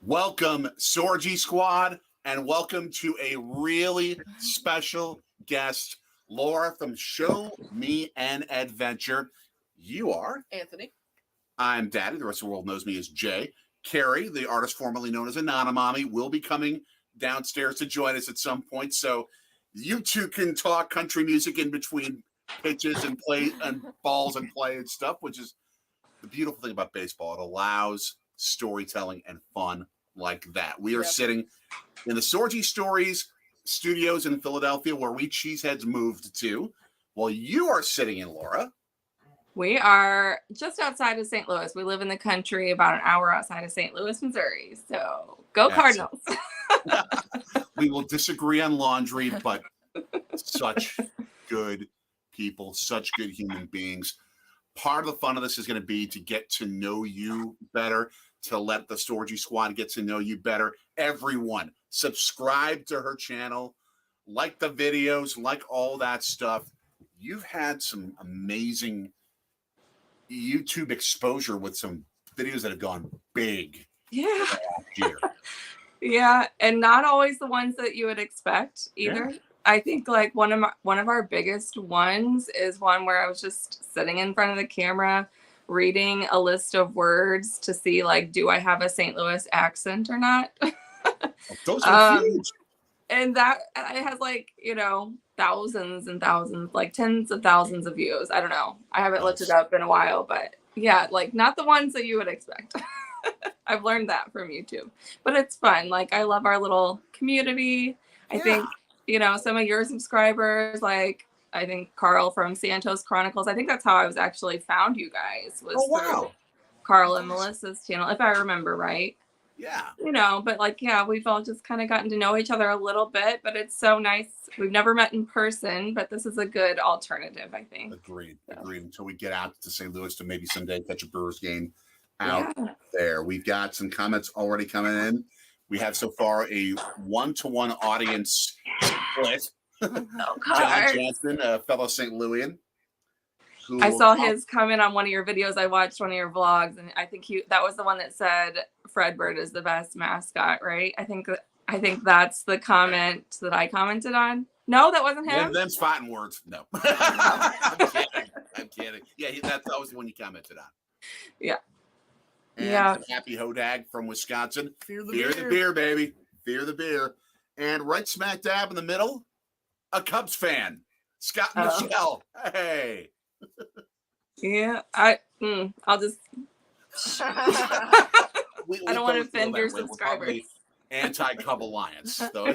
Welcome, Sorgy Squad, and welcome to a really special guest, Laura from Show Me an Adventure. You are Anthony. I'm Daddy. The rest of the world knows me as Jay. Carrie, the artist formerly known as Anonymami, will be coming downstairs to join us at some point. So you two can talk country music in between pitches and play and balls and play and stuff, which is the beautiful thing about baseball. It allows storytelling and fun like that. We are sitting in the Sorgy Stories studios in Philadelphia, where we cheeseheads moved to, while you are sitting in, Laura. We are just outside of St. Louis. We live in the country about an hour outside of St. Louis, Missouri. So go Cardinals. We will disagree on laundry, but such good people, such good human beings. Part of the fun of this is going to be to get to know you better, to let the Sorgy Squad get to know you better. Everyone, subscribe to her channel, like the videos, like all that stuff. You've had some amazing YouTube exposure with some videos that have gone big. Yeah. Last year. Yeah, and not always the ones that you would expect either. Yeah. I think like one of our biggest ones is one where I was just sitting in front of the camera reading a list of words to see like, do I have a St. Louis accent or not? Those are huge. And that it has like, thousands and thousands, like tens of thousands of views. I don't know. I haven't looked it up in a while, but yeah, like not the ones that you would expect. I've learned that from YouTube, but it's fun. Like I love our little community. I think, some of your subscribers, like I think Carl from Santos Chronicles, I think that's how I was actually found you guys was through Carl and Melissa's channel, if I remember right. Yeah. But like, we've all just kind of gotten to know each other a little bit, but it's so nice. We've never met in person, but this is a good alternative, I think. Agreed. Until we get out to St. Louis to maybe someday catch a Brewers game out there. We've got some comments already coming in. We have so far a 1-to-1 audience split. John Jansen, a fellow St. Louian. I saw his comment on one of your videos. I watched one of your vlogs, and I think that was the one that said Fredbird is the best mascot, right? I think that's the comment that I commented on. No, that wasn't him. Them's fighting words. No. I'm kidding. Yeah, that was the one you commented on. Yeah. And Happy Hodag from Wisconsin. Fear the beer, baby. Fear the beer. And right smack dab in the middle, a Cubs fan, Scott Michelle. Hey. Yeah, I'll just. I don't want to offend your subscribers. Anti-Cub Alliance, so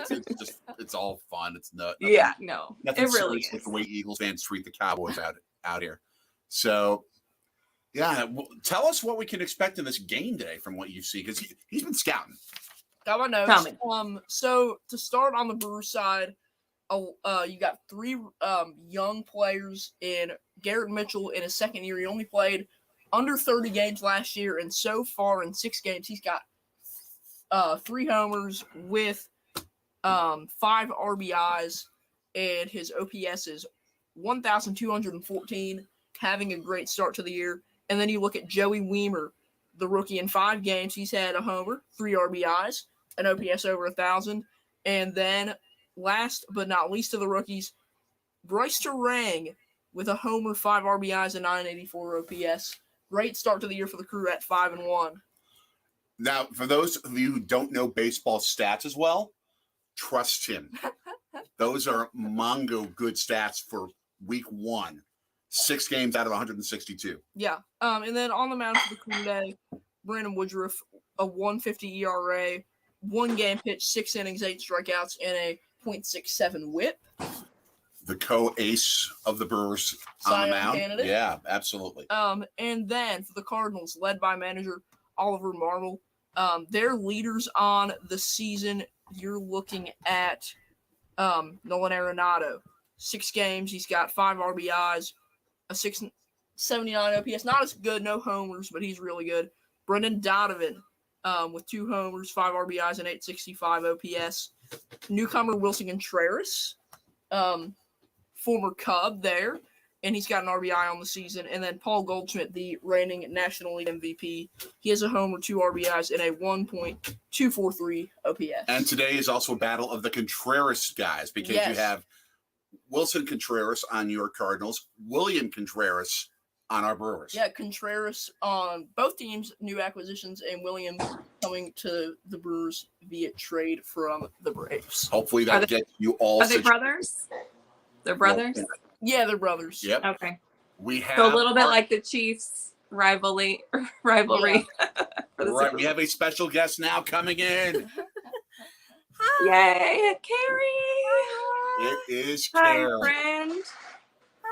it's all fun. It's nothing it really is. With the way Eagles fans treat the Cowboys out here. So, tell us what we can expect in this game today from what you see, because he's been scouting. Got my notes. Tell me. So to start on the Brewers side, you got three young players in Garrett Mitchell in his second year. He only played under 30 games last year, and so far in 6 games, he's got 3 homers with 5 RBIs, and his OPS is 1,214, having a great start to the year. And then you look at Joey Weimer, the rookie. In 5 games, he's had a homer, 3 RBIs, an OPS over 1,000, and then last but not least of the rookies, Bryce Terang with a homer, 5 RBIs, and 984 OPS. Great start to the year for the crew at 5-1. Now, for those of you who don't know baseball stats as well, trust him. Those are Mongo good stats for week 1. 6 games out of 162. Yeah. And then on the mound for the crew today, Brandon Woodruff, a 1.50 ERA, 1 game pitched, 6 innings, 8 strikeouts, and a .67 whip. The co-ace of the Brewers on the mound. Candidate. Yeah, absolutely. And then for the Cardinals, led by manager Oliver Marmol, their leaders on the season, you're looking at Nolan Arenado. 6 games, he's got 5 RBIs, a 679 OPS. Not as good, no homers, but he's really good. Brendan Donovan with 2 homers, 5 RBIs, and 865 OPS. Newcomer Wilson Contreras, former Cub there, and he's got an RBI on the season. And then Paul Goldschmidt, the reigning National League MVP, he has a homer, 2 RBIs, and a 1.243 OPS. And today is also a battle of the Contreras guys because you have Wilson Contreras on your Cardinals, William Contreras on our Brewers. Yeah, Contreras on both teams, new acquisitions, and William coming to the Brewers via trade from the Braves. Hopefully that gets you all. Are they brothers? They're brothers? Yeah, they're brothers. Yep. Okay. We have So a little bit like the Chiefs rivalry. Yeah. Right. We have a special guest now coming in. Yay, Carrie! It is Hi, Carrie. friend.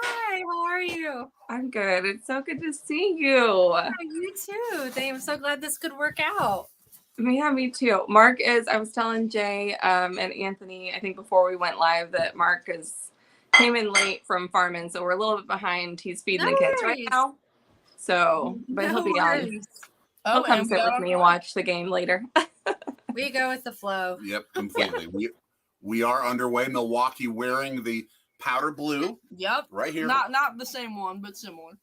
Hi, how are you? I'm good. It's so good to see you. You too. I'm so glad this could work out. Yeah, me too. Mark is, I was telling Jay and Anthony, I think before we went live, that Mark came in late from farming, so we're a little bit behind. He's feeding the kids right now. So, but he'll be on. He'll come sit with me and watch the game later. We go with the flow. Yep, completely. We are underway. Milwaukee wearing the powder blue. Yep. Right here. Not the same one, but similar.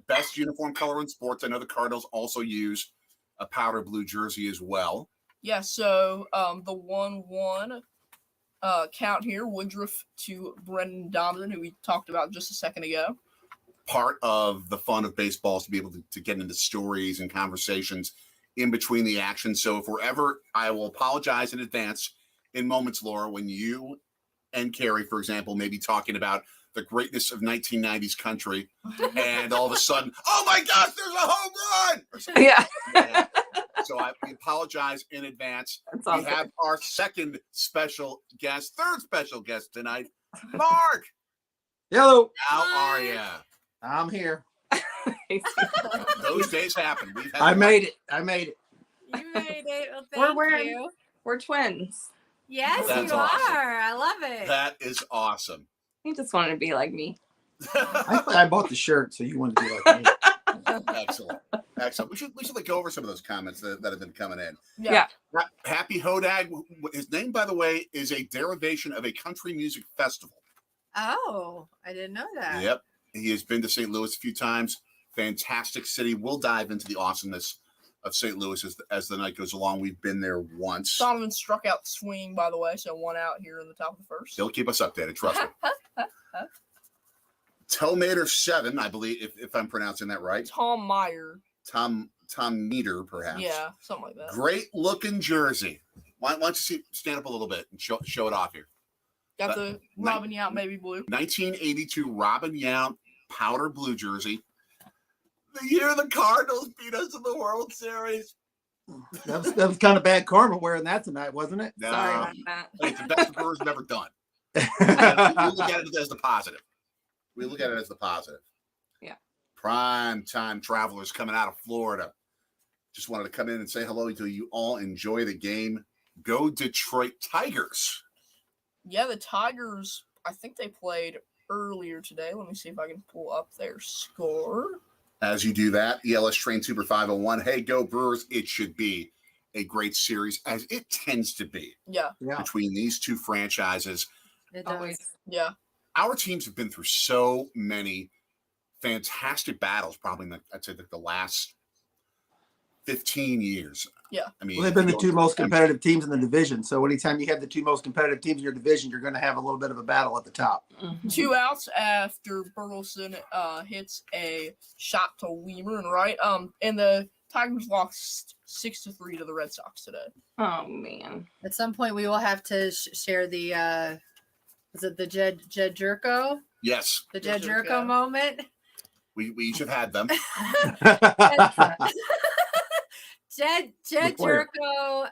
Best uniform color in sports. I know the Cardinals also use a powder blue jersey as well. Yeah, so the 1-1 count here, Woodruff to Brendan Donovan, who we talked about just a second ago. Part of the fun of baseball is to be able to get into stories and conversations in between the action. So if we're ever, I will apologize in advance in moments, Laura, when you and Carrie, for example, may be talking about the greatness of 1990s country, and all of a sudden, oh my gosh, there's a home run! Or something. Yeah. So I apologize in advance. That's We awesome. have our third special guest tonight, Mark. Hello. How are you? I'm here. Those days happen. I made it. You made it. Well, thank you. We're twins. Yes, That's you awesome. are. I love it. That is awesome. He just wanted to be like me. I bought the shirt, so you wanted to be like me. Excellent. We should go over some of those comments that have been coming in. Yeah. Happy Hodag. His name, by the way, is a derivation of a country music festival. Oh, I didn't know that. Yep. He has been to St. Louis a few times. Fantastic city. We'll dive into the awesomeness of St. Louis as the night goes along. We've been there once. Donovan struck out the swing, by the way, so 1 out here in the top of the first. He'll keep us updated, trust me. Telmater 7, I believe, if I'm pronouncing that right. Tom Meyer. Tom Meter, perhaps. Yeah, something like that. Great looking jersey. Why don't you stand up a little bit and show it off here? Got the Robin Yount baby blue. 1982 Robin Yount powder blue jersey. The year the Cardinals beat us in the World Series. That was kind of bad karma wearing that tonight, wasn't it? No, Sorry about that. it's the best the Brewers have ever done. We look at it as the positive. Yeah. Prime time travelers coming out of Florida. Just wanted to come in and say hello to you all. Enjoy the game. Go Detroit Tigers. Yeah, the Tigers, I think they played earlier today. Let me see if I can pull up their score. As you do that, ELS Train Super 501. Hey, go Brewers. It should be a great series, as it tends to be. Yeah. Between these two franchises. It does. Always. Yeah. Our teams have been through so many fantastic battles, probably in the last 15 years. Yeah. I mean, Well, they've been the two most competitive teams in the division. So anytime you have the two most competitive teams in your division, you're going to have a little bit of a battle at the top. Mhm. 2 outs after Burleson hits a shot to Weimer and right. And the Tigers lost 6-3 to the Red Sox today. Oh, man. At some point, we will have to share the, is it the Jed Jerko? Yes, The Jed Jerko. Jerko moment? we each have had them. Jed Good player.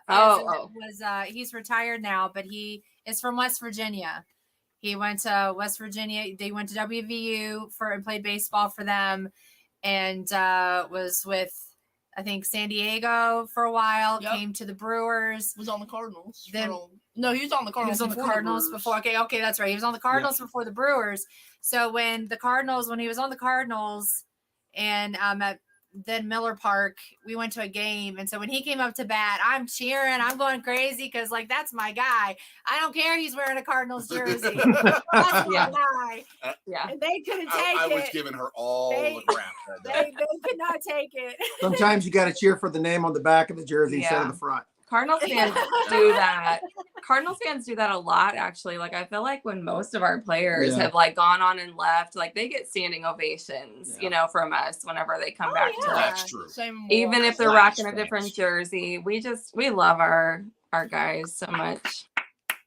Jerko he's retired now, but he is from West Virginia. He went to West Virginia. They went to WVU and played baseball for them, and was with, I think, San Diego for a while. Yep. Came to the Brewers. Was on the Cardinals. Then- No, he was on the He Cardinals. was on the before Cardinals Brewers. before. Okay, that's right. He was on the Cardinals before the Brewers. So when he was on the Cardinals, and then Miller Park. We went to a game, and so when he came up to bat, I'm cheering. I'm going crazy because like that's my guy. I don't care he's wearing a Cardinals jersey. That's my guy. Yeah. And they couldn't take I it. was giving her all the crap. They could not take it. Sometimes you got to cheer for the name on the back of the jersey instead of the front. Cardinals fans do that. Cardinals fans do that a lot, actually. Like, I feel like when most of our players have like gone on and left, like they get standing ovations, you know, from us whenever they come back to us. That's true. Even if they're rocking a different jersey, we love our guys so much.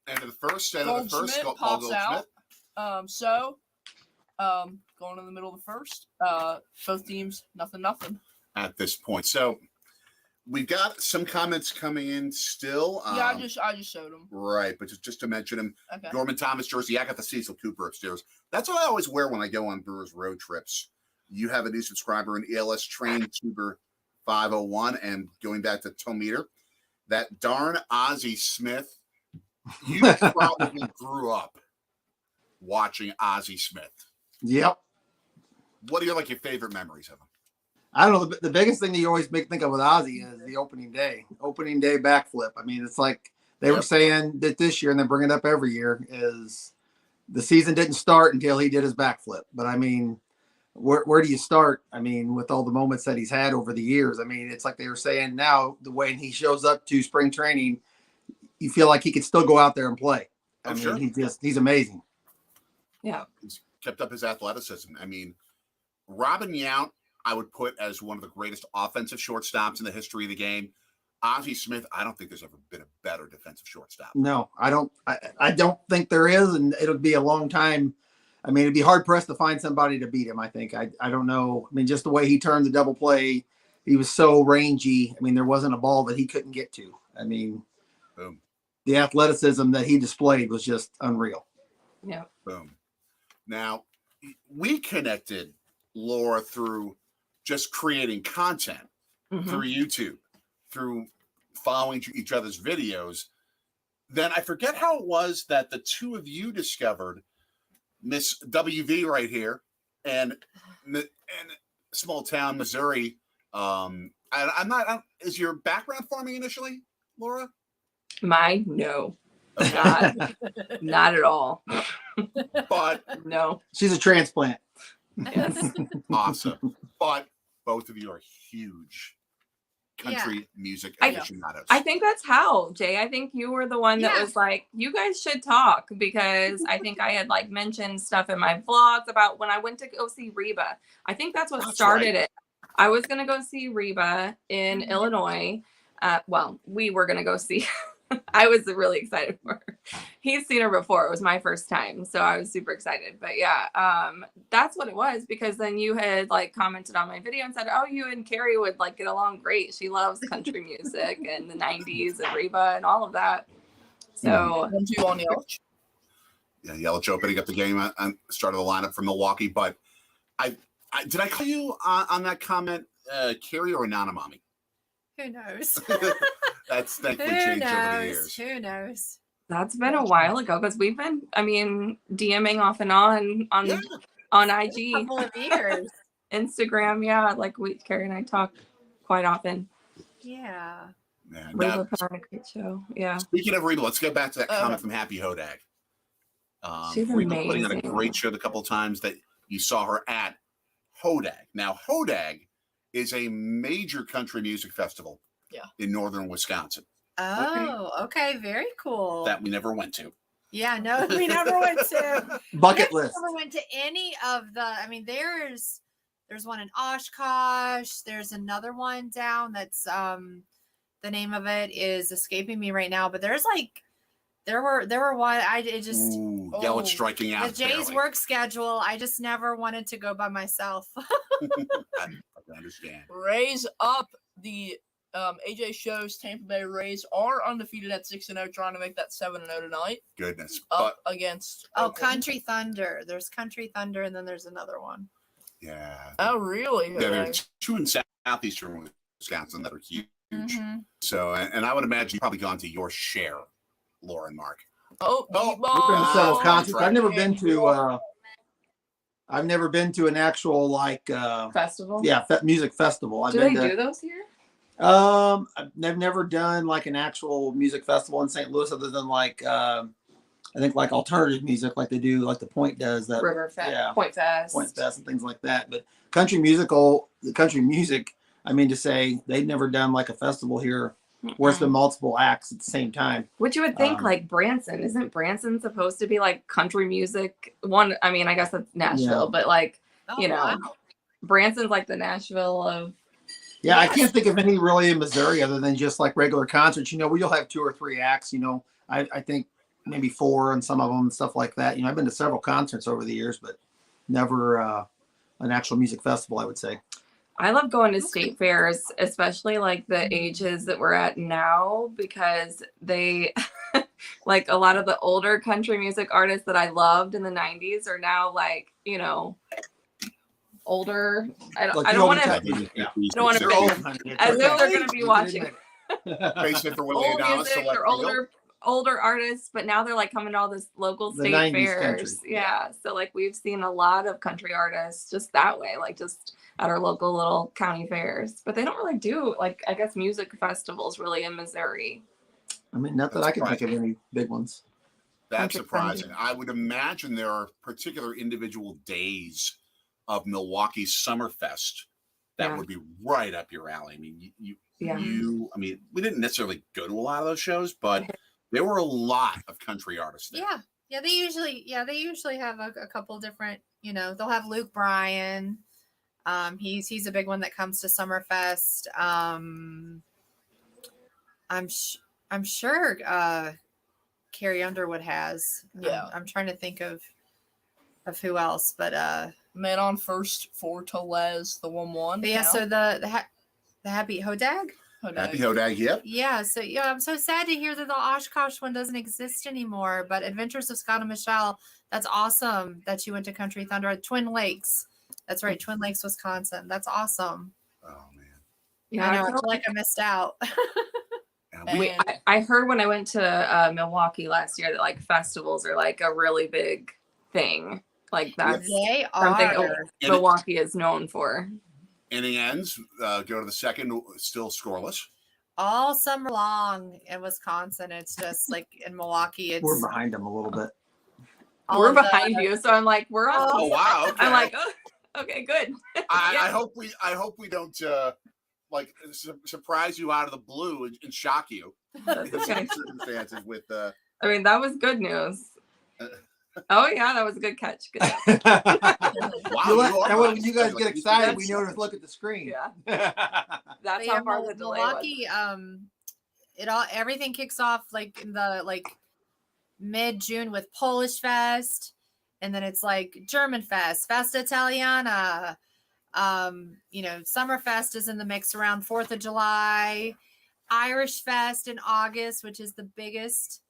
And the first, Goldschmidt pops out. Going in the middle of the first, both teams nothing at this point. So we've got some comments coming in still. I just showed them. Right, but just to mention them, Okay. Norman Thomas jersey. I got the Cecil Cooper upstairs. That's what I always wear when I go on Brewers road trips. You have a new subscriber in ELS Train Tuber 501, and going back to Tometer, that darn Ozzie Smith. You probably grew up watching Ozzie Smith. Yep. What are your favorite memories of him? I don't know. The biggest thing that you always think of with Ozzy is the opening day backflip. I mean, it's like they were saying that this year, and they bring it up every year, is the season didn't start until he did his backflip. But I mean, where do you start? I mean, with all the moments that he's had over the years, I mean, it's like they were saying now, the way he shows up to spring training, you feel like he could still go out there and play. I mean, he's amazing. Yeah. He's kept up his athleticism. I mean, Robin Yount, I would put as one of the greatest offensive shortstops in the history of the game. Ozzie Smith, I don't think there's ever been a better defensive shortstop. No, I don't think there is, and it'll be a long time. I mean, it'd be hard pressed to find somebody to beat him. I think. I don't know. I mean, just the way he turned the double play, he was so rangy. I mean, there wasn't a ball that he couldn't get to. I mean, boom. The athleticism that he displayed was just unreal. Yeah. Boom. Now, we connected, Laura, through just creating content through YouTube, through following each other's videos. Then I forget how it was that the two of you discovered Miss WV right here and small town Missouri. Is your background farming initially, Laura? No. Not at all. But no. She's a transplant. Yes. Awesome. But both of you are huge country music aficionados. I think that's how, Jay. I think you were the one that was like, you guys should talk, because I think I had mentioned stuff in my vlogs about when I went to go see Reba. I think that's what started it. I was going to go see Reba in Illinois. We were going to go see I was really excited for her. He's seen her before. It was my first time, so I was super excited. But yeah, that's what it was, because then you had commented on my video and said, "Oh, you and Carrie would get along great. She loves country music and the '90s and Reba and all of that." So, you on Yelich? Yeah, Yelich opening up the game on start of the lineup for Milwaukee. But I did I call you on that comment, Carrie or Anonymami? Who knows? That's thankfully changed over the years. Who knows? That's been a while ago, because we've been, DMing off and on IG. A couple of years. Instagram, Carrie and I talk quite often. Yeah. Reba put on a great show. Yeah. Speaking of Reba, let's get back to that comment from Happy Hodag. She's Reba amazing. putting on a great show the couple of times that you saw her at Hodag. Now, Hodag is a major country music festival in northern Wisconsin. Oh, okay. Very cool. That we never went to. Yeah, no, we never went to. Bucket list. Never went to any of the, there's one in Oshkosh. There's another one down that's, the name of it is escaping me right now, but there's there were one, Yelich striking out. The Jay's work schedule, I just never wanted to go by myself. I understand. Raise up. The AJ shows Tampa Bay Rays are undefeated at 6-0, trying to make that 7-0 tonight. Goodness. Up against Country Thunder. There's Country Thunder, and then there's another one. Yeah. Oh, really? Yeah, there are two in southeastern Wisconsin that are huge. Mm-hmm. So, and I would imagine you've probably gone to your share, Laura and Mark. Oh, we've been to several concerts. I've never been to I've never been to an actual like Festival. yeah music festival. I've Do been they to, do those here? I've never done like an actual music festival in St. Louis other than like I think like alternative music like they do like the Point does that River Fest, yeah Point Fest. Point Fest and things like that. But the country music, I mean to say they've never done like a festival here where it's been multiple acts at the same time. Which you would think like Branson. Isn't Branson supposed to be like country music? One, I mean, I guess that's Nashville, but like, you know, wow. Branson's like the Nashville of. Yeah, I can't think of any really in Missouri other than just like regular concerts. You know, where you'll have 2 or 3 acts. You know, I think maybe 4 and some of them and stuff like that. You know, I've been to several concerts over the years, but never an actual music festival, I would say. I love going to state fairs, especially like the ages that we're at now, because they like a lot of the older country music artists that I loved in the 90s are now like, you know, older. I don't want to pick them. As if they're going to be watching old music or older artists, but now they're like coming to all this local state fairs. Yeah. So like we've seen a lot of country artists just that way, like just at our local little county fairs. But they don't really do like, I guess, music festivals really in Missouri. I mean, not that I can think of any big ones. That's surprising. I would imagine there are particular individual days of Milwaukee's Summerfest that would be right up your alley. I mean, I mean, we didn't necessarily go to a lot of those shows, but there were a lot of country artists there. Yeah. They usually have a couple different, you know, they'll have Luke Bryan. He's a big one that comes to Summerfest. I'm sure Carrie Underwood has. Yeah. I'm trying to think of who else, but Man on First for Tellez, the 1-1. yeah. So the Happy Hodag. Happy Hodag, yep. Yeah. So I'm so sad to hear that the Oshkosh one doesn't exist anymore. But Adventures of Scott and Michelle, that's awesome that you went to Country Thunder at Twin Lakes. That's right, Twin Lakes, Wisconsin. That's awesome. Oh man. Yeah, I know. I feel like I missed out. I heard when I went to Milwaukee last year that like festivals are like a really big thing. Like that's something Milwaukee is known for. Inning ends, go to the second, still scoreless. All summer long in Wisconsin. It's just like in Milwaukee. We're behind them a little bit. We're behind you, so I'm like, we're on. Oh wow! Okay. I'm like, oh, okay, good. I hope we don't like surprise you out of the blue and shock you in some circumstances with. I mean, that was good news. Oh yeah, that was a good catch. Good Wow! When you guys get excited, we know to look at the screen. Yeah, that's how far the delay Milwaukee. Was. Everything kicks off like in the mid-June with Polish Fest, and then it's like German Fest, Festa Italiana. Summerfest is in the mix around 4th of July. Irish Fest in August, which is the biggest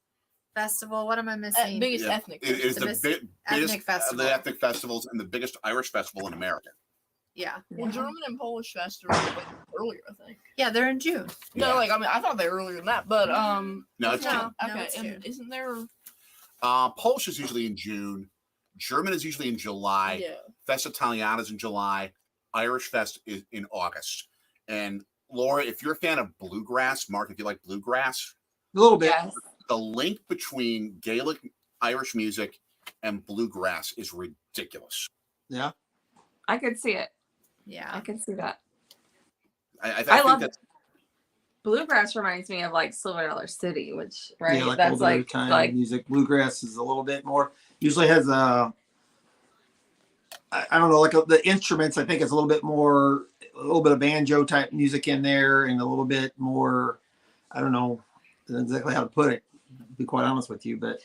festival. What am I missing? Biggest ethnic. It is the biggest festival. of the ethnic festivals and the biggest Irish festival in America. Yeah. Well, German and Polish Fest are earlier, I think. Yeah, they're in June. No, I thought they were earlier than that, but no, it's June. Okay, it's June. Isn't there? Polish is usually in June. German is usually in July. Yeah. Festa Italiana is in July. Irish Fest is in August. And Laura, if you're a fan of bluegrass, Mark, if you like bluegrass, a little bit. Yes. The link between Gaelic Irish music and bluegrass is ridiculous. Yeah, I could see it. Yeah, I can see that. I think that's bluegrass reminds me of like Silver Dollar City, which that's like music. Bluegrass is a little bit more. Usually has I don't know, the instruments. I think it's a little bit of banjo type music in there, and a little bit more. I don't know exactly how to put it. To be quite honest with you, but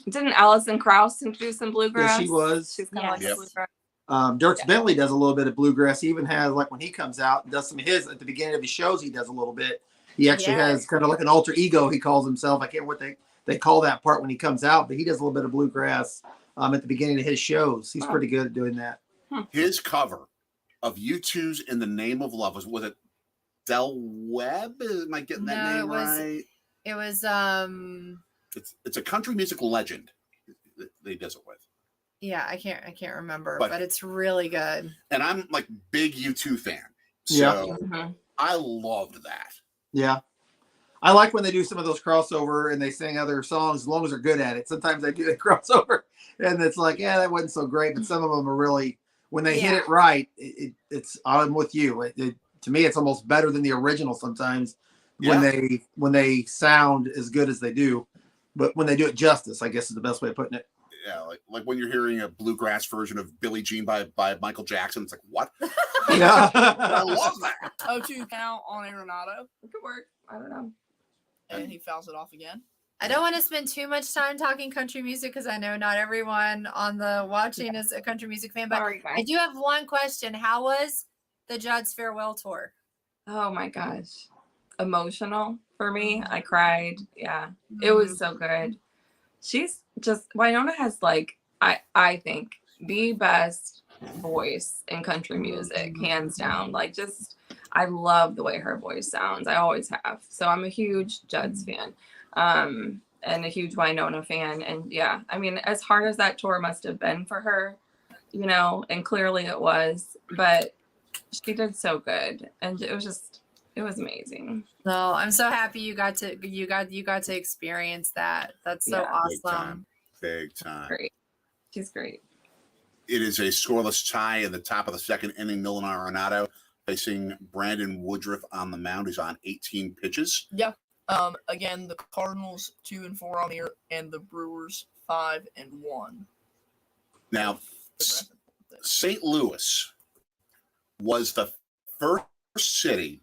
didn't Alison Krauss do some bluegrass? Yeah, she was. She's kind of like bluegrass. Dirks Bentley does a little bit of bluegrass. He even has when he comes out and does some of his at the beginning of his shows. He does a little bit. He actually has kind of like an alter ego. He calls himself. I can't remember what they call that part when he comes out, but he does a little bit of bluegrass at the beginning of his shows. He's pretty good at doing that. His cover of U2's "In the Name of Love" was it Del Webb? Am I getting that name right? It was It's a country music legend that he does it with. Yeah, I can't remember, But- but it's really good. And I'm like big U2 fan. Yeah. So Mhm. I loved that. Yeah. I like when they do some of those crossover and they sing other songs as long as they're good at it. Sometimes they do a crossover and it's like, yeah, that wasn't so great. But some of them are really, when they hit Yeah. it right, it's I'm with you. To me, it's almost better than the original sometimes when they sound as good as they do. But when they do it justice, I guess is the best way of putting it. Yeah, like when you're hearing a bluegrass version of Billie Jean by Michael Jackson, it's like, what? Yeah. I love that. 0-2 count on Arenado, It could work. I don't know. and he fouls it off again. I don't want to spend too much time talking country music because I know not everyone on the watching is a country music fan. But Sorry, I guys. do have one question. How was the Judd's farewell tour? Oh my gosh. Emotional for me. I cried. Yeah. It was so good. She's just Winona has like I think the best voice in country music, hands down. Like just I love the way her voice sounds. I always have. So I'm a huge Judd's fan. And a huge Winona fan. And yeah, I mean, as hard as that tour must have been for her, you know, and clearly it was, but she did so good. And it was amazing. No, I'm so happy you got to experience that. That's so Yeah. Big awesome. time. Big time. Great. She's great. It is a scoreless tie in the top of the second inning. Nolan Arenado facing Brandon Woodruff on the mound, who's on 18 pitches. Yeah. Again, the Cardinals 2-4 on the year, and the Brewers 5-1. Now, St. Louis was the first city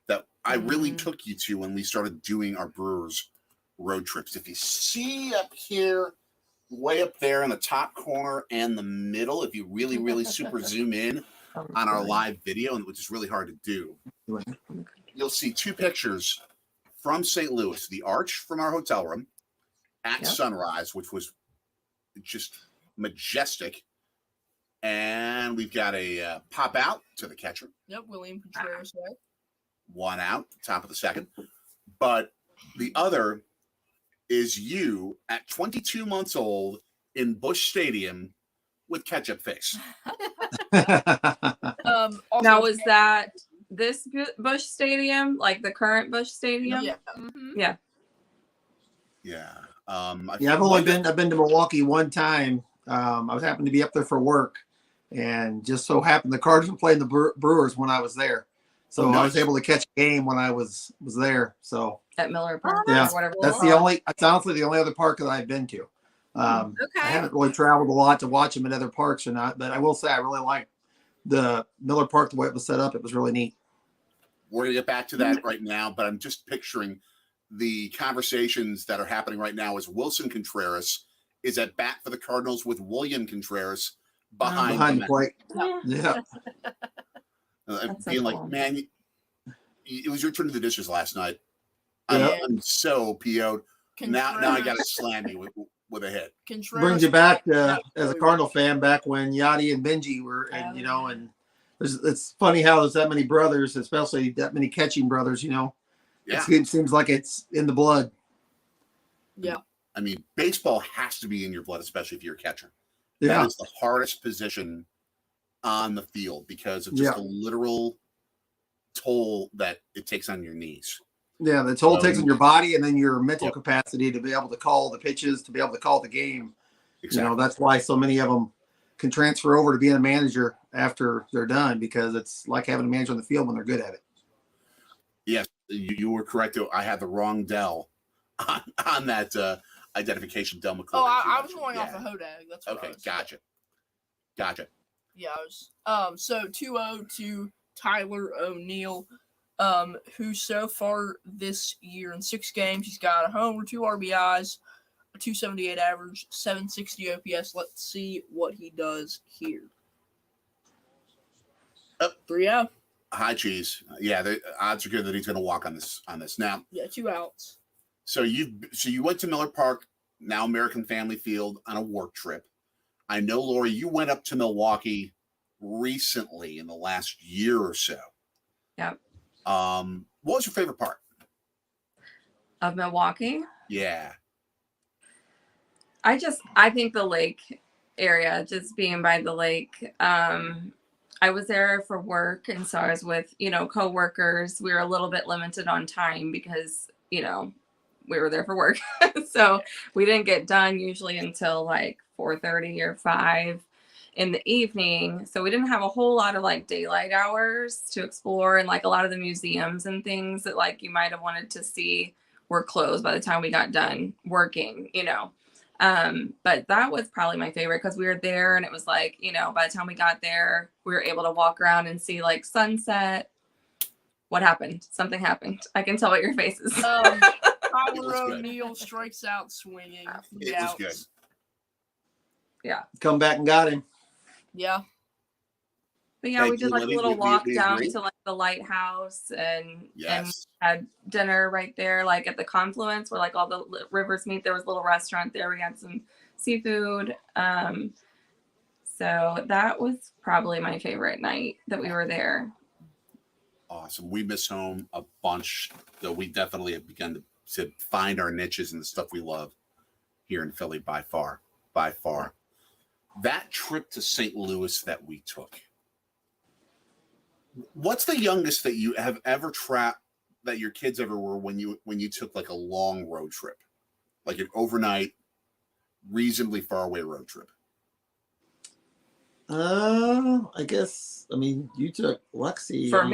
that I really took you to when we started doing our Brewers road trips. If you see up here, way up there in the top corner and the middle, if you really, really super zoom in on our live video, which is really hard to do, you'll see two pictures from St. Louis, the arch from our hotel room at sunrise, which was just majestic. And we've got a pop out to the catcher. Yep, William Contreras there. One out, top of the second. But the other is you at 22 months old in Busch Stadium with ketchup face. Also, Now, was that this Busch Stadium, like the current Busch Stadium? yeah. Yeah. Yeah. Yeah, I've been to Milwaukee one time. I was happened to be up there for work, and just so happened the Cardinals were playing the Brewers when I was there, so I was able to catch a game when I was there. So At Miller Park Yeah, or whatever. that's it's honestly the only other park that I've been to. I haven't really traveled a lot to watch them in other parks or not, but I will say I really like the Miller Park, the way it was set up. It was really neat. We're going to get back to that right now, but I'm just picturing the conversations that are happening right now as Wilson Contreras is at bat for the Cardinals with William Contreras behind the plate. Yeah. That's so being cool. like, man, it was your turn to the dishes last night. Yeah. I'm so PO'd. Now I got to Contreras- slam you with a hit. Contreras Brings you back Yeah. as a Cardinal fan back when Yachty and Benji were, and and it's funny how there's that many brothers, especially that many catching brothers. Yeah. It seems like it's in the blood. Yeah. I mean, baseball has to be in your blood, especially if you're a catcher. Yeah. That is the hardest position on the field because of just the literal toll that it takes on your knees. Yeah, the toll takes on your body and then your mental capacity to be able to call the pitches, to be able to call the game. Exactly. That's why so many of them can transfer over to being a manager after they're done, because it's like having a manager on the field when they're good at it. Yes, you were correct. I had the wrong Dell on that identification. Del McClure. Oh, I was going off of Hodag. That's what I Okay, was gotcha. Yeah, I was. So 2-0 to Tyler O'Neill, who so far this year in 6 games, he's got a homer, 2 RBIs, a 278 average, 760 OPS. Let's see what he does here. 3-0. Hi, Cheese. Yeah, the odds are good that he's going to walk on this. Now, Yeah, 2 outs. so you went to Miller Park, now American Family Field, on a work trip. I know, Lori, you went up to Milwaukee recently in the last year or so. Yep. What was your favorite part? Of Milwaukee. Yeah. I think the lake area, just being by the lake. I was there for work, and so I was with, coworkers. We were a little bit limited on time because, we were there for work. So we didn't get done usually until like 4:30 or 5 in the evening. So we didn't have a whole lot of like daylight hours to explore, and like a lot of the museums and things that like you might have wanted to see were closed by the time we got done working, but that was probably my favorite because we were there, and it was like, by the time we got there, we were able to walk around and see like sunset. What happened? Something happened. I can tell what your face is. Tyler O'Neill strikes out swinging. It was good. Yeah. Come back and got him. Yeah. But yeah, we did like a little walk down agree. to like the lighthouse and Yes. had dinner right there, like at the confluence where like all the rivers meet. There was a little restaurant there. We had some seafood. So that was probably my favorite night that we were there. Awesome. We miss home a bunch, though we definitely have begun to find our niches and the stuff we love here in Philly by far. That trip to St. Louis that we took, what's the youngest that you have ever that your kids ever were when you took like a long road trip, like an overnight, reasonably far away road trip? I guess, you took Lexi. For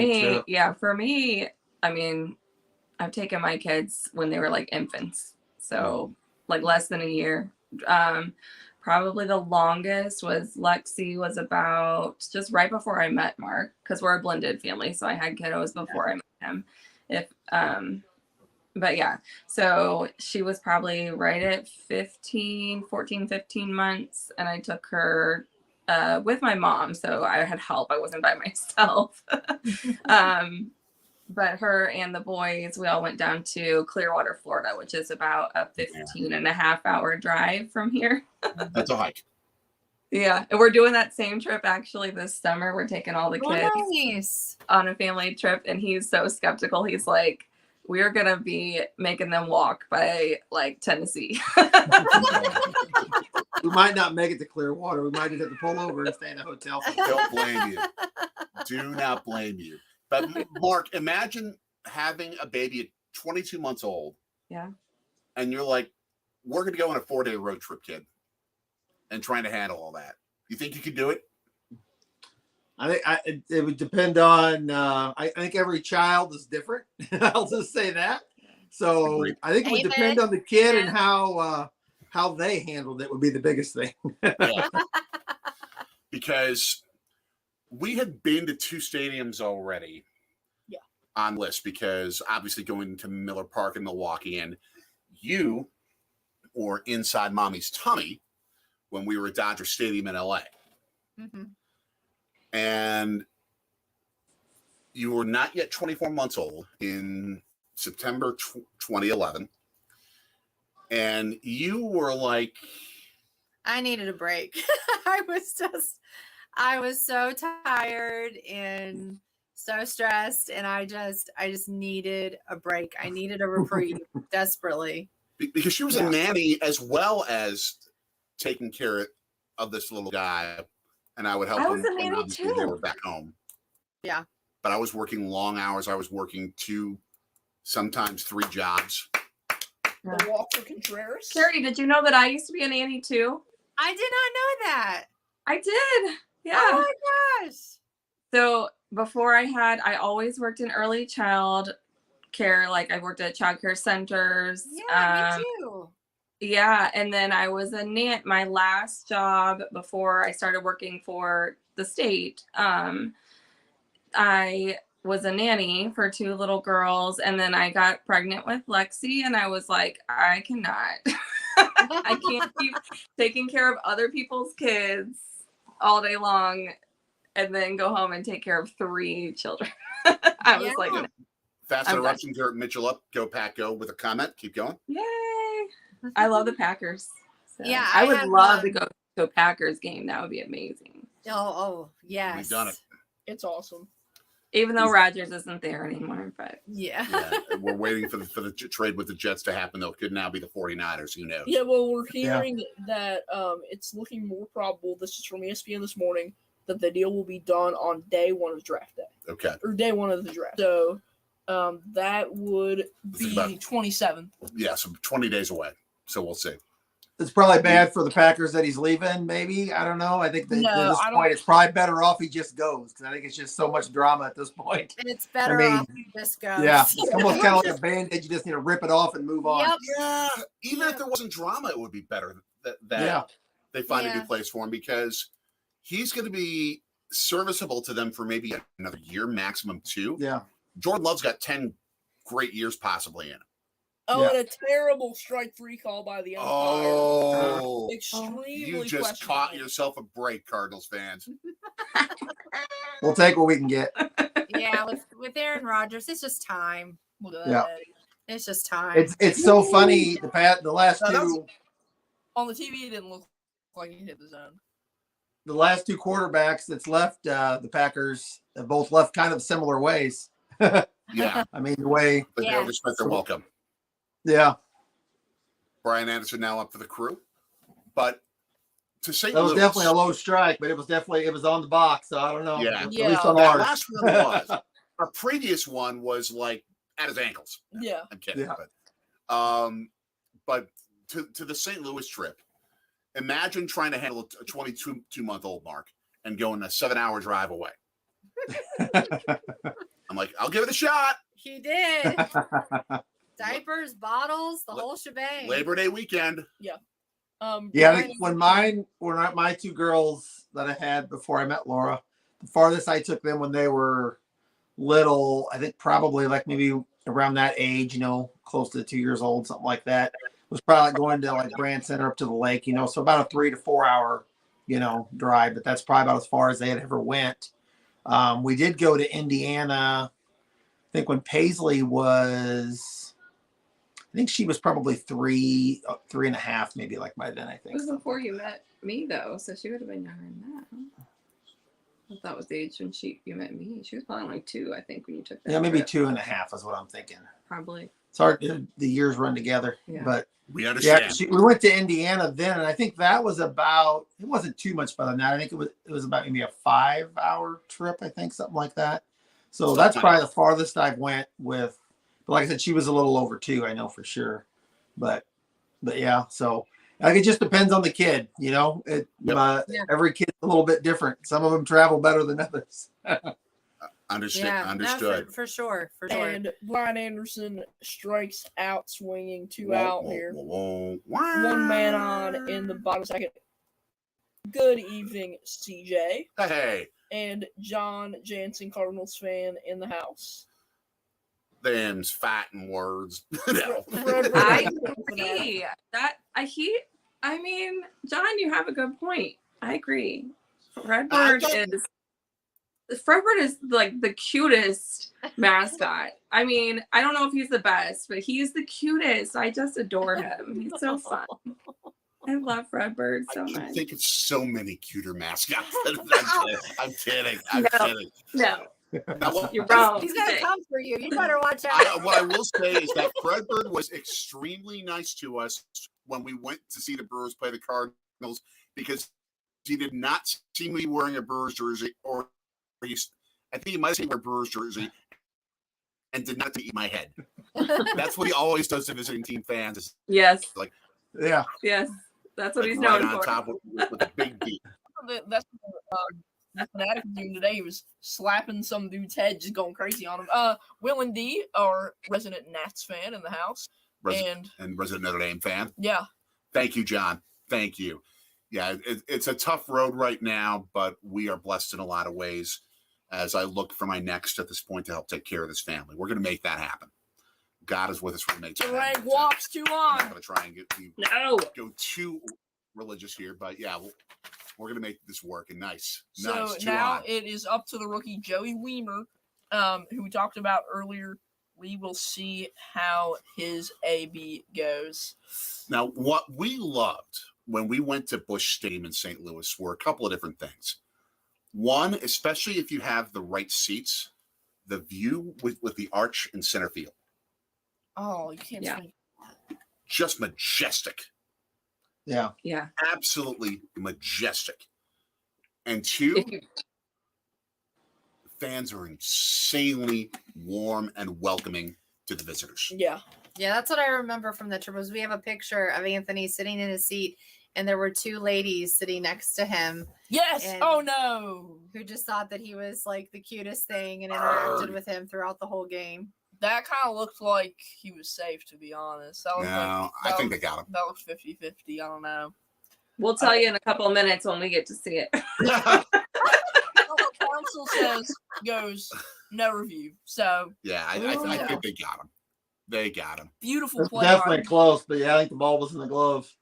me, I've taken my kids when they were like infants. So like less than a year. Probably the longest was Lexi was about just right before I met Mark, because we're a blended family. So I had kiddos before I met him. But yeah, so she was probably right at 15 months. And I took her with my mom. So I had help. I wasn't by myself. But her and the boys, we all went down to Clearwater, Florida, which is about a 15-and-a-half-hour drive from here. That's a hike. Yeah. And we're doing that same trip actually this summer. We're taking all the kids Nice. on a family trip. And he's so skeptical. He's like, we're going to be making them walk by like Tennessee. We might not make it to Clearwater. We might just have to pull over and stay in a hotel. Don't blame you. Do not blame you. But Mark, imagine having a baby at 22 months old. Yeah. And you're like, we're going to go on a 4-day road trip, kid, and trying to handle all that. You think you could do it? I think it would depend on. I think every child is different. I'll just say that. So Agreed. I think it would depend on the kid and how they handled it would be the biggest thing. Yeah. Because we had been to 2 stadiums already. Yeah. On list, because obviously going to Miller Park in Milwaukee, and you were inside mommy's tummy when we were at Dodger Stadium in LA. Mm-hmm. And you were not yet 24 months old in September 2011. And you were like, I needed a break. I was so tired and so stressed, and I just needed a break. I needed a reprieve desperately. because she was a nanny as well as taking care of this little guy, and I would help them. And obviously they were back home. Yeah. But I was working long hours. I was working 2, sometimes 3 jobs. Walker Contreras. Carrie, did you know that I used to be a nanny too? I did not know that. I did. Yeah. Oh my gosh. So before I always worked in early child care. Like I worked at child care centers. Yeah, me too. Yeah. And then I was a nanny. My last job before I started working for the state, I was a nanny for 2 little girls. And then I got pregnant with Lexi, and I was like, I cannot. I can't keep taking care of other people's kids all day long and then go home and take care of 3 children. I was like, fast interruption to Mitchell up. Go Pack Go with a comment. Keep going. Yay. I love the Packers. So Yeah. I would love to go to a Packers game. That would be amazing. Oh, yes. We've done it. It's awesome. Even though Rodgers isn't there anymore, but Yeah. Yeah, we're waiting for the trade with the Jets to happen, though. It could now be the 49ers. Who knows? Yeah, well, we're hearing that it's looking more probable. This is from ESPN this morning that the deal will be done on day one of draft day. Okay. Or day one of the draft. So that would Think be about it. 27th. Yeah, so 20 days away. So we'll see. It's probably bad for the Packers that he's leaving. Maybe, I don't know. I think that No, at this I don't- point, it's probably better off he just goes because I think it's just so much drama at this point. And it's better I mean, off you just go. Yeah, it's almost kind of like a band-aid. You just need to rip it off and move on. Yep. Yeah, even if there wasn't drama, it would be better that Yeah. they find a Yeah. new place for him because he's going to be serviceable to them for maybe another year, maximum 2. Yeah. Jordan Love's got 10 great years possibly in him. Oh, Yeah. and a terrible strike 3 call by the umpire. Oh, Extremely you just questionable. caught yourself a break, Cardinals fans. We'll take what we can get. Yeah, with Aaron Rodgers, it's just time. Yeah. It's just time. It's so funny. The last No, that two On the TV, it didn't look like he hit the zone. the last two quarterbacks that's left the Packers have both left kind of similar ways. Yeah, I mean, the way, but Yeah. they'll respect their welcome. yeah, Brian Anderson now up for the crew, but to St. that was Louis, definitely a low strike, but it was on the box. So I don't know. Yeah. At Yeah. least on that ours. last one was. Our previous one was like at his ankles. Yeah. I'm kidding, Yeah. but to the St. Louis trip, imagine trying to handle a 22-month-old Mark and going a 7-hour drive away. I'm like, I'll give it a shot. He did. Diapers, bottles, the whole shebang. Labor Day weekend. Yeah, I think when my two girls that I had before I met Laura, the farthest I took them when they were little, I think probably like maybe around that age, close to 2 years old, something like that, was probably like going to like Grand Center up to the lake, so about a 3 to 4 hour, drive, but that's probably about as far as they had ever went. We did go to Indiana, I think when Paisley was, I think she was probably 3.5, maybe like by then, I it think. was before you met me though, so she would have been younger than that. Huh? I thought that was the age when you met me. She was probably like 2, I think, when you took that. Yeah, maybe trip. 2.5 is what I'm thinking. Probably. It's hard, the years run together, Yeah. but We understand. yeah, we went to Indiana then, and I think that was about, it wasn't too much further than that. I think it was about maybe a 5-hour trip, I think, something like that. So that's probably the farthest I've went with, but like I said, she was a little over 2, I know for sure. But yeah, so like, it just depends on the kid, Yep. Every kid's a little bit different. Some of them travel better than others. Understood. no, Understood. for sure. For sure. And Brian Anderson strikes out, swinging 2 out here. One One man on in the bottom second. Good evening, CJ. Hey, And John Jansen, Cardinals fan in the house. them's fighting words. No. I agree. I mean, John, you have a good point. I agree. Fredbird is like the cutest mascot. I mean, I don't know if he's the best, but he's the cutest. I just adore him. He's so fun. I love Fredbird so I can much. think of so many cuter mascots. I'm kidding. No, Now, you're wrong. He's gonna come for you. You better watch out. what I will say is that Fredbird was extremely nice to us when we went to see the Brewers play the Cardinals because he did not see me wearing a Brewers jersey, or I think he might have seen me wear a Brewers jersey and did not eat my head. That's what he always does to visiting team fans. Is Yes, Yeah. yes, that's what like he's right known on for. top with a big D. That's what the Fanatic was doing today. He was slapping some dude's head, just going crazy on him. Will and D, our resident Nats fan in the house. And resident Notre Dame fan. Yeah. Thank you, John. Thank you. Yeah, it's a tough road right now, but we are blessed in a lot of ways as I look for my next at this point to help take care of this family. We're going to make that happen. God is with us. We're going to make that Frank happen. walks too I'm long. not going to try and go too religious here, but yeah, we're going to make this work. And nice. So Nice. now it is up to the rookie Joey Weimer, who we talked about earlier. We will see how his AB goes. Now, what we loved when we went to Busch Stadium in St. Louis were a couple of different things. One, especially if you have the right seats, the view with the arch in center field. Oh, you can't Yeah. say Just majestic. Yeah. Yeah. Absolutely majestic. And two, If you, fans are insanely warm and welcoming to the visitors. Yeah. Yeah, that's what I remember from the trip. Was we have a picture of Anthony sitting in his seat, and there were two ladies sitting next to him Yes. And- Oh no. who just thought that he was like the cutest thing and interacted Arr. with him throughout the whole game. That kind of looked like he was safe, to be honest. That was No, like, I think they got him. That was 50-50. I don't know. we'll tell you in a couple of minutes when we get to see it. Well, the council goes no review. So Yeah, I Yeah. think they got him. They got him. beautiful It was play. definitely by- close, but yeah, I think the ball was in the glove.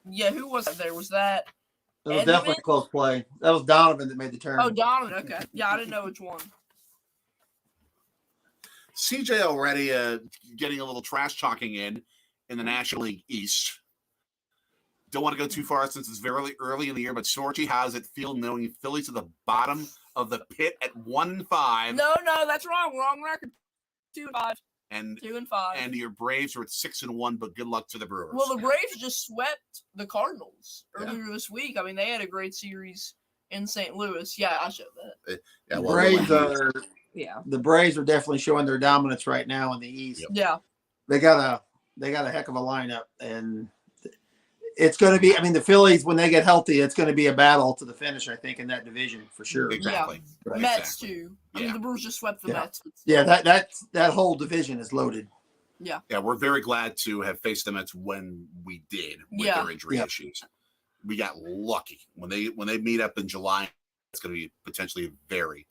Yeah, who was there? Was that? It was Edmund? definitely a close play. That was Donovan that made the turn. Oh, Donovan. Okay. Yeah, I didn't know which one. CJ already getting a little trash talking in the National League East. Don't want to go too far since it's very early in the year, but Sorchi, how does it feel knowing Phillies to the bottom of the pit at 1-5? No, that's wrong. Wrong record. 2-5. And 2-5. and your Braves are at 6-1, but good luck to the Brewers. Well, the Braves just swept the Cardinals earlier this week. I mean, they had a great series in St. Louis. Yeah, I showed that. yeah, The well, Braves well, are Yeah. the Braves are definitely showing their dominance right now in the East. Yep. Yeah. They got a heck of a lineup, and it's going to be. I mean, the Phillies when they get healthy, it's going to be a battle to the finish. I think in that division for sure. exactly. Right. Mets, Exactly. too. I Yeah. mean, the Brewers just swept the Yeah. Mets. But Yeah, still. that whole division is loaded. Yeah, we're very glad to have faced the Mets when we did with Yeah. their injury Yep. issues. We got lucky when they meet up in July. It's going to be potentially a very,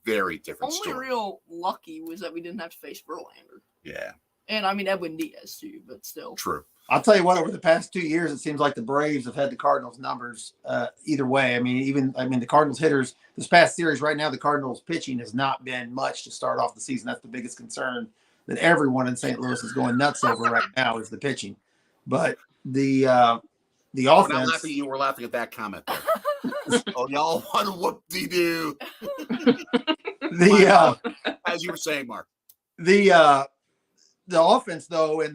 very different Only story. real lucky was that we didn't have to face Verlander. Yeah, And, I mean, Edwin Diaz, too, but still. true. I'll tell you what. Over the past 2 years, it seems like the Braves have had the Cardinals numbers either way. I mean, the Cardinals hitters this past series right now, the Cardinals pitching has not been much to start off the season. That's the biggest concern that everyone in St. Louis is going nuts over right now is the pitching. But the We're not offense, laughing at you. We're laughing at that comment. There. Oh, y'all want whoop-de-doo. the As you were saying, Mark. the offense though in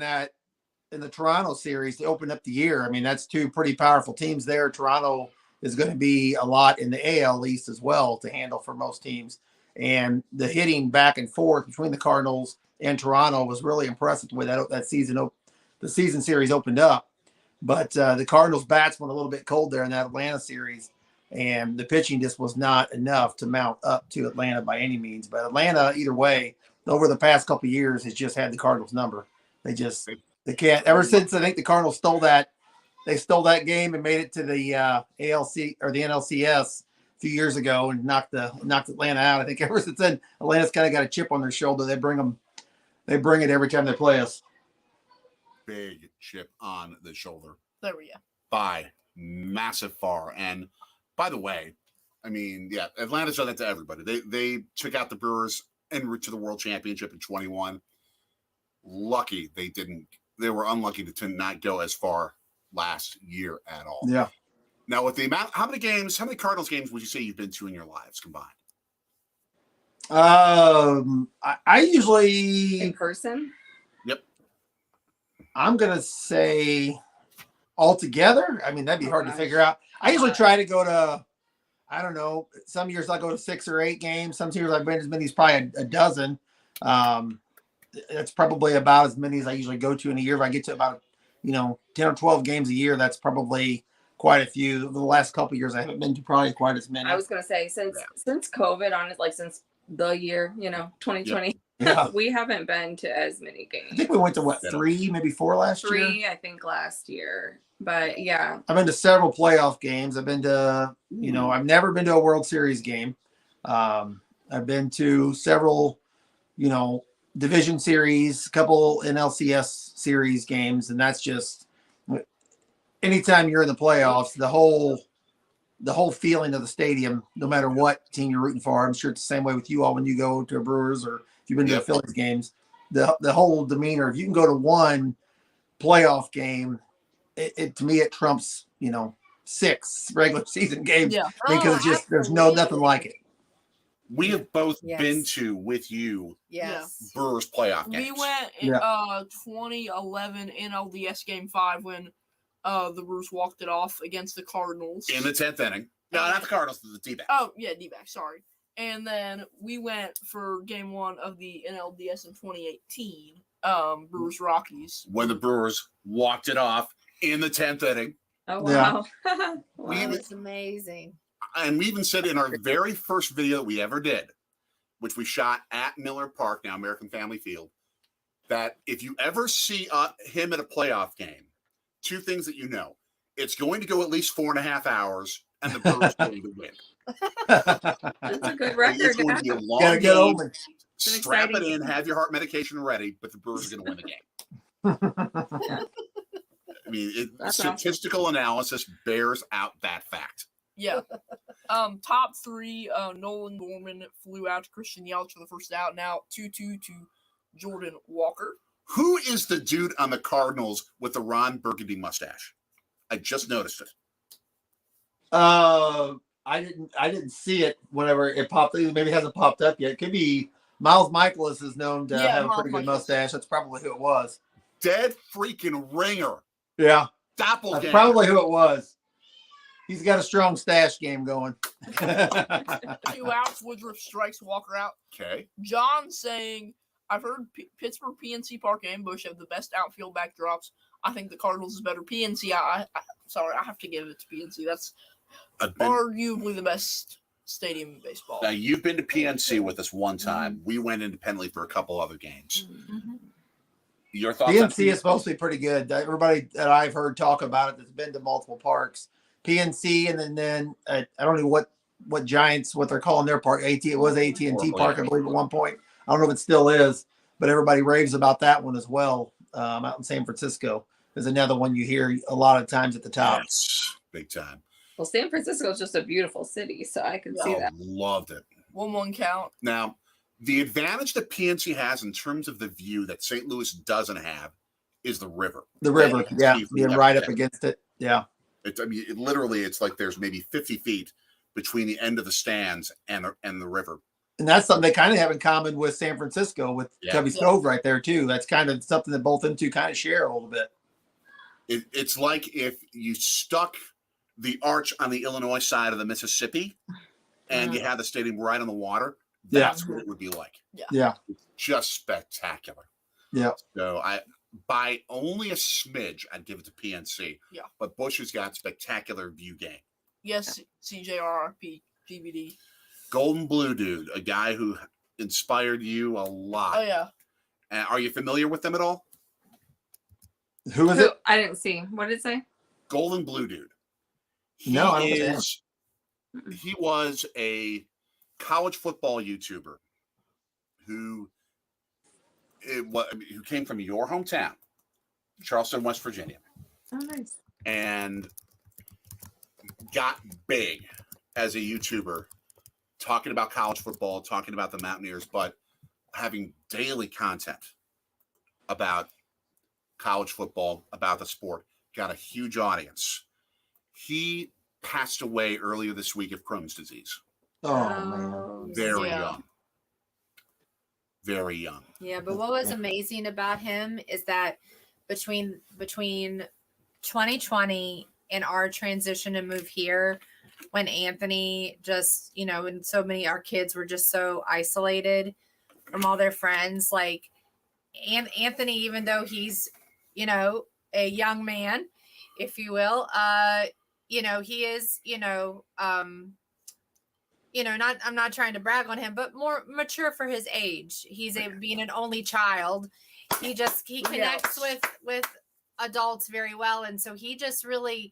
the Toronto series to open up the year, I mean that's two pretty powerful teams there. Toronto is going to be a lot in the AL East as well to handle for most teams, and the hitting back and forth between the Cardinals and Toronto was really impressive the way that season series opened up. But the Cardinals bats went a little bit cold there in that Atlanta series, and the pitching just was not enough to mount up to Atlanta by any means. But Atlanta, either way, over the past couple of years, has just had the Cardinals number. They can't. Ever since I think the Cardinals stole that game and made it to the ALC or the NLCS a few years ago and knocked Atlanta out. I think ever since then, Atlanta's kind of got a chip on their shoulder. They bring it every time they play us. Big chip on the shoulder There we go. by massive far. And by the way, I mean, yeah, Atlanta's done that to everybody. They took out the Brewers en route to the World Championship in 21. Lucky they didn't. They were unlucky to not go as far last year at all. Yeah. Now, with the amount, how many Cardinals games would you say you've been to in your lives combined? I usually In person? I'm gonna say altogether. I mean, that'd be hard to figure out. I usually try to go to, I don't know. Some years I go to 6 or 8 games. Some years I've been as many as probably a dozen. That's probably about as many as I usually go to in a year. If I get to about 10 or 12 games a year, that's probably quite a few. The last couple of years I haven't been to probably quite as many. I was gonna say since COVID on it, like since the year 2020, Yeah. we haven't been to as many I think games. we went to 3, maybe 4 last year. 3, I think, last year. But yeah, I've been to several playoff games. I've been to, I've never been to a World Series game. I've been to several, division series, a couple NLCS series games, and that's just anytime you're in the playoffs, the whole feeling of the stadium, no matter what team you're rooting for. I'm sure it's the same way with you all when you go to a Brewers or if you've been to the Phillies games. The whole demeanor. If you can go to one playoff game, it to me it trumps 6 regular season games Yeah. because it's just there's nothing like it. We have both Yes. been to with you Yes. Brewers playoff games. We went in 2011 NLDS Game 5 when the Brewers walked it off against the Cardinals. In the 10th inning. No, not the Cardinals, the D-backs. Oh, yeah, D-backs, sorry. And then we went for Game 1 of the NLDS in 2018, Brewers Rockies. When the Brewers walked it off in the 10th inning. Oh, wow. That was amazing. And we even said in our very first video that we ever did, which we shot at Miller Park, now American Family Field, that if you ever see him at a playoff game, two things that you know. It's going to go at least 4.5 hours, and the Brewers are going to win. That's a good record. It's going to be a long Got a good game. omen. Strap it exciting in, have your heart medication ready, but the Brewers are going to win the game. I mean, That's statistical analysis bears out that fact. Yeah. Top 3, Nolan Gorman flew out to Christian Yelich for the first out. Now 2-2 to Jordan Walker. Who is the dude on the Cardinals with the Ron Burgundy mustache? I just noticed it. I didn't see it whenever it popped. Maybe it hasn't popped up yet. It could be Miles Michaelis is known to have a pretty good mustache. That's probably who it was. Dead freaking ringer. Yeah. Doppelganger. That's probably who it was. He's got a strong stash game going. 2 outs, Woodruff strikes Walker out. Okay. John saying, I've heard Pittsburgh, PNC Park, and Busch have the best outfield backdrops. I think the Cardinals is better. PNC, sorry, I have to give it to PNC. That's arguably the best stadium in baseball. Now, you've been to PNC with us one time. We went independently for a couple other games. Mm-hmm. Your thoughts? PNC is supposed to be pretty good. Everybody that I've heard talk about it that's been to multiple parks. PNC, and then I don't know what Giants, what they're calling their park. It was AT&T Park, I believe, at one point. I don't know if it still is, but everybody raves about that one as well. Out in San Francisco is another one you hear a lot of times at the top. Yes, big time. Well, San Francisco is just a beautiful city, so I can see that. Loved it. 1-1 count. Now, the advantage that PNC has in terms of the view that St. Louis doesn't have is the river. The river, being right up against it. Yeah. It's like there's maybe 50 feet between the end of the stands and the river. And that's something they kind of have in common with San Francisco, with Cubby's Cove right there, too. That's kind of something that both them two kind of share a little bit. It's like if you stuck the arch on the Illinois side of the Mississippi and you had the stadium right on the water, that's what it would be like. Yeah. It's just spectacular. Yeah. So by only a smidge, I'd give it to PNC. Yeah. But Busch has got spectacular view game. Yes, CJRP, GBD. Golden Blue Dude, a guy who inspired you a lot. Oh, yeah. Are you familiar with them at all? Who is it? I didn't see. What did it say? Golden Blue Dude. No, I don't know. He was a college football YouTuber who came from your hometown, Charleston, West Virginia. Oh, nice. And got big as a YouTuber, talking about college football, talking about the Mountaineers, but having daily content about college football, about the sport. Got a huge audience. He passed away earlier this week of Crohn's disease. Oh, man. Very young. Very young. Yeah, but what was amazing about him is that between 2020 and our transition to move here, when Anthony just, and so many our kids were just so isolated from all their friends, like, and Anthony, even though he's, a young man, if you will, he is, I'm not trying to brag on him, but more mature for his age. He's being an only child. He connects with adults very well. And so he just really,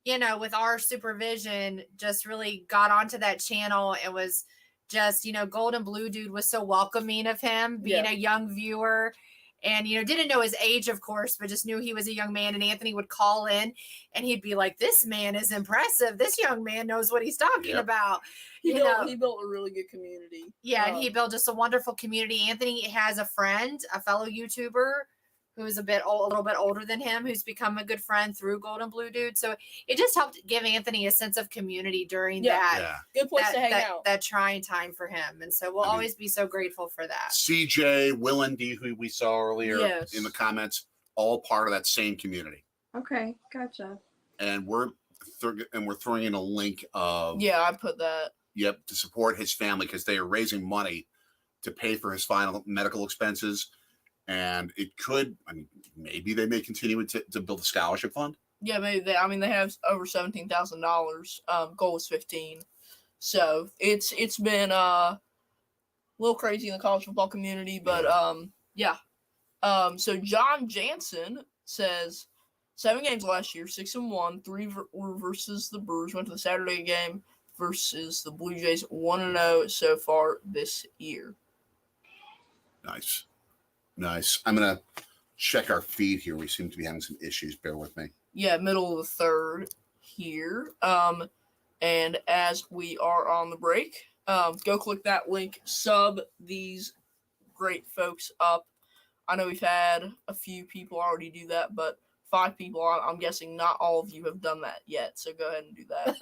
with our supervision, just really got onto that channel and was just, Golden Blue Dude was so welcoming of him being a young viewer. And, didn't know his age, of course, but just knew he was a young man. And Anthony would call in and he'd be like, this man is impressive. This young man knows what he's talking about. He built a really good community. Yeah, and he built just a wonderful community. Anthony has a friend, a fellow YouTuber, who's a little bit older than him, who's become a good friend through Gold and Blue Dude. So it just helped give Anthony a sense of community during that Good place to hang out. That trying time for him. And so we'll always be so grateful for that. CJ, Will and D, who we saw earlier in the comments, all part of that same community. Okay, gotcha. And we're throwing in a link of I put that. Yep, to support his family because they are raising money to pay for his final medical expenses. And it could, maybe they may continue to build a scholarship fund. Yeah, maybe they have over $17,000. Goal is 15. So it's been a little crazy in the college football community, but so John Jansen says 7 games last year, 6-1, 3 were versus the Brewers. Went to the Saturday game versus the Blue Jays, 1-0 so far this year. Nice. I'm going to check our feed here. We seem to be having some issues. Bear with me. Yeah, middle of the third here. And as we are on the break, go click that link, sub these great folks up. I know we've had a few people already do that, but 5 people, I'm guessing not all of you have done that yet. So go ahead and do that.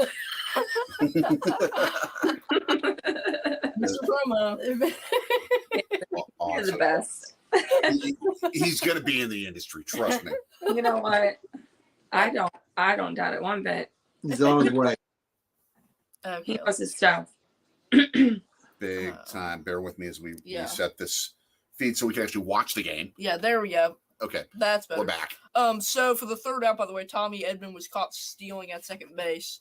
Mr. Promo. Well, awesome. You're the best. He's going to be in the industry. Trust me. You know what? I don't doubt it one bit. He's on his way. Okay. He knows his stuff. Big time. Bear with me as we set this feed so we can actually watch the game. Yeah, there we go. Okay. That's better. We're back. So for the third out, by the way, Tommy Edman was caught stealing at second base.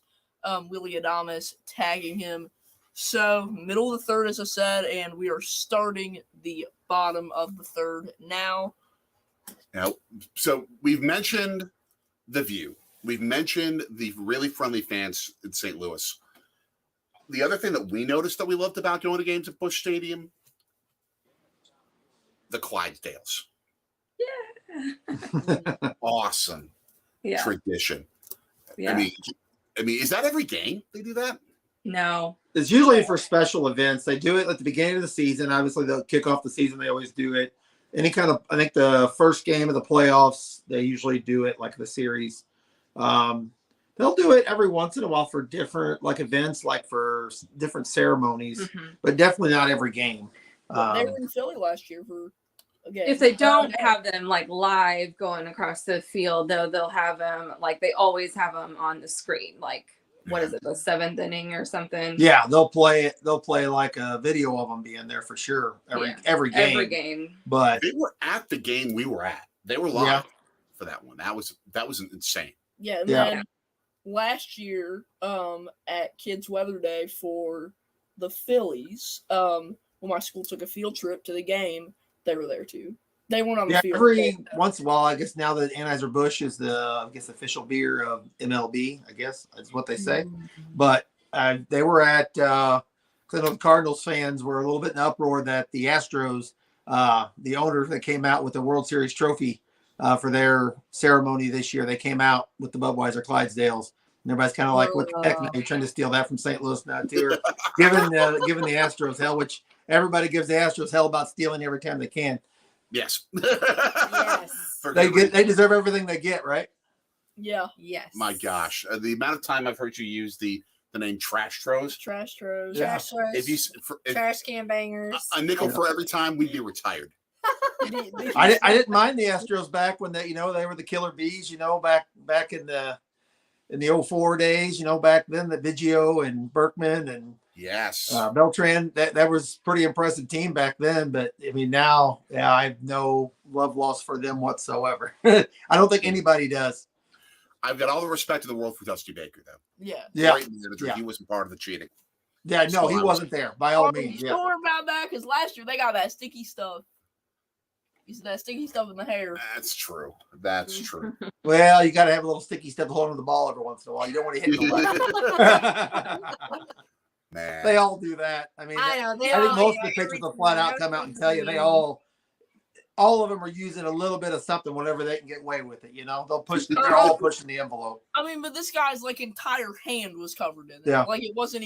Willie Adames tagging him. So middle of the third, as I said, and we are starting the bottom of the third now. So we've mentioned the view. We've mentioned the really friendly fans in St. Louis. The other thing that we noticed that we loved about going to games at Busch Stadium, the Clydesdales. Yeah. Awesome tradition. Yeah. I mean, is that every game they do that? No. It's usually for special events. They do it at the beginning of the season. Obviously, they'll kick off the season. They always do it. Any kind of, I think the first game of the playoffs, they usually do it like the series. They'll do it every once in a while for different like events, like for different ceremonies, but definitely not every game. They were in Philly last year for a game. If they don't have them like live going across the field, though, they'll have them like they always have them on the screen. Like, what is it, the 7th inning or something? Yeah, they'll play it. They'll play like a video of them being there for sure. Every game. Every game. But they were at the game we were at. They were live for that one. That was insane. Yeah, and then last year, at Kids Weather Day for the Phillies, when my school took a field trip to the game, they were there too. They weren't on the field. Every once in a while, I guess now that Anheuser-Busch is the official beer of MLB, I guess is what they say. But they were at because I know the Cardinals fans were a little bit in uproar that the Astros, the owner that came out with the World Series trophy for their ceremony this year, they came out with the Budweiser Clydesdales. And everybody's kind of like, what the heck? Now you're trying to steal that from St. Louis now too, or giving the Astros hell, which everybody gives the Astros hell about stealing every time they can. Yes. They deserve everything they get, right? Yeah. Yes. My gosh, the amount of time I've heard you use the name Trash Tros. Trash Tros. Yeah. Trash can bangers. A nickel for every time, we'd be retired. I didn't mind the Astros back when they were the killer bees, back in the 04 days, back then, the Biggio and Berkman and Beltran, that was pretty impressive team back then. But I mean, now, I have no love lost for them whatsoever. I don't think anybody does. I've got all the respect in the world for Dusty Baker, though. Yeah. Great manager. He wasn't part of the cheating. Yeah, no, he wasn't there by all means. You sure about that? Because last year they got that sticky stuff. You see that sticky stuff in the hair. That's true. Well, you got to have a little sticky stuff holding the ball every once in a while. You don't want to hit nobody. Man. They all do that. I mean, I know. I think most of the pitchers will flat out come out and tell you they all of them are using a little bit of something, whatever they can get away with it. They'll push. They're all pushing the envelope. I mean, but this guy's like entire hand was covered in it. Yeah. Like it wasn't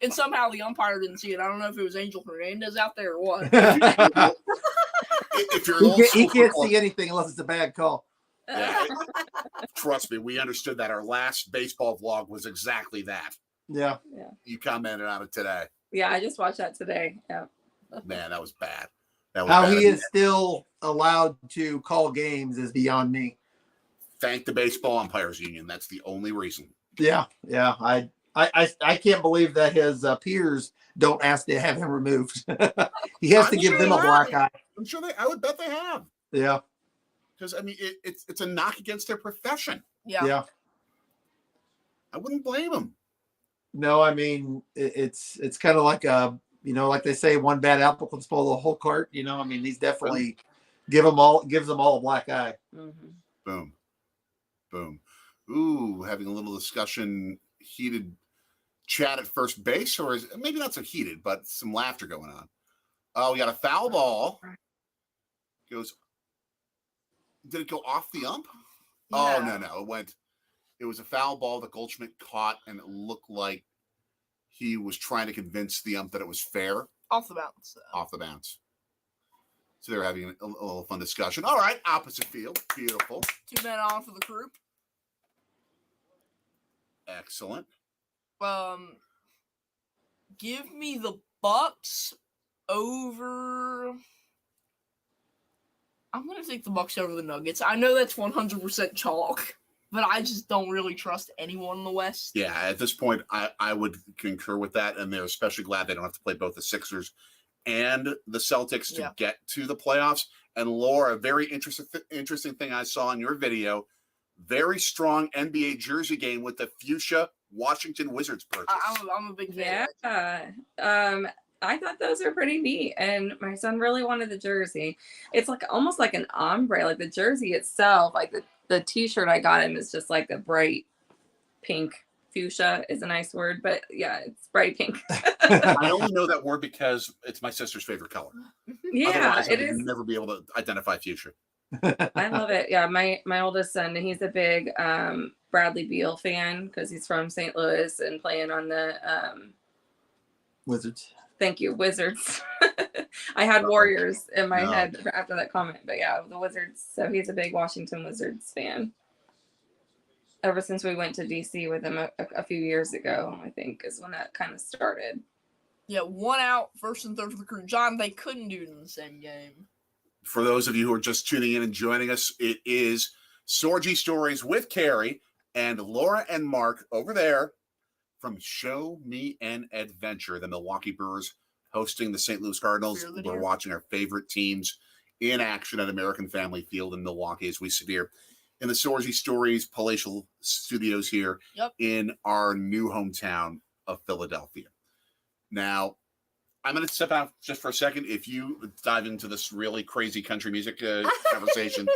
And somehow the umpire didn't see it. I don't know if it was Angel Hernandez out there or what. If you're old he school can't football, see anything unless it's a bad call. yeah, trust me, we understood that. Our last baseball vlog was exactly that. Yeah. You commented on it today. Yeah, I just watched that today. Yeah. Man, that was bad. That was How bad. he is still allowed to call games is beyond me. Thank the Baseball Umpires Union. That's the only reason. Yeah. I can't believe that his peers don't ask to have him removed. He has to give them a black eye. I'm sure I would bet they have. Yeah. Because, I mean, it's a knock against their profession. Yeah. I wouldn't blame them. No, I mean, it's kind of like like they say, one bad apple can spoil the whole cart. I mean, he's definitely gives them all a black eye. Mm-hmm. Boom. Ooh, having a little discussion, heated chat at first base, or maybe not so heated, but some laughter going on. Oh, we got a foul ball. Did it go off the ump? Yeah. Oh, no. It was a foul ball that Goldschmidt caught, and it looked like he was trying to convince the ump that it was fair. Off the bounce. Off the bounce. So they're having a little fun discussion. All right, opposite field. Beautiful. 2 men on for the group. Excellent. Give me the Bucks over. I'm gonna take the Bucks over the Nuggets. I know that's 100% chalk, but I just don't really trust anyone in the West. Yeah, at this point, I would concur with that, and they're especially glad they don't have to play both the Sixers and the Celtics to get to the playoffs. And Laura, a very interesting thing I saw in your video, very strong NBA jersey game with the fuchsia Washington Wizards purchase. I'm a big fan. Yeah. I thought those are pretty neat, and my son really wanted the jersey. It's like almost like an ombre, like the jersey itself, like the t-shirt I got him is just like a bright pink. Fuchsia is a nice word, but yeah, it's bright pink. I only know that word because it's my sister's favorite color. Yeah, otherwise, it I would is. never be able to identify fuchsia. I love it. Yeah, my oldest son, he's a big Bradley Beal fan because he's from St. Louis and playing on the Wizards. Thank you, Wizards. I had Warriors in my head after that comment, but yeah, the Wizards. So he's a big Washington Wizards fan. Ever since we went to DC with him a few years ago, I think is when that kind of started. Yeah, 1 out, first and third for the crew. John, they couldn't do it in the same game. For those of you who are just tuning in and joining us, it is Sorgy Stories with Carrie and Laura and Mark over there from Show Me an Adventure. The Milwaukee Brewers hosting the St. Louis Cardinals. We're watching our favorite teams in action at American Family Field in Milwaukee as we sit here in the Sorgy Stories palatial studios here in our new hometown of Philadelphia. Now, I'm going to step out just for a second. If you dive into this really crazy country music conversation.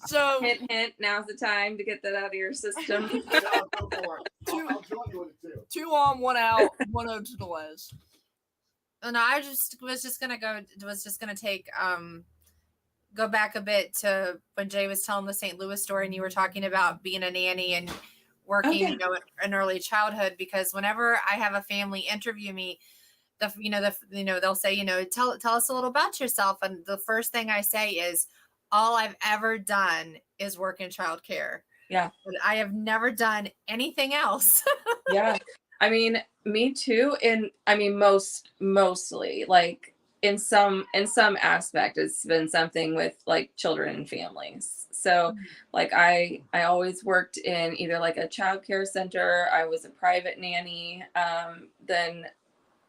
So hint, now's the time to get that out of your system. I'll join you in it too. 2 on, 1 out, 1-0 to Deleuze. No, I was just gonna take go back a bit to when Jay was telling the St. Louis story and you were talking about being a nanny and working, in early childhood, because whenever I have a family interview me, they'll say, tell us a little about yourself. And the first thing I say is all I've ever done is work in childcare. Yeah. But I have never done anything else. Yeah. I mean, me too. Mostly like, in some aspect, it's been something with like children and families. So like I always worked in either like a child care center. I was a private nanny. Then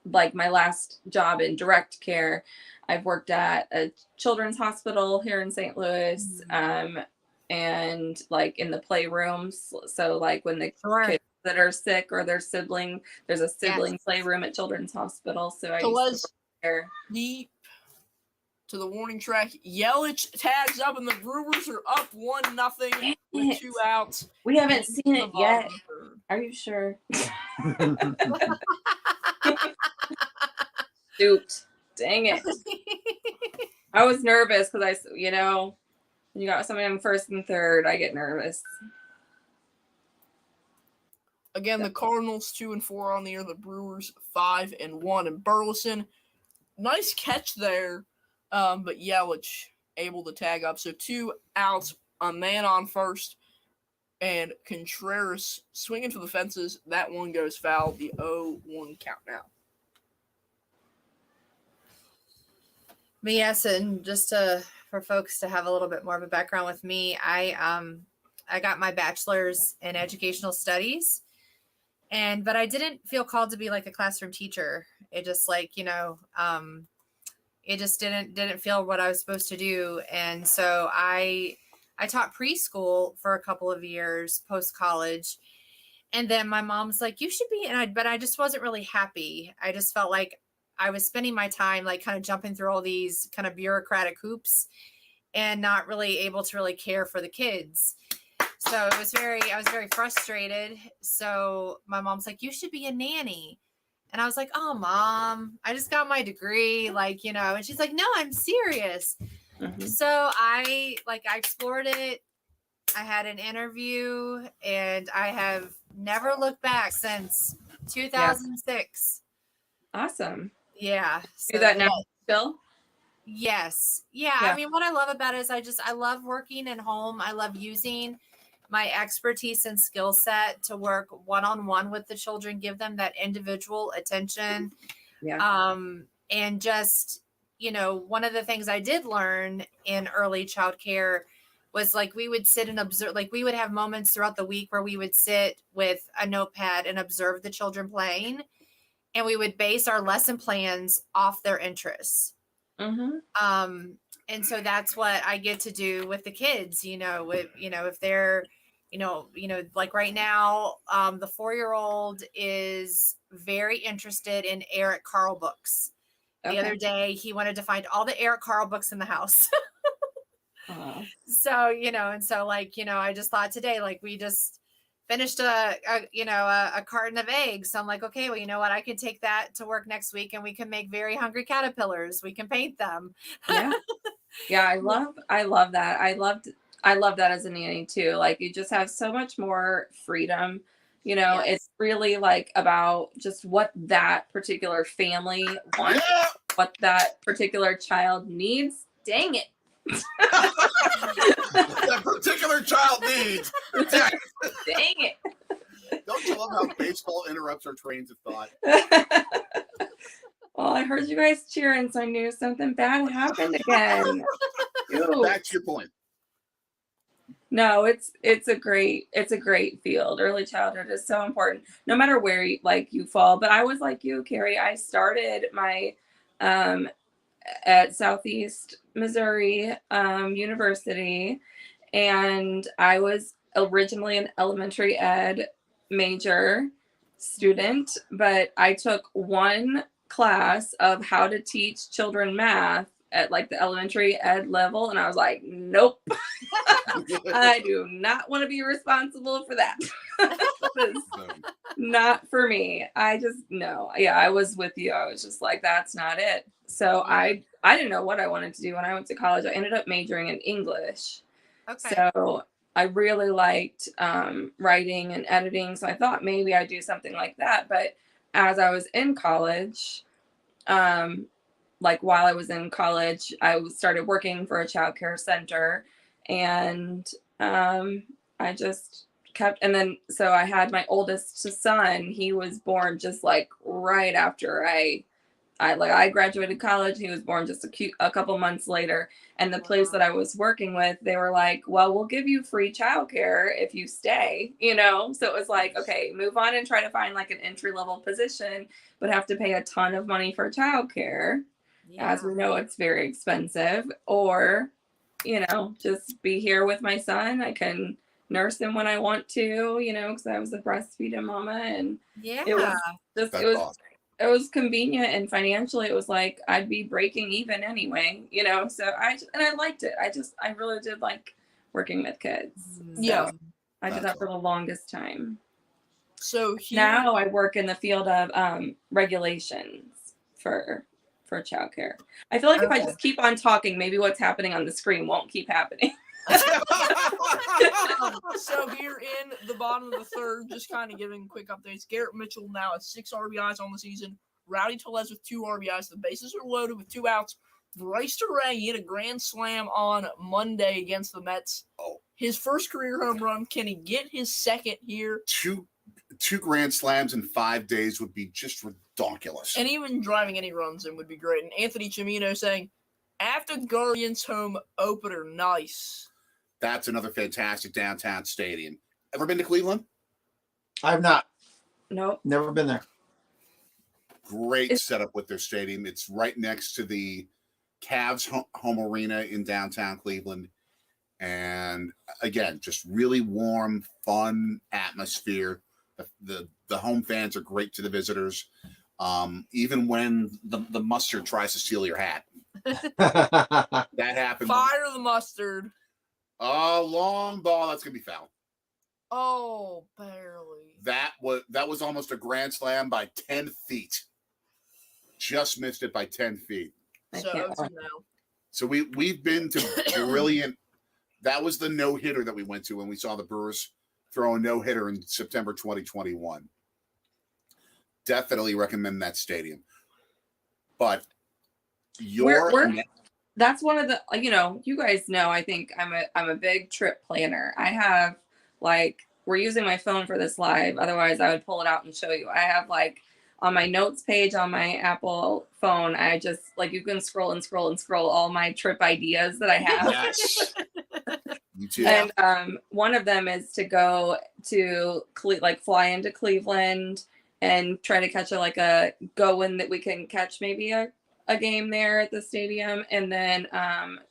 like my last job in direct care, I've worked at a children's hospital here in St. Louis. And like in the playrooms. So like when the kids that are sick or their sibling, there's a sibling playroom at Children's Hospital. So I used to there. Deep to the warning track. Yelich tags up and the Brewers are up 1-0 with 2 outs. We haven't seen it yet. Are you sure? Shoot. Dang it. I was nervous because you got somebody on first and third, I get nervous. Again, the Cardinals 2-4 on the year. The Brewers 5-1. And Burleson, nice catch there, but Yelich able to tag up. So 2 outs, a man on first, and Contreras swinging for the fences. That one goes foul. The 0-1 count now. But yes, and just for folks to have a little bit more of a background with me, I got my bachelor's in educational studies, but I didn't feel called to be like a classroom teacher. It just it just didn't feel what I was supposed to do, and so I taught preschool for a couple of years post college, and then my mom's like, "You should be," but I just wasn't really happy. I just felt like I was spending my time like kind of jumping through all these kind of bureaucratic hoops and not really able to really care for the kids. So I was very frustrated. So my mom's like, "You should be a nanny." And I was like, "Oh, Mom, I just got my degree." And she's like, "No, I'm serious." Mhm. So I explored it. I had an interview and I have never looked back since 2006. Awesome. Yeah. Do that now still? Yes. Yeah. I mean, what I love about it is I love working at home. I love using my expertise and skill set to work one-on-one with the children, give them that individual attention. Yeah. And just, one of the things I did learn in early childcare was like, we would sit and observe, like we would have moments throughout the week where we would sit with a notepad and observe the children playing. And we would base our lesson plans off their interests. Mm-hmm. And so that's what I get to do with the kids, if they're, like right now, the 4-year-old is very interested in Eric Carle books. The other day, he wanted to find all the Eric Carle books in the house. So, I just thought today, like we just finished a carton of eggs. So I'm like, okay, well, you know what? I can take that to work next week and we can make very hungry caterpillars. We can paint them. Yeah. Yeah. I love that. I love that as a nanny too. Like you just have so much more freedom. Yes. It's really like about just what that particular family wants, what that particular child needs. Dang it. That particular child needs. Dang it. Don't you love how baseball interrupts our trains of thought? Well, I heard you guys cheering, so I knew something bad happened again. Back to your point. No, it's a great field. Early childhood is so important, no matter where you fall. But I was like you, Carrie. I started my at Southeast Missouri University, and I was originally an elementary ed major student, but I took one class of how to teach children math at like the elementary ed level, and I was like, nope. I do not want to be responsible for that. Not for me. I was with you. I was just like, that's not it. So I didn't know what I wanted to do when I went to college. I ended up majoring in English. Okay. So I really liked writing and editing. So I thought maybe I'd do something like that. But as I was in college, while I was in college, I started working for a childcare center, and I just kept, and then so I had my oldest son. He was born just like right after I graduated college. He was born just a couple months later, and the place that I was working with, they were like, well, we'll give you free childcare if you stay, so it was like, okay, move on and try to find like an entry-level position, but have to pay a ton of money for childcare. As we know, it's very expensive. Or, just be here with my son. I can nurse him when I want to, because I was a breastfeeding mama, and it was just, it was convenient, and financially it was like I'd be breaking even anyway, so I liked it. I really did like working with kids. So I did that for the longest time. So now I work in the field of regulations for childcare. I feel like if I just keep on talking, maybe what's happening on the screen won't keep happening. So here in the bottom of the third, just kind of giving quick updates. Garrett Mitchell now has 6 RBIs on the season. Rowdy Tellez with 2 RBIs. The bases are loaded with 2 outs. Bryce Terang hit a grand slam on Monday against the Mets. Oh. His first career home run. Can he get his second here? Two grand slams in 5 days would be just ridiculous. And even driving any runs in would be great. And Anthony Chimino saying, after Guardians home opener, nice. That's another fantastic downtown stadium. Ever been to Cleveland? I have not. Nope. Never been there. Great setup with their stadium. It's right next to the Cavs home arena in downtown Cleveland. And again, just really warm, fun atmosphere. The home fans are great to the visitors. Even when the mustard tries to steal your hat. That happened. Fire the mustard. Oh, long ball. That's going to be foul. Oh, barely. That was almost a grand slam by 10 feet. Just missed it by 10 feet. So now. So we've been to brilliant. That was the no-hitter that we went to when we saw the Brewers throw a no-hitter in September 2021. Definitely recommend that stadium. But that's one of the, you guys know, I think I'm a big trip planner. I have we're using my phone for this live. Otherwise I would pull it out and show you. I have on my notes page on my Apple phone, I just you can scroll and scroll and scroll all my trip ideas that I have. Yes. You too. And one of them is to go to fly into Cleveland and try to catch that we can catch maybe a game there at the stadium. And then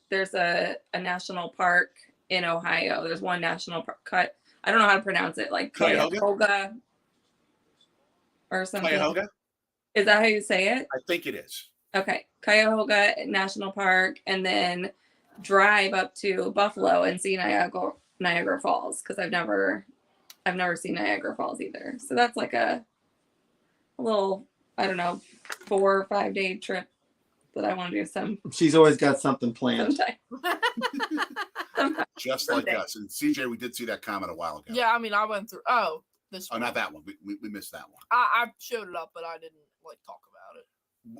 there's a national park in Ohio. There's one national park. I don't know how to pronounce it, Cuyahoga or something. Cuyahoga? Is that how you say it? I think it is. Okay. Cuyahoga National Park, and then drive up to Buffalo and see Niagara Falls, because I've never seen Niagara Falls either. So that's a little, I don't know, 4 or 5 day trip that I want to do She's always got something planned. Just like us. And CJ, we did see that comment a while ago. Yeah, I mean, I went through. This one. Not that one. We missed that one. I showed it up, but I didn't talk about it.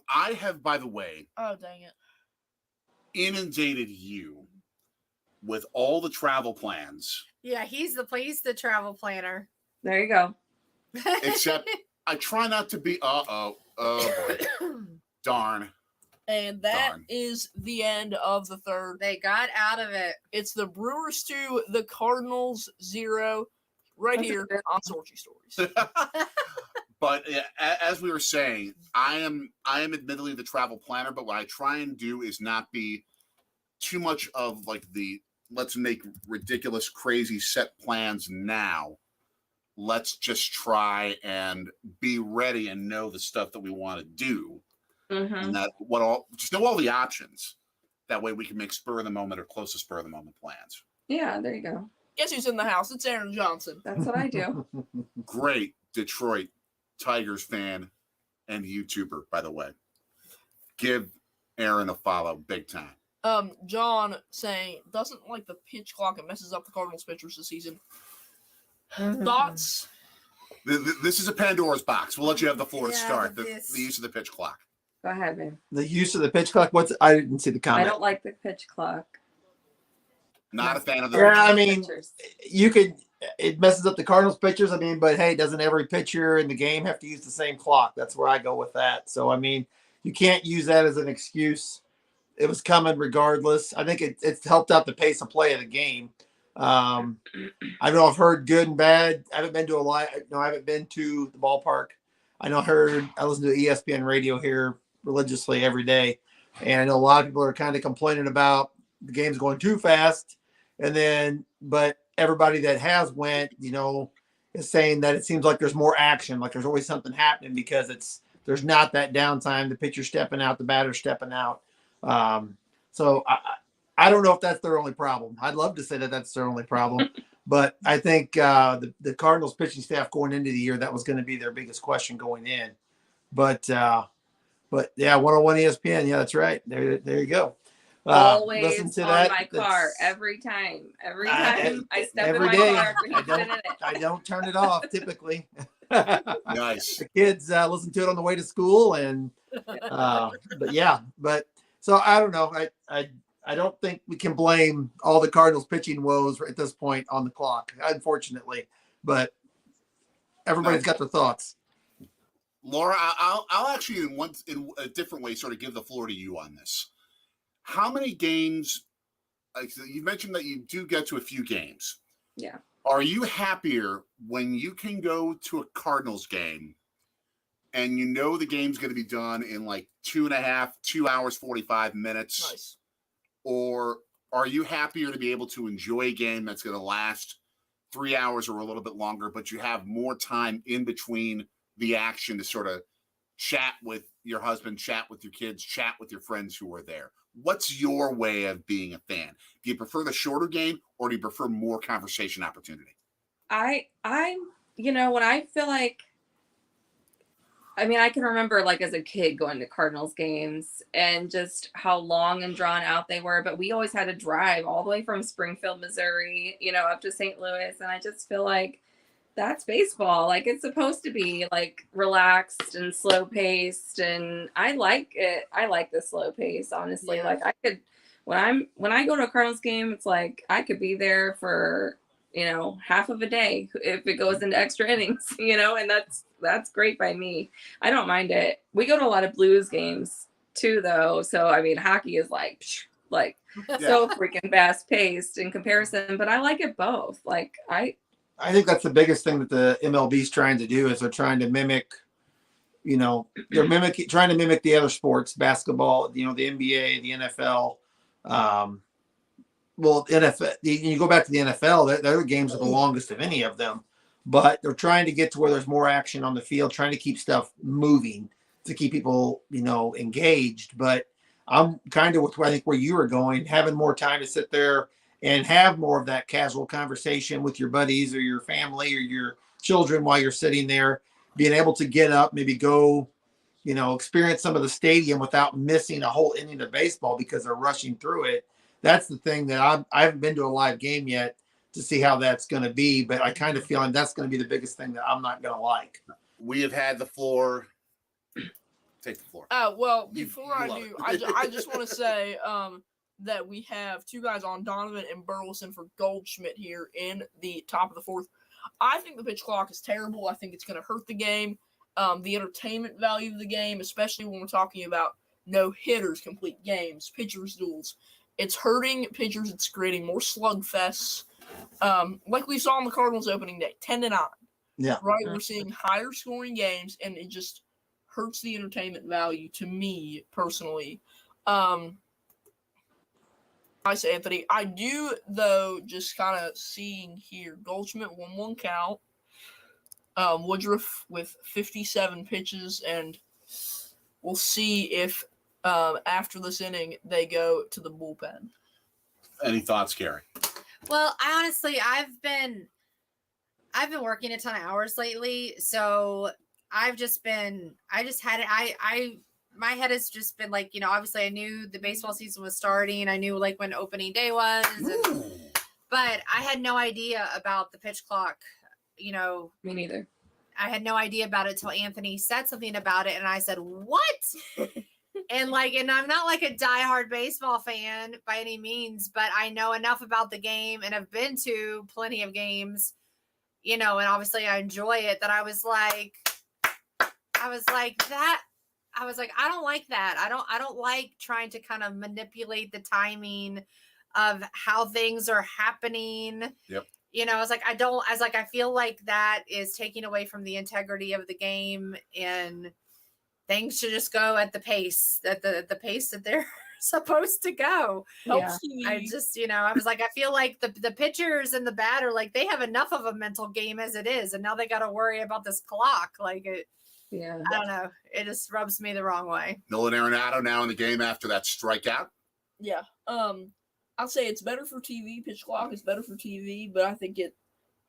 I have, by the way. Oh, dang it. Inundated you with all the travel plans. Yeah, he's the travel planner. There you go. Except I try not to be. Oh boy. Darn. And that is the end of the third. They got out of it. It's the Brewers 2, the Cardinals 0, right here on Sorchi Stories. But as we were saying, I am admittedly the travel planner, but what I try and do is not be too much of the let's make ridiculous, crazy set plans now. Let's just try and be ready and know the stuff that we want to do. Mm-hmm. And just know all the options. That way we can make spur of the moment or close to spur of the moment plans. Yeah, there you go. Guess who's in the house? It's Aaron Johnson. That's what I do. Great Detroit Tigers fan and YouTuber, by the way. Give Aaron a follow big time. John saying doesn't like the pitch clock. It messes up the Cardinals pitchers this season. Thoughts? This is a Pandora's box. We'll let you have the floor to start. The this- use of the pitch clock. Go ahead, man. The use of the pitch clock. I didn't see the comment. I don't like the pitch clock. Not a fan of the. Yeah, I mean, Pitchers. it messes up the Cardinals pitchers. I mean, but hey, doesn't every pitcher in the game have to use the same clock? That's where I go with that. So, I mean, you can't use that as an excuse. It was coming regardless. I think it's helped out the pace of play of the game. I don't know. I've heard good and bad. I haven't been to I haven't been to the ballpark. I listen to ESPN radio here religiously every day. And I know a lot of people are kind of complaining about the game's going too fast. But everybody that has went, is saying that it seems like there's more action. Like there's always something happening because there's not that downtime. The pitcher's stepping out, the batter's stepping out. So I don't know if that's their only problem. I'd love to say that that's their only problem, but I think the Cardinals pitching staff going into the year, that was going to be their biggest question going in. But yeah, 101 ESPN. Yeah, that's right. There you go. Always listen to on that. my car That's- every time. Every time I step in every my day. car, I he's been in don't, it. I don't turn it off typically. Nice. The kids listen to it on the way to school, and but so I don't know. I don't think we can blame all the Cardinals pitching woes at this point on the clock, unfortunately. But everybody's got their thoughts. Laura, I'll actually in a different way sort of give the floor to you on this. How many games? Like you mentioned that you do get to a few games. Yeah. Are you happier when you can go to a Cardinals game and you know the game's going to be done in like 2 hours, 45 minutes? Nice. Or are you happier to be able to enjoy a game that's going to last 3 hours or a little bit longer, but you have more time in between the action to sort of chat with your husband, chat with your kids, chat with your friends who are there? What's your way of being a fan? Do you prefer the shorter game or do you prefer more conversation opportunity? I'm, when I feel like, I mean, I can remember like as a kid going to Cardinals games and just how long and drawn out they were. But we always had to drive all the way from Springfield, Missouri, up to St. Louis. And I just feel like that's baseball. Like it's supposed to be like relaxed and slow paced. And I like it. I like the slow pace, honestly. Yeah. Like I could, when I go to a Cardinals game, it's like I could be there for half of a day if it goes into extra innings, and that's great by me. I don't mind it. We go to a lot of Blues games too, though. So, I mean, hockey is like so freaking fast paced in comparison, but I like it both. Like I think that's the biggest thing that the MLB is trying to do is they're trying to mimic, trying to mimic the other sports, basketball, the NBA, the NFL, well, NFL, you go back to the NFL, their games are the longest of any of them, but they're trying to get to where there's more action on the field, trying to keep stuff moving to keep people, engaged. But I'm kind of with, I think, where you were going, having more time to sit there and have more of that casual conversation with your buddies or your family or your children while you're sitting there, being able to get up, maybe go, experience some of the stadium without missing a whole inning of baseball because they're rushing through it. That's the thing that I haven't been to a live game yet to see how that's going to be, but I kind of feel like that's going to be the biggest thing that I'm not going to like. We have had the floor. Take the floor. Well, before I do, it. I just want to say that we have two guys on, Donovan and Burleson, for Goldschmidt here in the top of the fourth. I think the pitch clock is terrible. I think it's going to hurt the game. The entertainment value of the game, especially when we're talking about no hitters, complete games, pitchers duels. It's hurting pitchers. It's creating more slugfests. Like we saw on the Cardinals opening day, 10-9. Yeah. Right? We're seeing higher scoring games, and it just hurts the entertainment value to me personally. Nice, Anthony. I do, though, just kind of seeing here, Goldschmidt 1-1 count. Woodruff with 57 pitches, and we'll see if after this inning they go to the bullpen. Any thoughts, Carrie? Well, I've been working a ton of hours lately, so my head has just been like, obviously I knew the baseball season was starting. I knew like when opening day was, but I had no idea about the pitch clock. Me neither. I had no idea about it till Anthony said something about it, and I said, "What?" and I'm not like a diehard baseball fan by any means, but I know enough about the game and have been to plenty of games, and obviously I enjoy it. That I was like, I don't like that. I don't like trying to kind of manipulate the timing of how things are happening. Yep. I feel like that is taking away from the integrity of the game, and things should just go at the pace that the pace that they're supposed to go. Yeah. I just, I feel like the pitchers and the batter, like they have enough of a mental game as it is, and now they got to worry about this clock. Yeah. I don't know. It just rubs me the wrong way. Nolan Arenado now in the game after that strikeout. Yeah. I'll say it's better for TV. Pitch clock is better for TV, but I think it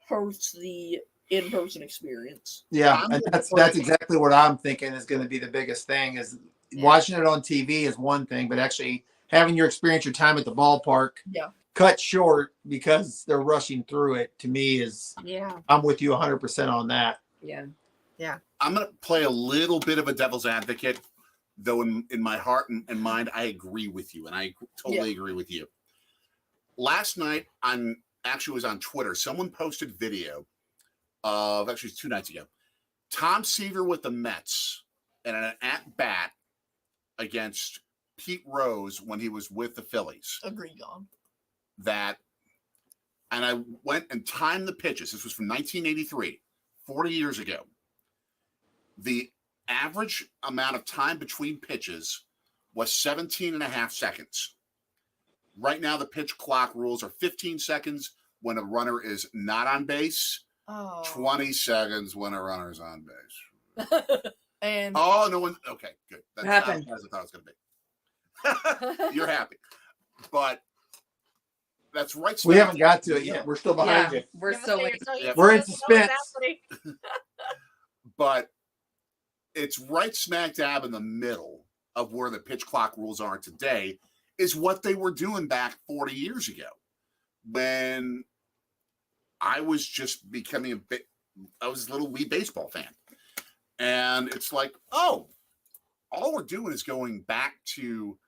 hurts the in-person experience. Yeah, and that's exactly what I'm thinking is going to be the biggest thing. Is watching it on TV is one thing, but actually having your experience, your time at the ballpark Yeah. cut short because they're rushing through it, to me is, Yeah. I'm with you 100% on that. Yeah. I'm going to play a little bit of a devil's advocate, though in my heart and mind, I agree with you, and I totally agree with you. Last night, actually was on Twitter. Someone posted video of, actually it was 2 nights ago, Tom Seaver with the Mets and an at-bat against Pete Rose when he was with the Phillies. Agreed, John. And I went and timed the pitches. This was from 1983, 40 years ago. The average amount of time between pitches was 17 and a half seconds. Right now, the pitch clock rules are 15 seconds when a runner is not on base, 20 seconds when a runner is on base. And no one. Okay, good. That's What not happened? as I thought it was going to be. You're happy. But that's right. We haven't got to it yet. We're still behind you. We're still like, We're in suspense. But it's right smack dab in the middle of where the pitch clock rules are today, is what they were doing back 40 years ago when I was just becoming I was a little wee baseball fan. And it's like, all we're doing is going back to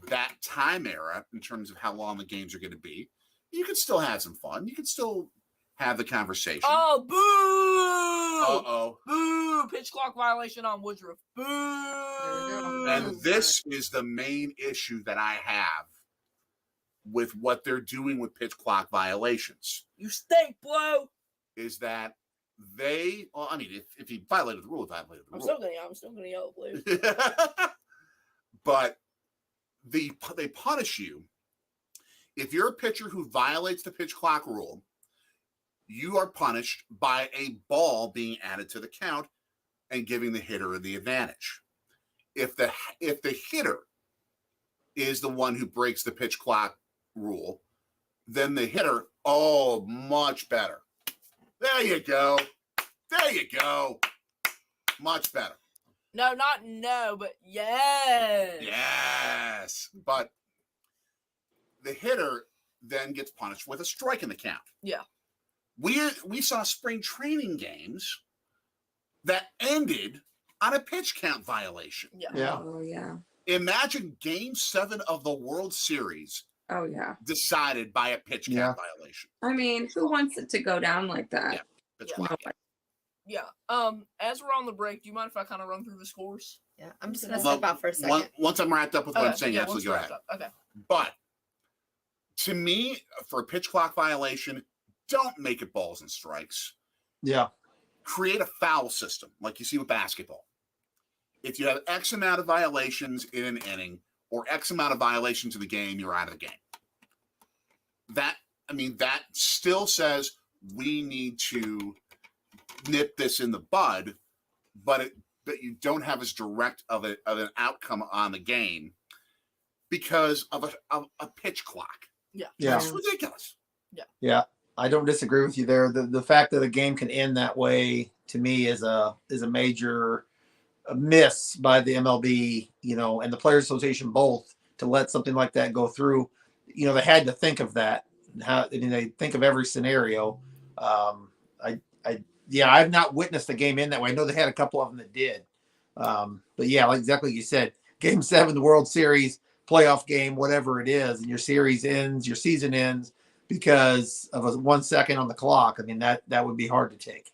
that time era in terms of how long the games are going to be. You can still have some fun. You can still have the conversation. oh, boo! Uh-oh. Boo! Pitch clock violation on Woodruff. Boo! And this is the main issue that I have with what they're doing with pitch clock violations. You stink, Blow! Is that if he violated the rule, he violated the I'm rule. still gonna yell, Blue. But they punish you if you're a pitcher who violates the pitch clock rule. You are punished by a ball being added to the count and giving the hitter the advantage. If the hitter is the one who breaks the pitch clock rule, then the hitter, much better. There you go. Much better. No, not no, but yes. Yes. But the hitter then gets punished with a strike in the count. Yeah. We saw spring training games that ended on a pitch count violation. Yeah. oh yeah, Imagine Game 7 of the World Series oh yeah. decided by a pitch count violation. I mean, who wants it to go down like that? Yeah. Pitch Yeah. clock. Yeah. As we're on the break, do you mind if I kind of run through the scores? Yeah, I'm just gonna Well, step out for a second. Once I'm wrapped up with what I'm saying, yeah, absolutely once go we're ahead. wrapped up. Okay. But to me, for a pitch clock violation, don't make it balls and strikes. Yeah. Create a foul system like you see with basketball. If you have X amount of violations in an inning or X amount of violations in the game, you're out of the game. That still says we need to nip this in the bud, but you don't have as direct of an outcome on the game because of a pitch clock. Yeah. It's ridiculous. Yeah. I don't disagree with you there. The fact that a game can end that way, to me, is a major miss by the MLB, and the Players Association both, to let something like that go through. They had to think of that. They think of every scenario. I've not witnessed a game in that way. I know they had a couple of them that did. But yeah, like exactly what you said, Game 7, the World Series, playoff game, whatever it is, and your season ends because of a 1 second on the clock. I mean, that would be hard to take.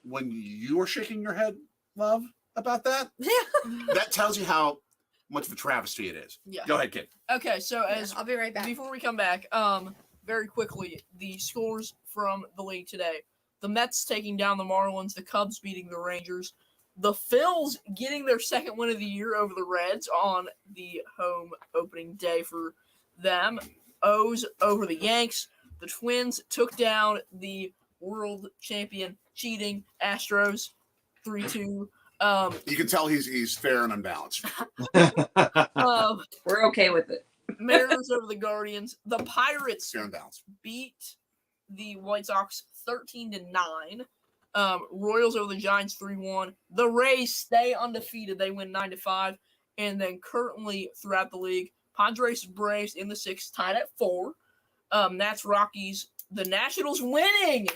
When you were shaking your head, love, about that, Yeah. that tells you how much of a travesty it is. Yeah. Go ahead, kid. Okay, so as I'll be right back. before we come back, very quickly, the scores from the league today. The Mets taking down the Marlins, the Cubs beating the Rangers, the Phils getting their second win of the year over the Reds on the home opening day for them, O's over the Yanks. The Twins took down the world champion cheating Astros 3-2. You can tell he's fair and unbalanced. We're okay with it. Mariners over the Guardians. The Pirates Fair and balanced. beat the White Sox 13-9. Royals over the Giants 3-1. The Rays stay undefeated. They win 9-5. And then currently throughout the league, Padres Braves in the 6th, tied at 4. Nats Rockies, the Nationals winning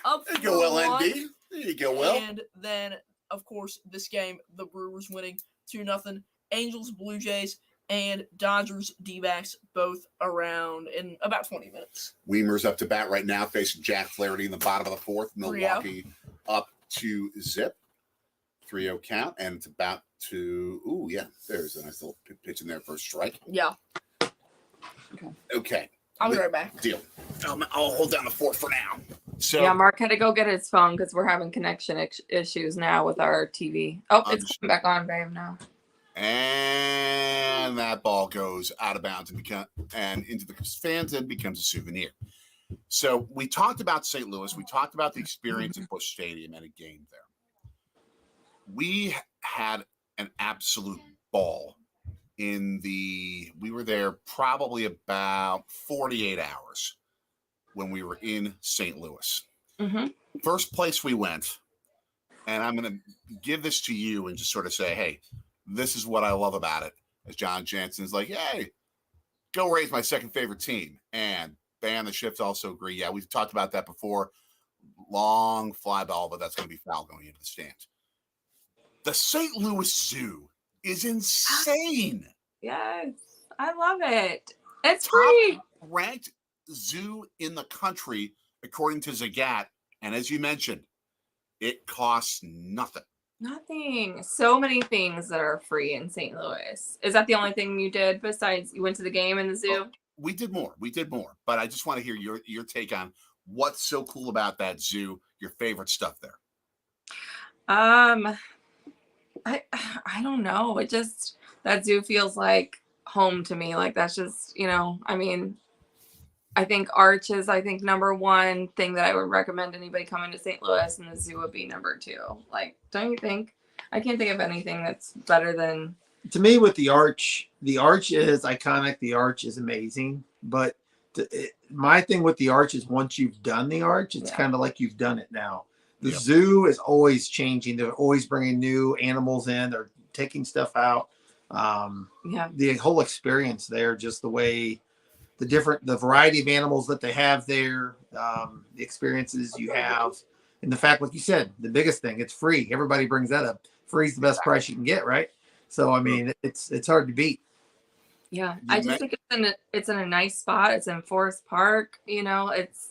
up There you go, 4-1. LND. There you go, Will. And then, of course, this game, the Brewers winning 2-0. Angels, Blue Jays, and Dodgers, D-backs, both around in about 20 minutes. Weimer's up to bat right now, facing Jack Flaherty in the bottom of the 4th. Milwaukee up to zip. 3-0 count, and it's about to. Ooh, yeah, there's a nice little pitch in there for a strike. Yeah. Okay. I'll be right back. Deal. I'll hold down the 4th for now. So Yeah, Mark had to go get his phone because we're having connection issues now with our TV. Oh, it's coming back on, babe, now. And that ball goes out of bounds and into the fans and becomes a souvenir. So we talked about St. Louis. We talked about the experience at Busch Stadium and a game there. We had an absolute ball we were there probably about 48 hours when we were in St. Louis. Mm-hmm. First place we went, and I'm going to give this to you and just sort of say, hey, this is what I love about it. As John Jansen's like, hey, go raise my second favorite team. And bam, the Shifts also agree. Yeah, we've talked about that before. Long fly ball, but that's going to be foul going into the stands. The St. Louis Zoo is insane. Yes, I love it. It's Top free. ranked zoo in the country, according to Zagat. And as you mentioned, it costs nothing. Nothing. So many things that are free in St. Louis. Is that the only thing you did besides you went to the game in the zoo? Oh, we did more. But I just want to hear your take on what's so cool about that zoo, your favorite stuff there. I don't know. It just, that zoo feels like home to me. Like that's just, I mean, I think Arch is, number one thing that I would recommend anybody coming to St. Louis, and the zoo would be number 2. Like, don't you think? I can't think of anything that's better than. To me, with the Arch is iconic. The Arch is amazing. But my thing with the Arch is once you've done the Arch, it's kind of like you've done it now. The zoo is always changing. They're always bringing new animals in. They're taking stuff out. The whole experience there, just the way, the variety of animals that they have there, the experiences you have, and the fact, like you said, the biggest thing, it's free. Everybody brings that up. Free is the best price you can get, right? So, I mean, it's hard to beat. Yeah, I just think it's in a nice spot. It's in Forest Park. It's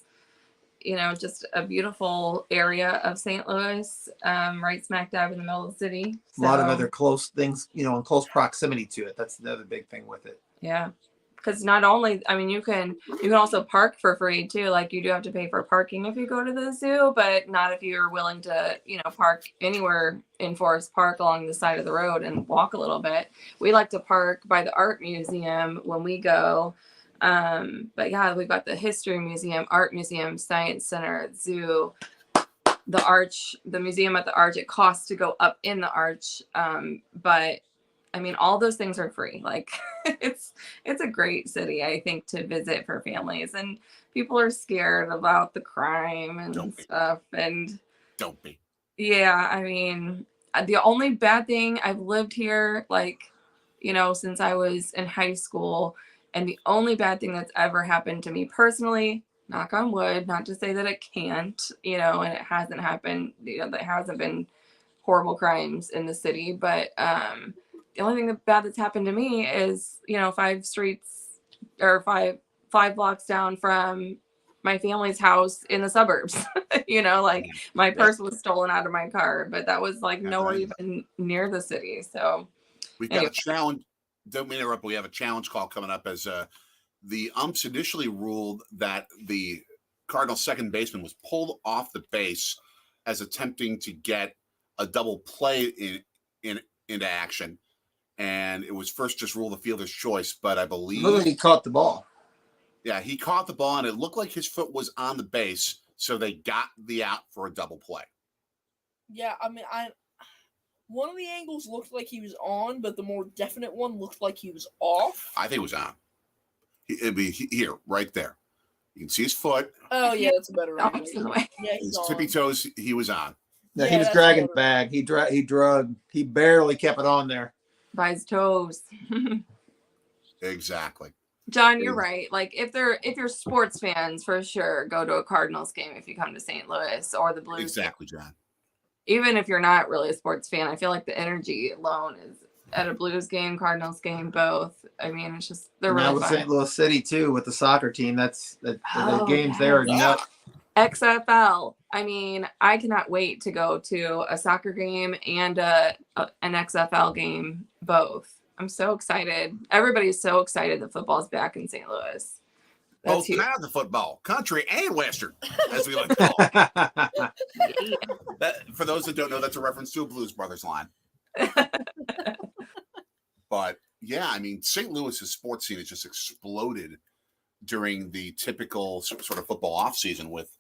just a beautiful area of St. Louis, right smack dab in the middle of the city. So, a lot of other close things, in close proximity to it. That's the other big thing with it. Yeah, because not only, I mean, you can also park for free too. Like you do have to pay for parking if you go to the zoo, but not if you're willing to, park anywhere in Forest Park along the side of the road and walk a little bit. We like to park by the art museum when we go. But yeah, we've got the History Museum, Art Museum, Science Center, Zoo, the Arch, the museum at the Arch. It costs to go up in the Arch. But I mean, all those things are free. Like it's a great city, I think, to visit for families, and people are scared about the crime and stuff. And don't be. Yeah. I mean, the only bad thing, I've lived here, since I was in high school. And the only bad thing that's ever happened to me personally, knock on wood, not to say that it can't, and it hasn't happened, there hasn't been horrible crimes in the city. But the only thing bad that's happened to me is, 5 streets or five blocks down from my family's house in the suburbs. My purse was stolen out of my car, but that was nowhere even near the city. So we've got a challenge. Don't mean to interrupt, but we have a challenge call coming up as the umps initially ruled that the Cardinals second baseman was pulled off the base as attempting to get a double play into action. And it was first just ruled the fielder's choice, but I believe he caught the ball. Yeah, he caught the ball, and it looked like his foot was on the base, so they got the out for a double play. Yeah, I mean, one of the angles looked like he was on, but the more definite one looked like he was off. I think it was on. It'd be here, right there. You can see his foot. Oh, yeah, that's a better angle. Yeah, his tippy toes, he was on. Yeah, he was dragging the bag. He barely kept it on there. By his toes. Exactly. John, you're right. Like if you're sports fans, for sure, go to a Cardinals game if you come to St. Louis or the Blues. Exactly, John. Even if you're not really a sports fan, I feel like the energy alone is at a Blues game, Cardinals game, both. I mean, it's just they're really now with fun. St. Louis City too, with the soccer team. That's the games yes. there. Yeah. XFL. I mean, I cannot wait to go to a soccer game and an XFL game both. I'm so excited. Everybody's so excited that football's back in St. Louis. That's Both huge. kinds of football, country and western, as we like to call it. For those that don't know, that's a reference to a Blues Brothers line. But yeah, I mean, St. Louis's sports scene has just exploded during the typical sort of football offseason with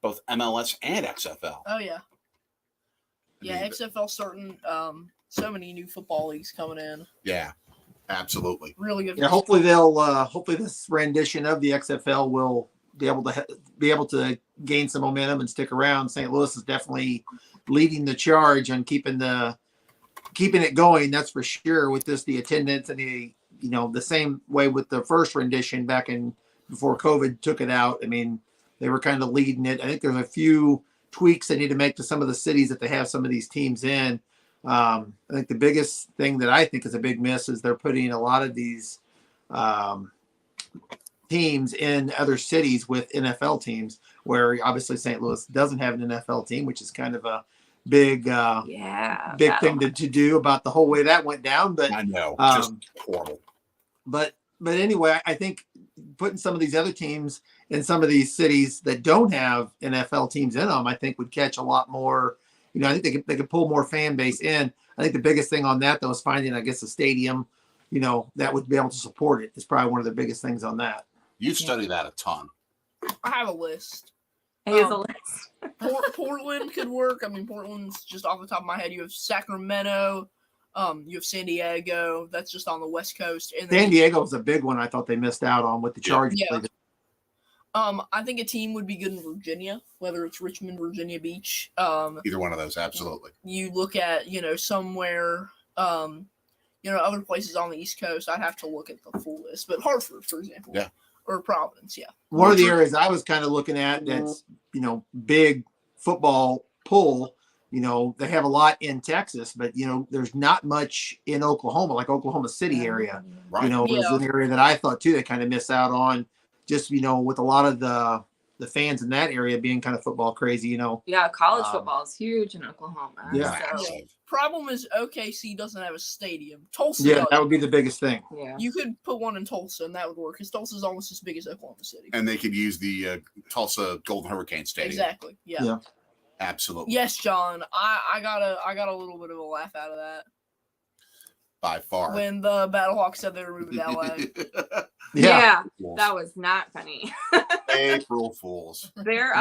both MLS and XFL. Oh yeah. Yeah, I mean, XFL starting so many new football leagues coming in. Yeah, absolutely. Really good. Yeah, hopefully hopefully this rendition of the XFL will be able to gain some momentum and stick around. St. Louis is definitely leading the charge on keeping it going. That's for sure. With the attendance and the same way with the first rendition back in before COVID took it out. I mean, they were kind of leading it. I think there's a few tweaks they need to make to some of the cities that they have some of these teams in. I think the biggest thing that I think is a big miss is they're putting a lot of these teams in other cities with NFL teams, where obviously St. Louis doesn't have an NFL team, which is kind of a big thing to do about the whole way that went down. But I know, just horrible. But anyway, I think putting some of these other teams in some of these cities that don't have NFL teams in them, I think would catch a lot more. I think they could pull more fan base in. I think the biggest thing on that, though, is finding, I guess, a stadium, that would be able to support it. Is probably one of the biggest things on that. You study that a ton. I have a list. Here's a list. Portland could work. I mean, Portland's just off the top of my head. You have Sacramento. You have San Diego. That's just on the West Coast. And San Diego was a big one. I thought they missed out on with the Chargers. Yeah. I think a team would be good in Virginia, whether it's Richmond, Virginia Beach. Either one of those, absolutely. You look at, somewhere, other places on the East Coast. I'd have to look at the full list, but Hartford, for example, Yeah, or Providence, yeah. One of the areas I was kind of looking at that's big football pull. They have a lot in Texas, but there's not much in Oklahoma, like Oklahoma City area. right. Was an area that I thought too they kind of miss out on. Just with a lot of the fans in that area being kind of football crazy. Yeah, college football is huge in Oklahoma. Yeah. So, Problem is OKC doesn't have a stadium. Tulsa Yeah, does. that would be the biggest thing. yeah. You could put one in Tulsa, and that would work, because Tulsa's almost as big as Oklahoma City. And they could use the Tulsa Golden Hurricane Stadium. Exactly. Yeah. Yeah. Absolutely. Yes, John. I got a little bit of a laugh out of that By far. when the Battlehawks said they were moving to LA. Yeah, that was not funny. April Fools. Their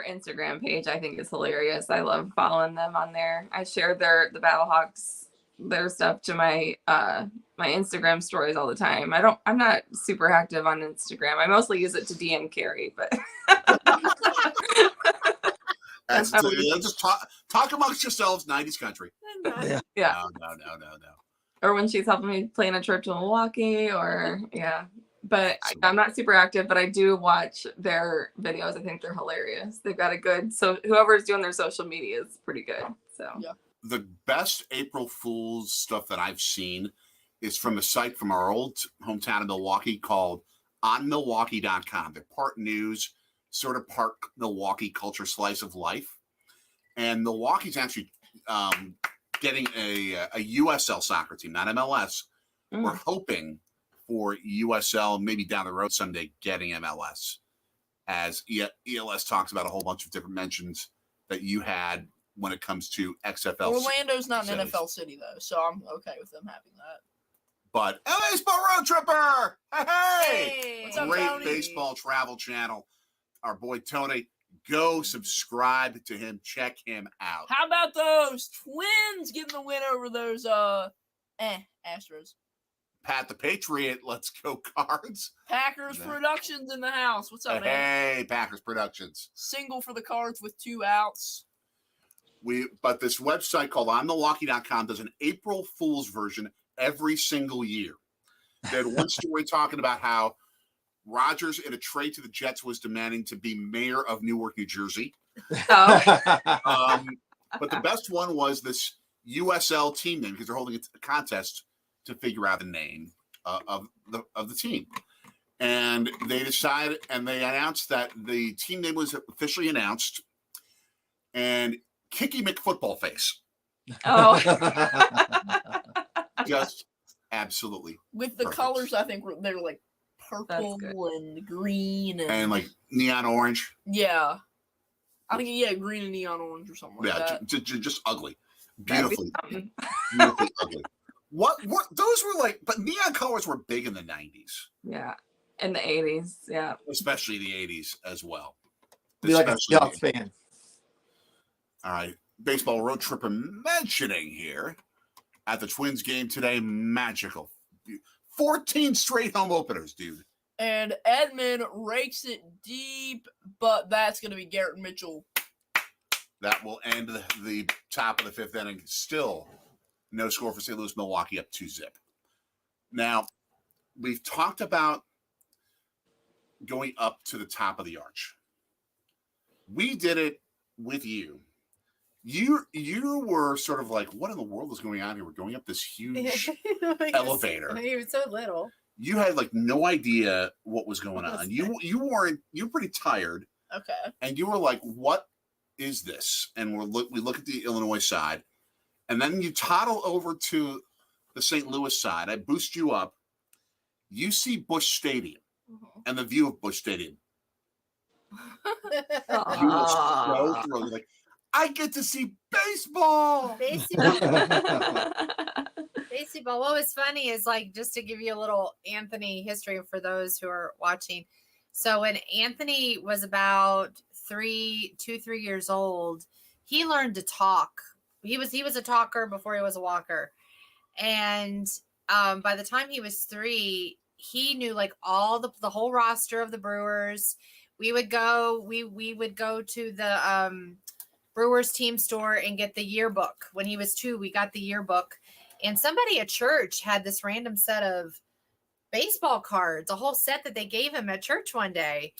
Instagram page I think is hilarious. I love following them on there. I share the Battlehawks their stuff to my my Instagram stories all the time. I'm not super active on Instagram. I mostly use it to DM Carrie, but Just talk amongst yourselves, 90s country. Yeah. yeah. No. Or when she's helping me plan a trip to Milwaukee, or yeah. But I'm not super active, but I do watch their videos. I think they're hilarious. They've got a good, so whoever's doing their social media is pretty good. So yeah. The best April Fool's stuff that I've seen is from a site from our old hometown of Milwaukee called onmilwaukee.com. They're part news, sort of part Milwaukee culture slice of life. And Milwaukee's actually getting a USL soccer team, not MLS. We're hoping for USL, maybe down the road someday, getting MLS. As ELS talks about a whole bunch of different mentions that you had when it comes to XFL. Orlando's not an cities. NFL city, though, so I'm okay with them having that. But LA Sport Road Tripper! Hey! What's up, Great Tony? baseball travel channel. Our boy Tony, go subscribe to him. Check him out. How about those Twins getting the win over those Astros? Pat the Patriot, let's go Cards. Packers Productions in the house. What's up, man? Hey, Packers Productions. Single for the Cards with 2 outs. But this website called onmilwaukee.com does an April Fool's version every single year. They had one story talking about how Rodgers, in a trade to the Jets, was demanding to be mayor of Newark, New Jersey. Oh. But the best one was this USL team name, because they're holding a contest to figure out the name of the team. And they decided, and they announced that the team name was officially announced, and Kicky McFootballface. Oh. Just absolutely. With the perfect. colors, I think they're like purple good. and green And like neon orange. yeah. I think green and neon orange or something like that. Just ugly. That'd be Beautifully something. ugly. What those were like, but neon colors were big in the 90s. Yeah. In the 80s. Yeah. Especially the 80s as well. Be like a Especially- Seahawks fan. All right. Baseball road trip mentioning here at the Twins game today. Magical. 14 straight home openers, dude. And Edmund rakes it deep, but that's going to be Garrett Mitchell. That will end the top of the fifth inning. Still no score for St. Louis. Milwaukee up 2-0. Now, we've talked about going up to the top of the arch. We did it with you. You were sort of like, what in the world is going on here? We're going up this huge elevator. He was so little. You had like no idea what was going on. You were pretty tired, Okay. and you were like, what is this? And we look at the Illinois side, and then you toddle over to the St. Louis side. I boost you up. You see Busch Stadium and the view of Busch Stadium. You were so thrilled. You're like, I get to see baseball. Baseball. What was funny is, like, just to give you a little Anthony history for those who are watching. So when Anthony was about 3 years old, he learned to talk. He was a talker before he was a walker. And by the time he was 3, he knew like all the whole roster of the Brewers. We would go to the Brewers team store and get the yearbook. When he was 2, we got the yearbook. And somebody at church had this random set of baseball cards, a whole set that they gave him at church one day.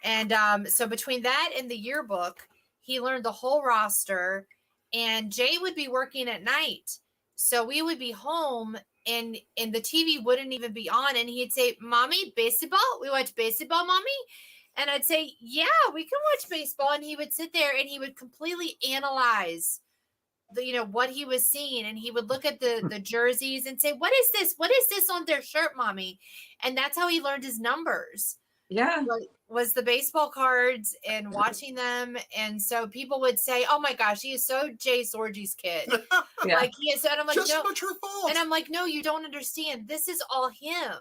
And so between that and the yearbook, he learned the whole roster. And Jay would be working at night. So we would be home and the TV wouldn't even be on. And he'd say, Mommy, baseball? We watch baseball, Mommy? And I'd say, yeah, we can watch baseball. And he would sit there and he would completely analyze what he was seeing. And he would look at the jerseys and say, what is this? What is this on their shirt, Mommy? And that's how he learned his numbers. Yeah. Was the baseball cards and watching them. And so people would say, oh my gosh, he is so Jay Sorgi's kid. Yeah. Like he is. And I'm like, Just no. not your fault. And I'm like, no, you don't understand. This is all him.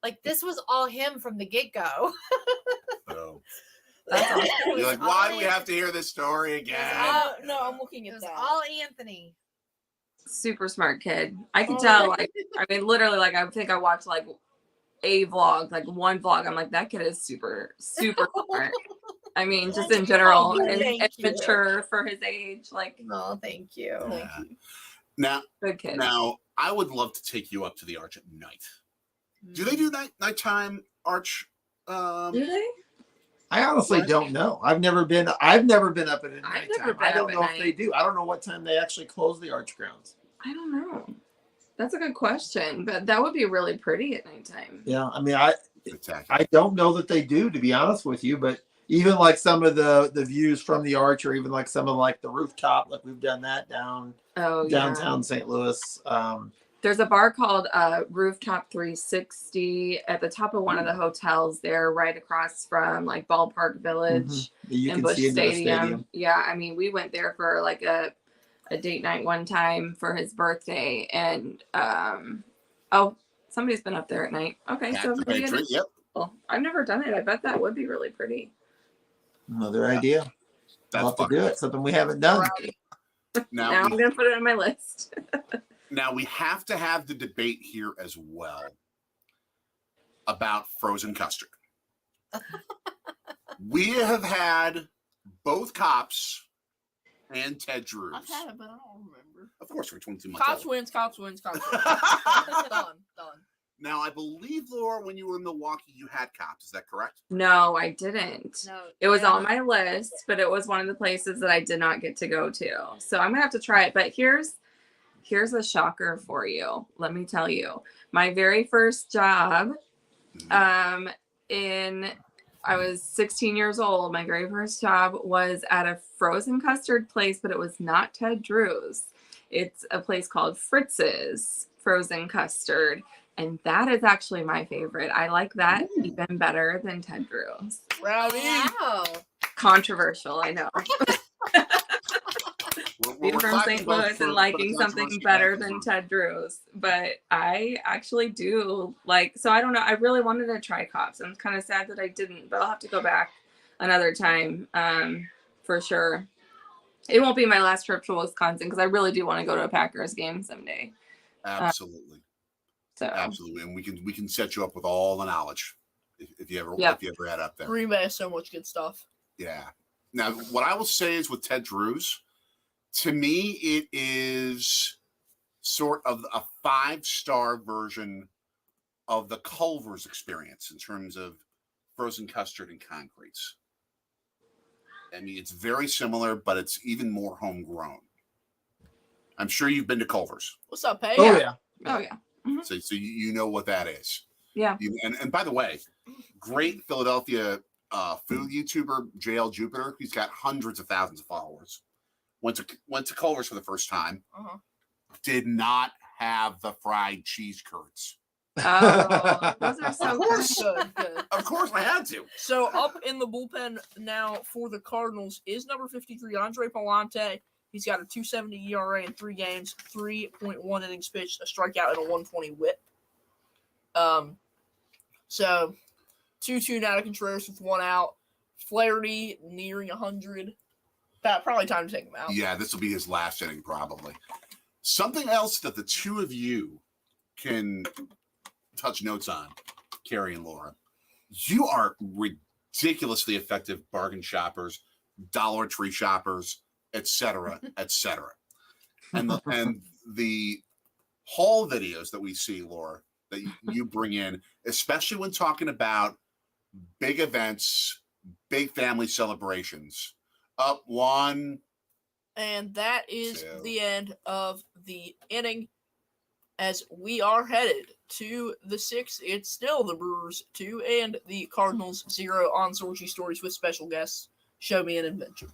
Like this was all him from the get-go. Oh. That's awesome. You're like, why do we have to hear this story again? No, I'm looking It at was that. all Anthony. Super smart kid. I could tell, like, I mean, literally, like, I think I watched, like, a vlog, like, one vlog. I'm like, that kid is super, super smart. I mean, just in general, and mature for his age. Like, No, thank you. Yeah. Now, good kid. I would love to take you up to the arch at night. Do they do nighttime arch? Do they? I honestly don't know. I've never been up at it at I've night never time. been I don't up know at if they do. I don't know what time they actually close the arch grounds. I don't know. That's a good question, but that would be really pretty at nighttime. Yeah, I mean, I Spectacular. don't know that they do, to be honest with you, but even like some of the views from the arch, or even like some of like the rooftop, like we've done that downtown St. Louis. There's a bar called Rooftop 360 at the top of one of the hotels there, right across from like Ballpark Village You and can Busch see into the Stadium. Yeah, I mean, we went there for like a date night one time for his birthday, and somebody's been up there at night. Okay, so maybe it is. Yep. Well, I've never done it. I bet that would be really pretty. Another idea. That's We'll have to fun. do it. Something we haven't done. Now Now, I'm gonna put it on my list. now we have to have the debate here as well about frozen custard. We have had both Cops and Ted Drews. I've had it, but I don't remember. Of course, we're 22 months Cops old. wins. Done. Now, I believe, Laura, when you were in Milwaukee, you had cops. Is that correct? No, I didn't. No, It was yeah. on my list, but it was one of the places that I did not get to go to. So I'm gonna have to try it. But here's a shocker for you. Let me tell you. My very first job, I was 16 years old. My very first job was at a frozen custard place, but it was not Ted Drew's. It's a place called Fritz's Frozen Custard. And that is actually my favorite. I like that even better than Ted Drew's. Rowdy. Wow. Controversial, I know. Being from clapping St. both Louis for and liking the something controversy better back than on. Ted Drew's. But I actually do like, so I don't know. I really wanted to try cops. I'm kind of sad that I didn't, but I'll have to go back another time for sure. It won't be my last trip to Wisconsin because I really do want to go to a Packers game someday. Absolutely. So Absolutely. And we can set you up with all the knowledge if you ever head up there. Green Bay has so much good stuff. Yeah. Now, what I will say is with Ted Drew's, to me, it is sort of a 5-star version of the Culver's experience in terms of frozen custard and concretes. I mean, it's very similar, but it's even more homegrown. I'm sure you've been to Culver's. What's up, Pay? Oh yeah. oh yeah. So you know what that is. Yeah. And by the way, great Philadelphia food YouTuber JL Jupiter. He's got hundreds of thousands of followers. Went to Culver's for the first time. Uh-huh. Did not have the fried cheese curds. Oh, those are so Of course. Good. Of course, I had to. So up in the bullpen now for the Cardinals is number 53, Andre Palante. He's got a 2.70 ERA in 3 games, 3.1 innings pitched, a strikeout, and a 120 whip. So 2-2 now to Contreras with 1 out. Flaherty nearing 100. Probably time to take him out. Yeah, this will be his last inning probably. Something else that the two of you can touch notes on, Carrie and Laura. You are ridiculously effective bargain shoppers, Dollar Tree shoppers, etc., etc. And the haul videos that we see, Laura, that you bring in, especially when talking about big events, big family celebrations. Up 1. And that is 2. the end of the inning. As we are headed to the 6th, it's still the Brewers 2 and the Cardinals 0 on Sorgy Stories with special guests. Show me an adventure.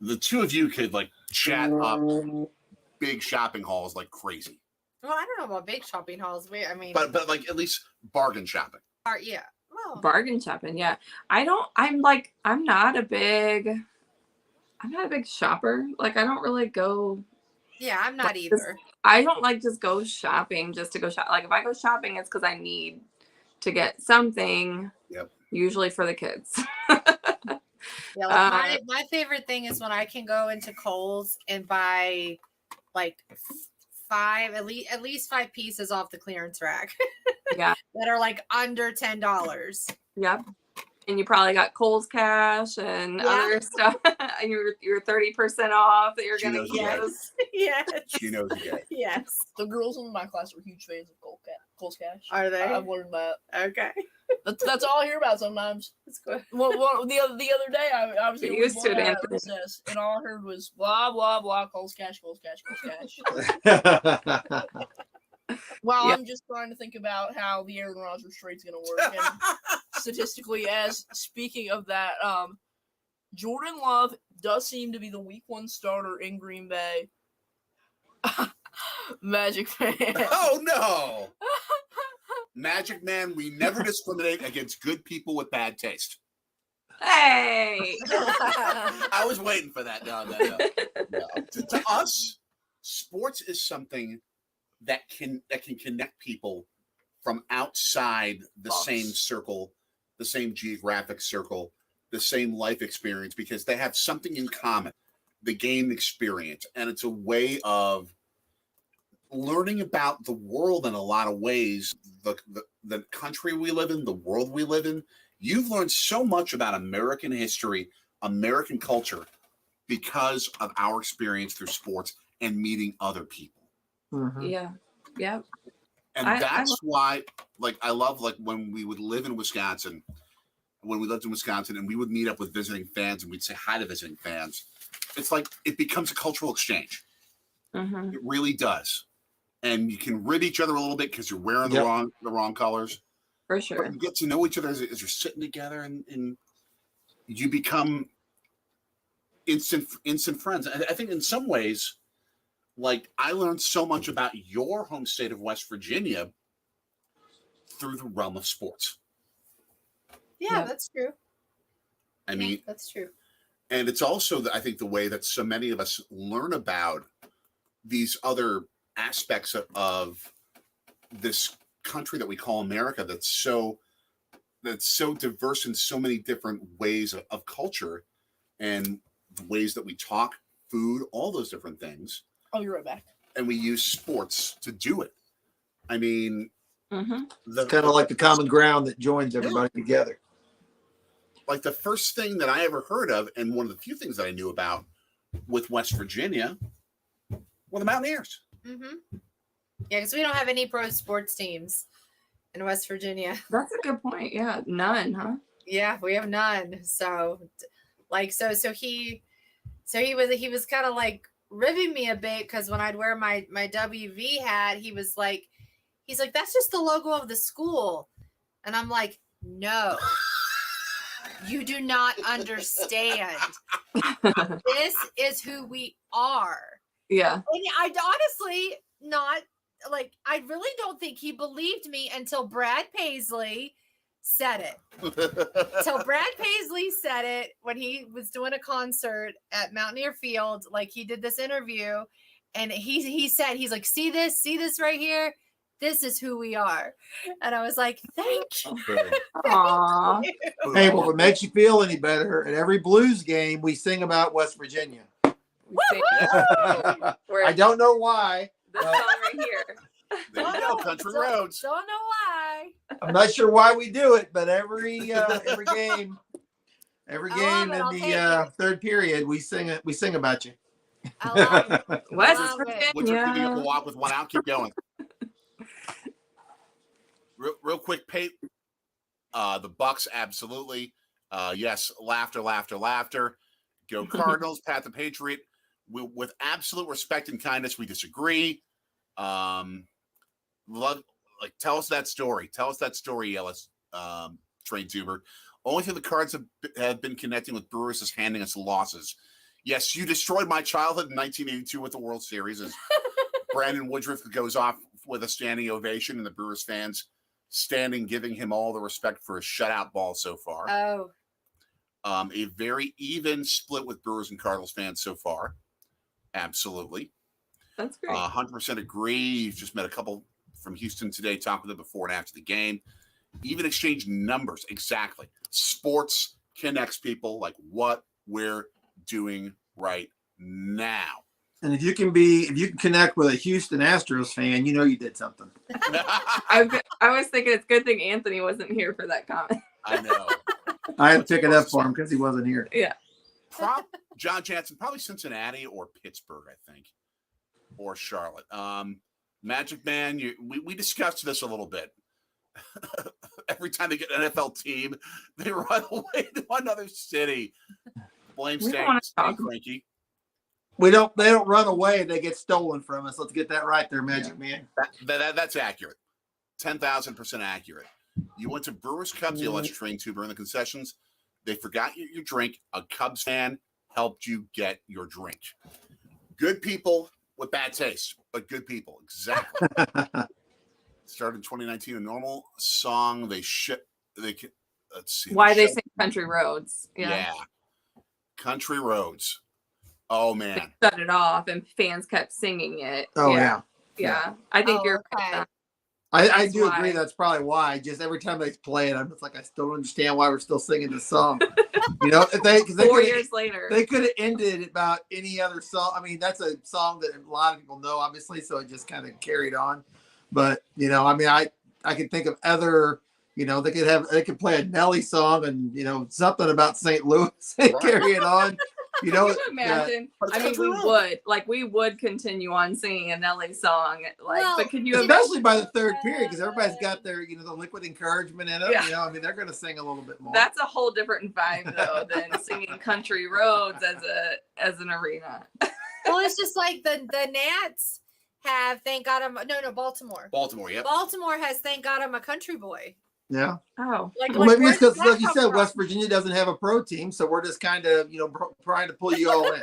The two of you could like chat up big shopping hauls like crazy. Well, I don't know about big shopping halls. But like at least bargain shopping. Yeah. Well, bargain shopping. Yeah. I'm not a big shopper. Like I don't really go. yeah, I'm not either. I don't like just go shopping just to go shop. Like if I go shopping, it's because I need to get something. Yep. Usually for the kids. Yeah, like my favorite thing is when I can go into Kohl's and buy like 5 at least 5 pieces off the clearance rack. Yeah. That are like under $10. Yep. And you probably got Kohl's cash and other stuff, and you're 30% off that you're She gonna knows use. Yes. She knows you get. Yes. The girls in my class are huge fans of Cole's Cash. Are they? I've learned that. Okay. That's all I hear about sometimes. That's good. Well, the other day I was Get getting used to it, at Anthony. recess, and all I heard was blah blah blah. Cole's Cash, Cole's Cash, Cole's Cash. Well, Yeah. I'm just trying to think about how the Aaron Rodgers trade's going to work. And statistically, as speaking of that, Jordan Love does seem to be the week 1 starter in Green Bay. Magic Man. Oh no! Magic Man, we never discriminate against good people with bad taste. Hey. I was waiting for that. No. To us, sports is something that can connect people from outside the same circle, the same geographic circle, the same life experience, because they have something in common, the game experience. And it's a way of learning about the world in a lot of ways, the country we live in, the world we live in. You've learned so much about American history, American culture, because of our experience through sports and meeting other people. Mhm. Yeah. Yep. And that's why, like, I love, like, when we would live in Wisconsin, and we would meet up with visiting fans and we'd say hi to visiting fans. It's like it becomes a cultural exchange. Mm-hmm. It really does. And you can rid each other a little bit because you're wearing the wrong colors. For sure. But you get to know each other as you're sitting together, and you become instant friends. I think in some ways, like, I learned so much about your home state of West Virginia through the realm of sports. Yeah, that's true. I mean, that's true. And it's also, I think, the way that so many of us learn about these other aspects of this country that we call America, that's so diverse in so many different ways of culture, and the ways that we talk, food, all those different things. I'll be right back. And we use sports to do it. I mean, it's kind of like the common ground that joins everybody together. Like, the first thing that I ever heard of, and one of the few things that I knew about with West Virginia, were the Mountaineers. Mm-hmm. Yeah, because we don't have any pro sports teams in West Virginia. That's a good point. Yeah, none, huh? Yeah, we have none. So, like, so he was kind of like ribbing me a bit, because when I'd wear my WV hat, he's like, that's just the logo of the school, and I'm like, no. You do not understand. This is who we are. Yeah. And I'd honestly not, like, I really don't think he believed me until Brad Paisley said it. Till Brad Paisley said it when he was doing a concert at Mountaineer Field. Like, he did this interview, and he said, he's like, see this right here? This is who we are. And I was like, thank you. Aww. Hey, well, if it makes you feel any better, at every Blues game, we sing about West Virginia. I don't know why. This song right here. There you go, Country Roads. Don't know why. I'm not sure why we do it, but every game in the third period, we sing about you. I love it. West Which are Virginia. keeping up a walk with one out. Keep going. Real quick, Pate. The Bucks, absolutely. Yes, laughter. Go Cardinals. Pat the Patriot. With absolute respect and kindness, we disagree. Tell us that story. Ellis. Train Tuber. Only thing the Cards have been connecting with Brewers is handing us losses. Yes, you destroyed my childhood in 1982 with the World Series, as Brandon Woodruff goes off with a standing ovation, and the Brewers fans standing, giving him all the respect for his shutout ball so far. Oh. A very even split with Brewers and Cardinals fans so far. Absolutely. That's great. 100% agree. You've just met a couple from Houston today, talked with them before and after the game. Even exchange numbers. Exactly. Sports connects people, like what we're doing right now. And if you can connect with a Houston Astros fan, you know you did something. I was thinking it's a good thing Anthony wasn't here for that comment. I know. I had to pick it up for him because he wasn't here. Yeah. John Jansen, probably Cincinnati or Pittsburgh, I think, or Charlotte. Magic Man, we discussed this a little bit. Every time they get an NFL team, they run away to another city. Blame Stan Frankie. They don't run away. They get stolen from us. Let's get that right there, Magic Man. That's accurate. 10,000% accurate. You went to Brewers Cubs, you let your train tuber in the concessions. They forgot your drink. A Cubs fan helped you get your drink. Good people with bad taste, but good people. Exactly. Started in 2019, a normal song. Let's see. Why they sing Country Roads. Yeah. Country Roads. Oh, man. They shut it off, and fans kept singing it. Oh, yeah. I think you're okay. I do agree. That's probably why. Just every time they play it, I'm just like, I still don't understand why we're still singing this song. You know, because 4 years later, they could have ended about any other song. I mean, that's a song that a lot of people know, obviously, so it just kind of carried on. But I can think of other. They could play a Nelly song and something about St. Louis and carry it on. You know, Can you imagine? But it's I mean, country we road. would. Like, we would continue on singing an LA song. Like, Well, but can you imagine? especially by the third period, because everybody's got their, the liquid encouragement in it. Yeah. You know, I mean, they're going to sing a little bit more. That's a whole different vibe, though, than singing Country Roads as an arena. Well, it's just like the Nats have, thank God Baltimore. Baltimore, yep. Baltimore has, thank God I'm a country boy. Yeah. Oh, Well, maybe where it's because, did that like you come said, from? West Virginia doesn't have a pro team, so we're just kind of, trying to pull you all in.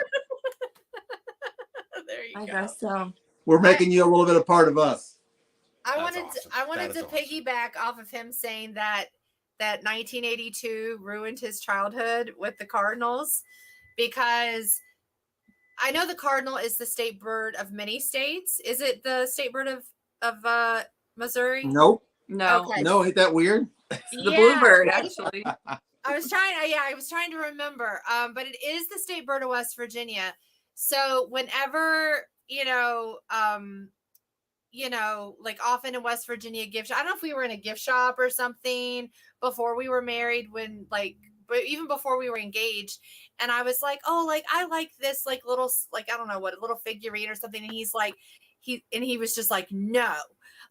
There you I go. guess so. We're making you a little bit a part of us. I That's wanted awesome. I wanted That to is awesome. piggyback off of him saying that 1982 ruined his childhood with the Cardinals, because I know the cardinal is the state bird of many states. Is it the state bird of Missouri? Nope. No, Okay. No, ain't that weird? the Bluebird, actually. I was trying to remember. But it is the state bird of West Virginia. So whenever, like often in West Virginia gift shop, I don't know if we were in a gift shop or something before we were married, but even before we were engaged, and I was like, oh, like I like this like little, like I don't know what, a little figurine or something, and he's like, he was just like, no,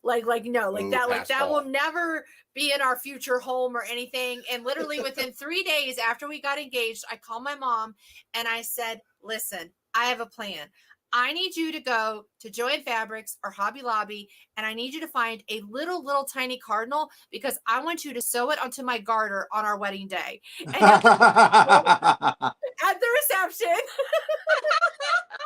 like no, like Ooh, that pass will ball. never be in our future home or anything. And literally within 3 days after we got engaged, I called my mom and I said, listen, I have a plan. I need you to go to Joann Fabrics or Hobby Lobby, and I need you to find a little tiny cardinal, because I want you to sew it onto my garter on our wedding day. And at the reception,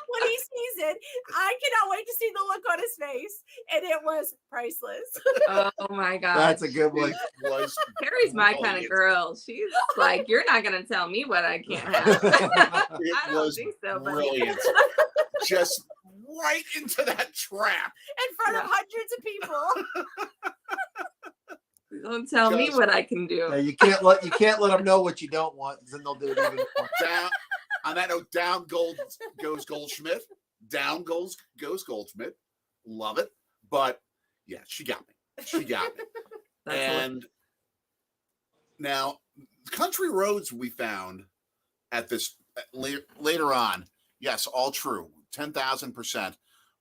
when he sees it, I cannot wait to see the look on his face, and it was priceless. Oh my god, That's a good one. It was Carrie's my kind of brilliant. girl. She's like, you're not gonna tell me what I can't have. It I don't was think so, buddy. brilliant. Just right into that trap. In front of hundreds of people. Don't tell me Just- what I can do. Yeah, you can't let them know what you don't want, then they'll do it even more. Down on that note, down goes Goldschmidt. Down goes Goldschmidt. Love it. But yeah, she got me. That's And now, country roads we found at this later on. Yes, all true. 10,000%.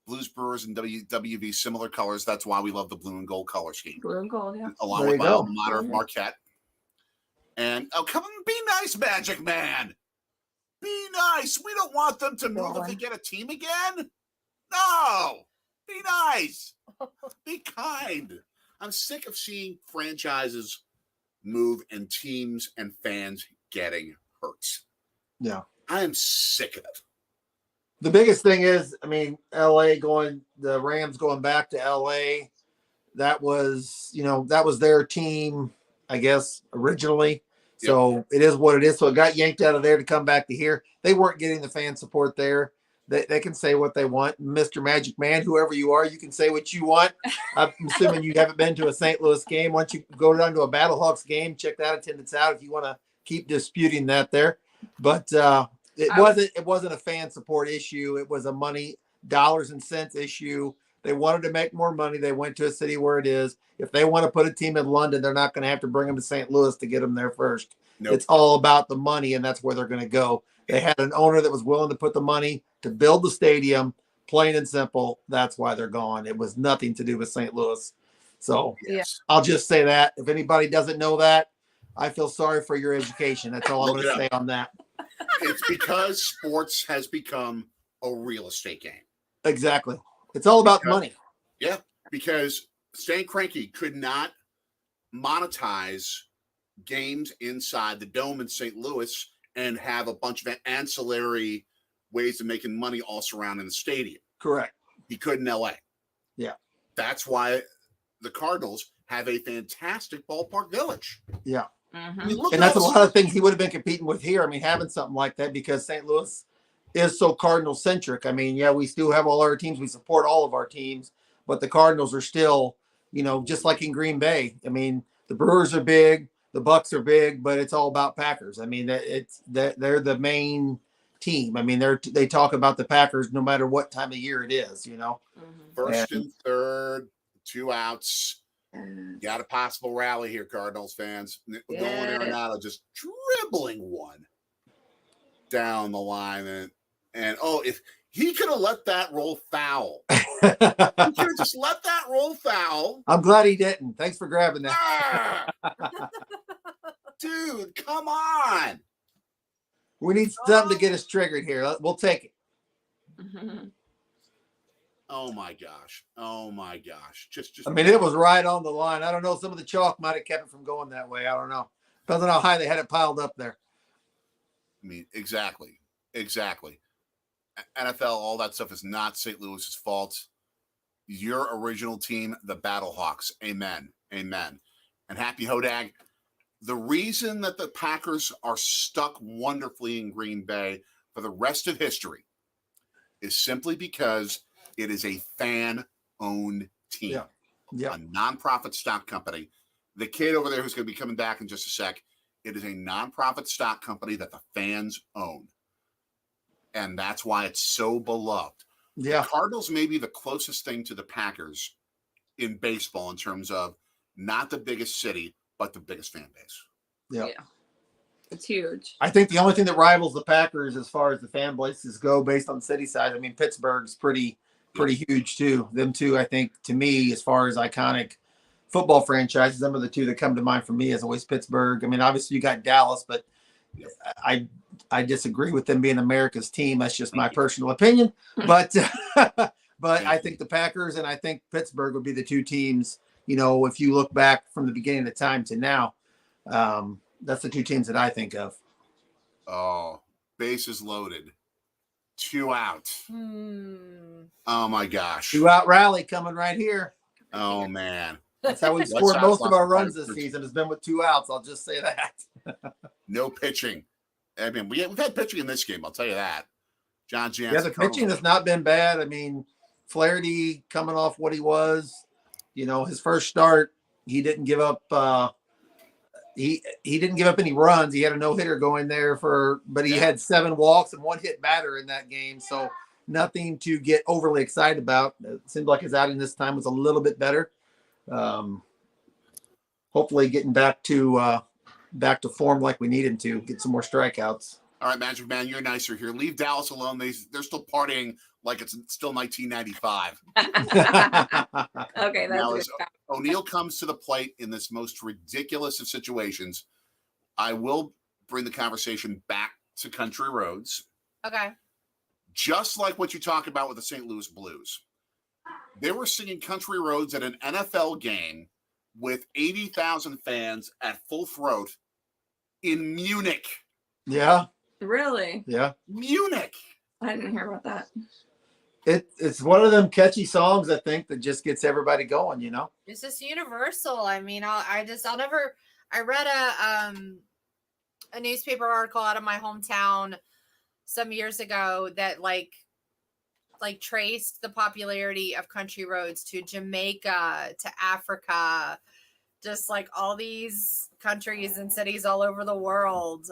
Blues, Brewers, and WV similar colors. That's why we love the blue and gold color scheme. blue and gold, yeah. Along There with you my go. alma mater of Marquette. And come on, be nice, Magic Man. Be nice. We don't want them to move if they get a team again. No. Be nice. Be kind. I'm sick of seeing franchises move and teams and fans getting hurt. Yeah. I am sick of it. The biggest thing is, I mean, the Rams going back to LA, that was their team, I guess, originally. So It is what it is. So it got yanked out of there to come back to here. They weren't getting the fan support there. They can say what they want. Mr. Magic Man, whoever you are, you can say what you want. I'm assuming you haven't been to a St. Louis game. Once you go down to a Battlehawks game, check that attendance out if you want to keep disputing that there. But it wasn't a fan support issue. It was a money, dollars and cents issue. They wanted to make more money. They went to a city where it is. If they want to put a team in London, they're not going to have to bring them to St. Louis to get them there first. Nope. It's all about the money, and that's where they're going to go. They had an owner that was willing to put the money to build the stadium, plain and simple. That's why they're gone. It was nothing to do with St. Louis. So Yes. I'll just say that. If anybody doesn't know that, I feel sorry for your education. That's all I'm going to say on that. It's because sports has become a real estate game. Exactly. It's all about money. Yeah, because Stan Kroenke could not monetize games inside the dome in St. Louis and have a bunch of ancillary ways of making money all surrounding the stadium. Correct. He could in LA. Yeah. That's why the Cardinals have a fantastic ballpark village. Yeah. Mm-hmm. I mean, look And at that's a all lot of things he would have been competing with here. I mean, having something like that, because St. Louis is so Cardinal centric. I mean, yeah, we still have all our teams. We support all of our teams, but the Cardinals are still, just like in Green Bay. I mean, the Brewers are big, the Bucks are big, but it's all about Packers. I mean, they're the main team. I mean, they talk about the Packers no matter what time of year it is. Mm-hmm. First and third, 2 outs. Got a possible rally here, Cardinals fans. Nolan Arenado just dribbling one. down the line, and if he could have let that roll foul, he could have just let that roll foul. I'm glad he didn't. Thanks for grabbing that. Dude, come on. We need something to get us triggered here. We'll take it. Oh my gosh. Just I mean, it was right on the line. I don't know. Some of the chalk might have kept it from going that way. I don't know. Depends on how high they had it piled up there. I mean, exactly. NFL, all that stuff is not St. Louis's fault. Your original team, the Battlehawks. Amen. And happy Hodag. The reason that the Packers are stuck wonderfully in Green Bay for the rest of history is simply because it is a fan-owned team. Yeah. A nonprofit stock company. The kid over there who's going to be coming back in just a sec, it is a nonprofit stock company that the fans own. And that's why it's so beloved. Yeah. The Cardinals may be the closest thing to the Packers in baseball in terms of not the biggest city, but the biggest fan base. Yeah. It's huge. I think the only thing that rivals the Packers as far as the fan bases go based on city size, I mean, Pittsburgh's pretty huge too. Them two, I think, to me, as far as iconic football franchises, them are the two that come to mind for me as always Pittsburgh. I mean, obviously you got Dallas, but I disagree with them being America's team. That's just my personal opinion. But I think the Packers and I think Pittsburgh would be the two teams, if you look back from the beginning of time to now, that's the two teams that I think of. Oh, bases loaded. 2 out. Oh my gosh. 2 out rally coming right here. Oh man. That's how we've scored most of our runs this season has been with 2 outs. I'll just say that. No pitching. I mean, we've had pitching in this game. I'll tell you that. John Jansen. Yeah, the pitching has not been bad. I mean, Flaherty coming off what he was, his first start, he didn't give up. He didn't give up any runs. He had a no-hitter going there but he had 7 walks and 1 hit batter in that game. So nothing to get overly excited about. It seemed like his outing this time was a little bit better. Hopefully getting back to form like we need him to, get some more strikeouts. All right, Magic Man, you're nicer here. Leave Dallas alone. They're still partying like it's still 1995. Okay, that's now, good. as O'Neill comes to the plate in this most ridiculous of situations, I will bring the conversation back to country roads. Okay. Just like what you talk about with the St. Louis Blues. They were singing country roads at an NFL game with 80,000 fans at full throat in Munich. Yeah. Really? Yeah. Munich. I didn't hear about that. It's one of them catchy songs, I think, that just gets everybody going, It's just universal. I mean, I read a newspaper article out of my hometown some years ago that like traced the popularity of country roads to Jamaica, to Africa, just like all these countries and cities all over the world.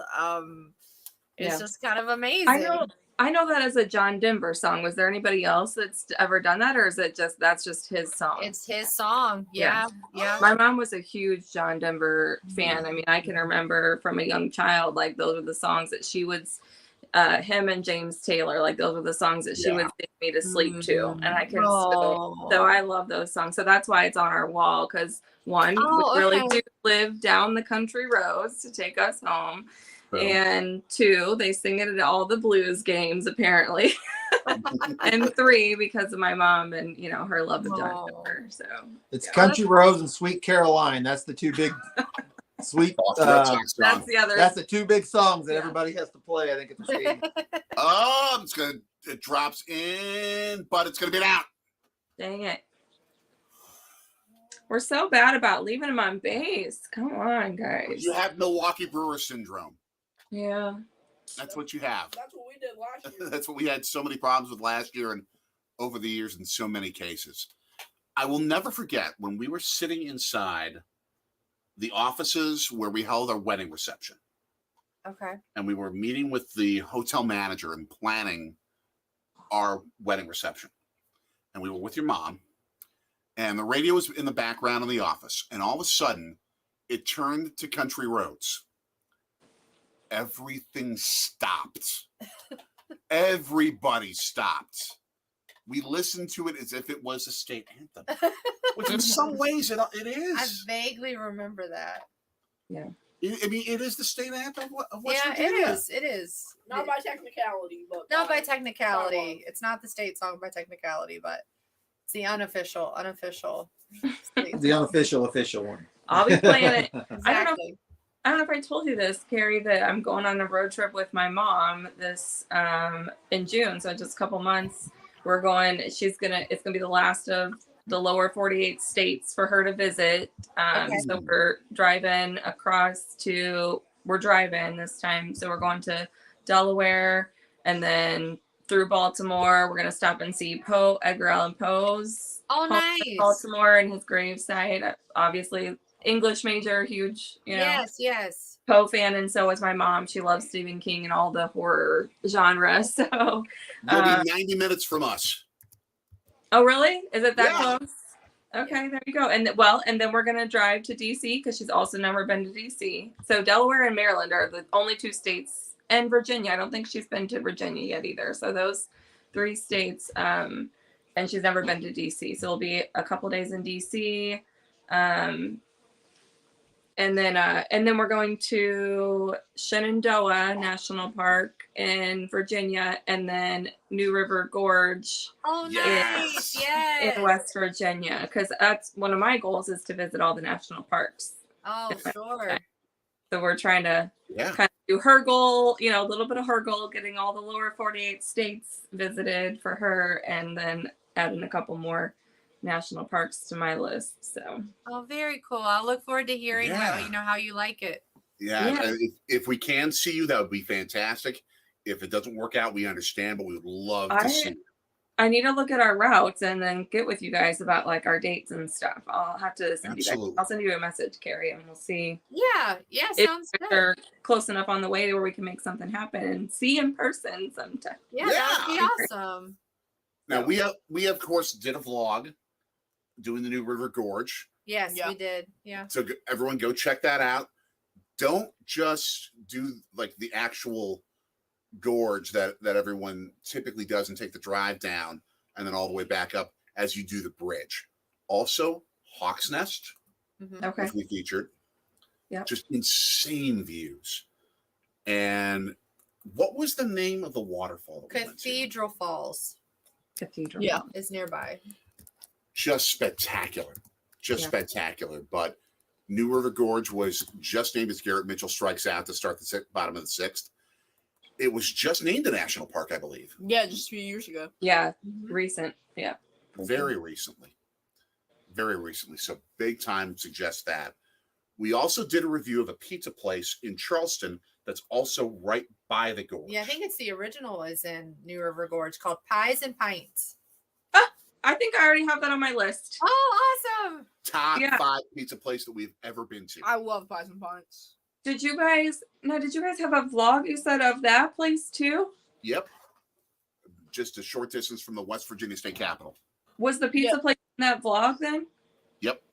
It's just kind of amazing. I know that as a John Denver song. Was there anybody else that's ever done that, or is it that's just his song? It's his song. Yeah. My mom was a huge John Denver fan. I mean, I can remember from a young child, like those were the songs that she would, him and James Taylor, like those were the songs that she would sing me to sleep to. And I can so I love those songs. So that's why it's on our wall, because one, we really do live down the country roads to take us home. And 2, they sing it at all the Blues games, apparently. And 3, because of my mom and, her love of John Denver. So it's Country Roads and Sweet Caroline. That's the 2 big sweet. That's the other. That's the 2 big songs that everybody has to play, I think, at the stadium. It drops in, but it's going to be out. Dang it. We're so bad about leaving him on base. Come on, guys. You have Milwaukee Brewers syndrome. Yeah. That's what you have. That's what we did last year. That's what we had so many problems with last year and over the years in so many cases. I will never forget when we were sitting inside the offices where we held our wedding reception. Okay. And we were meeting with the hotel manager and planning our wedding reception. And we were with your mom. And the radio was in the background in the office. And all of a sudden, it turned to country roads. everything stopped. Everybody stopped. We listened to it as if it was a state anthem, which in some ways it I is. vaguely remember that. I mean, it is the state anthem of West Yeah, Virginia. it is. It is. Not by technicality, but Not by technicality. It's not the state song by technicality, but it's the unofficial state The song. unofficial official one. I'll be playing it. Exactly. I don't know if I told you this, Carrie, that I'm going on a road trip with my mom this in June, so just a couple months. We're going. It's gonna be the last of the lower 48 states for her to visit. So we're driving we're driving this time. So we're going to Delaware and then through Baltimore. We're going to stop and see Edgar Allan Poe's Oh, home in nice. Baltimore and his gravesite. Obviously, English major, huge, Yes. Poe fan. And so is my mom. She loves Stephen King and all the horror genre. So You'll be 90 minutes from us. oh, really? Is it that Yeah. close? Okay, there you go. And then we're gonna drive to DC because she's also never been to DC. So Delaware and Maryland are the only two states, and Virginia. I don't think she's been to Virginia yet either. So those 3 states, and she's never been to DC. So it'll be a couple days in DC, and then we're going to Shenandoah National Park in Virginia, and then New River Gorge. Oh, Yes. nice. Yes. In West Virginia, because that's one of my goals is to visit all the national parks. Oh, sure. So we're trying to Yeah. kind of do her goal, a little bit of her goal, getting all the lower 48 states visited for her, and then adding a couple more national parks to my list. So Oh, very cool. I look forward to hearing Yeah. how you like it. Yeah. Yeah. If we can see you, that would be fantastic. If it doesn't work out, we understand, but we would love to see you. I need to look at our routes and then get with you guys about like our dates and stuff. I'll have to send Absolutely. I'll send you a message, Carrie, and we'll see Yeah. if Sounds good. they're close enough on the way where we can make something happen and see in person sometime. Yeah, that would be Yeah. awesome. Now we of course did a vlog doing the New River Gorge. Yes, Yeah. we did. Yeah. So everyone go check that out. Don't just do like the actual gorge that everyone typically does and take the drive down and then all the way back up as you do the bridge. Also, Hawk's Nest, Mhm. Okay. which we featured. Yeah. Just insane views. And what was the name of the waterfall that we went to? Cathedral Falls Cathedral. Yeah. is nearby. Just spectacular. Just Yeah. spectacular. But New River Gorge was just named as Garrett Mitchell strikes out to start the bottom of the 6th. It was just named a national park, I believe, Yeah, just a few years ago. Yeah. Mhm. Recent. Yeah. very recently. Very recently. So big time suggest that. We also did a review of a pizza place in Charleston that's also right by the gorge. Yeah, I think it's the original is in New River Gorge called Pies and Pints. I think I already have that on my list. Oh, awesome. Top Yeah. 5 pizza place that we've ever been to. I love Pies and Pints. Did you guys have a vlog you said of that place too? Yep. Just a short distance from the West Virginia State Capitol. Was the pizza place in that vlog then?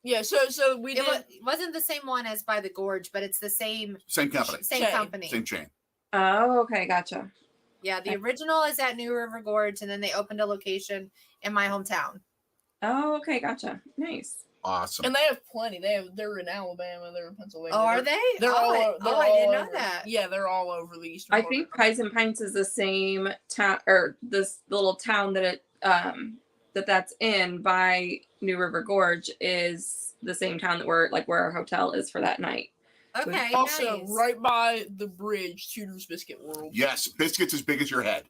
Yeah, so we did. It wasn't the same one as by the gorge, but it's the same Same company. same Chain. company. Same chain. Oh, okay, gotcha. Yeah, the original is at New River Gorge, and then they opened a location in my hometown. Oh, okay, gotcha. Nice. Awesome. And they have plenty. They're in Alabama. They're in Pennsylvania. Oh, are they? They're all. I didn't know over. that. Yeah, they're all over the eastern. I part. think Pies and Pints is the same town, or this little town that that's in by New River Gorge is the same town that where our hotel is for that night. Okay, Also, nice. right by the bridge, Tudor's Biscuit World. Yes, biscuits as big as your head.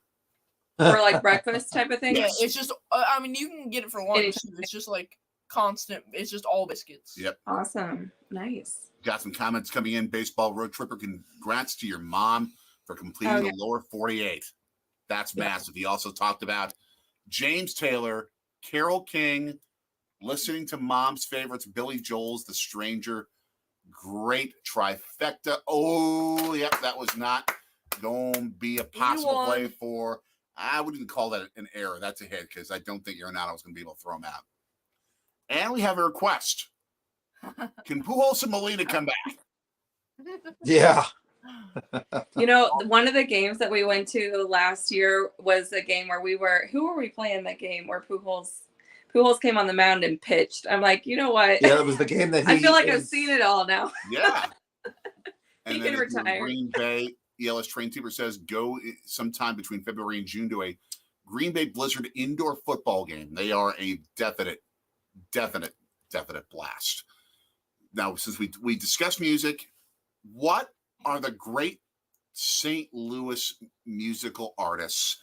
For like breakfast type of thing. Yeah, it's just. I mean, you can get it for lunch. Anytime. Too. It's just like constant. It's just all biscuits. Yep. Awesome. Nice. Got some comments coming in. Baseball road tripper. Congrats to your mom for completing Oh, yeah. the lower 48. That's Yeah. massive. He also talked about James Taylor, Carole King, listening to mom's favorites, Billy Joel's The Stranger. Great trifecta. Oh, yep, that was not going to be a possible won. play for. I wouldn't call that an error. That's a hit because I don't think Arenado was going to be able to throw him out. And we have a request. Can Pujols and Molina come back? Yeah. You know, one of the games that we went to last year was a game where who were we playing that game where Pujols came on the mound and pitched. I'm like, you know what? Yeah, that was the game that I feel like I've seen it all now. Yeah. He And can then if you're retire. Green Bay, ELS Train Teamer says go sometime between February and June to a Green Bay Blizzard indoor football game. They are a definite blast. Now, since we discussed music, what are the great St. Louis musical artists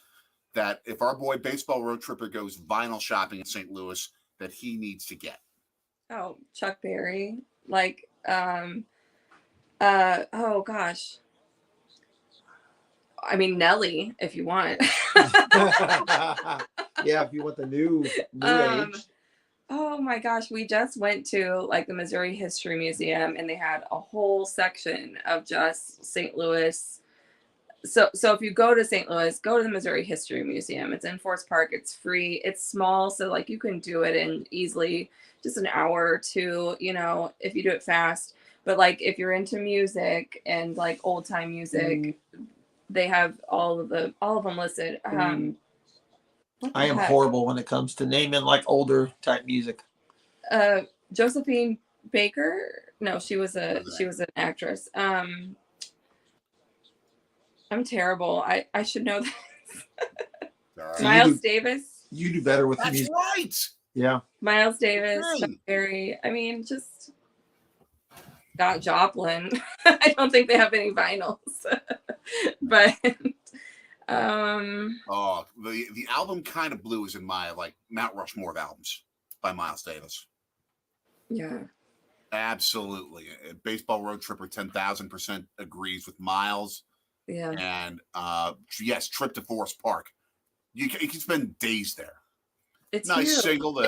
that if our boy Baseball Road Tripper goes vinyl shopping in St. Louis that he needs to get? Oh, Chuck Berry. Like, oh gosh. I mean, Nelly, if you want. Yeah, if you want the new age. Oh my gosh, we just went to like the Missouri History Museum and they had a whole section of just St. Louis. So if you go to St. Louis, go to the Missouri History Museum. It's in Forest Park. It's free. It's small, so like you can do it in easily just an hour or two, you know, if you do it fast. But like if you're into music and like old time music, they have all of them listed. I am horrible when it comes to naming like older type music. Josephine Baker. No, she was an actress. I'm terrible. I should know this. Right. Miles Davis. You do better with That's music. right. Yeah. Miles Davis, Right. Chuck Berry. I mean, just Scott Joplin. I don't think they have any vinyls, but the album Kind of Blue is in my like Mount Rushmore of albums by Miles Davis. yeah. Absolutely. Baseball Road Tripper 10,000% agrees with Miles. Yeah. And yes, Trip to Forest Park. You can spend days there. It's Nice huge. single.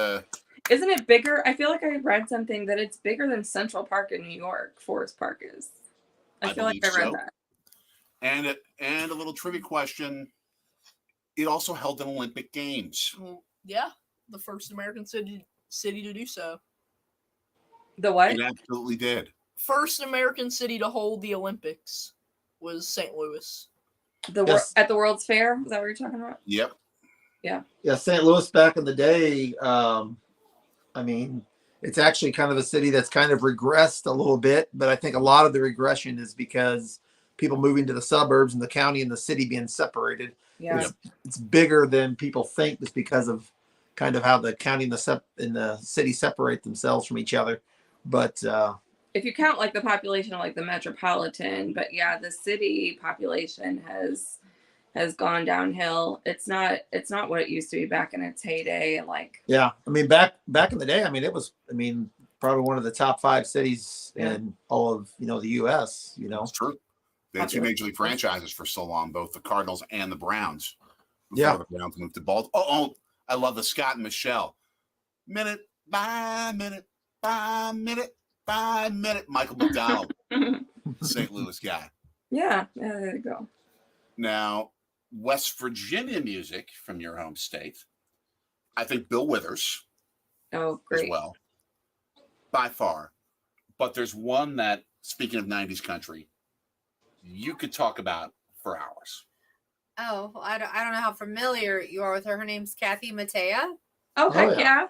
Isn't it bigger? I feel like I read something that it's bigger than Central Park in New York. Forest Park is. I feel like I believe read so. that. And a little trivia question. It also held an Olympic Games. Yeah, the first American city to do so. The what? It absolutely did. First American city to hold the Olympics was St. Louis. At the World's Fair? Is that what you're talking about? Yep. Yeah. Yeah, St. Louis back in the day, I mean, it's actually kind of a city that's kind of regressed a little bit, but I think a lot of the regression is because people moving to the suburbs and the county and the city being separated. Yeah. It's bigger than people think just because of kind of how the county and the city separate themselves from each other. But if you count like the population of like the metropolitan, but yeah, the city population has gone downhill. It's not what it used to be back in its heyday. Like, yeah, I mean, back in the day, I mean, it was, probably one of the top 5 cities in all of, the U.S., That's true. They had 2 major league franchises for so long, both the Cardinals and the Browns. Before the Browns moved to Baltimore. Oh, I love the Scott and Michelle. Minute by minute by minute by minute. Michael McDonald, St. Louis guy. Yeah, there you go. Now, West Virginia music from your home state. I think Bill Withers. Oh, great. As well. By far. But there's one that, speaking of 90s country, you could talk about for hours. Oh, I don't know how familiar you are with her. Her name's Kathy Mattea. Oh, heck yeah.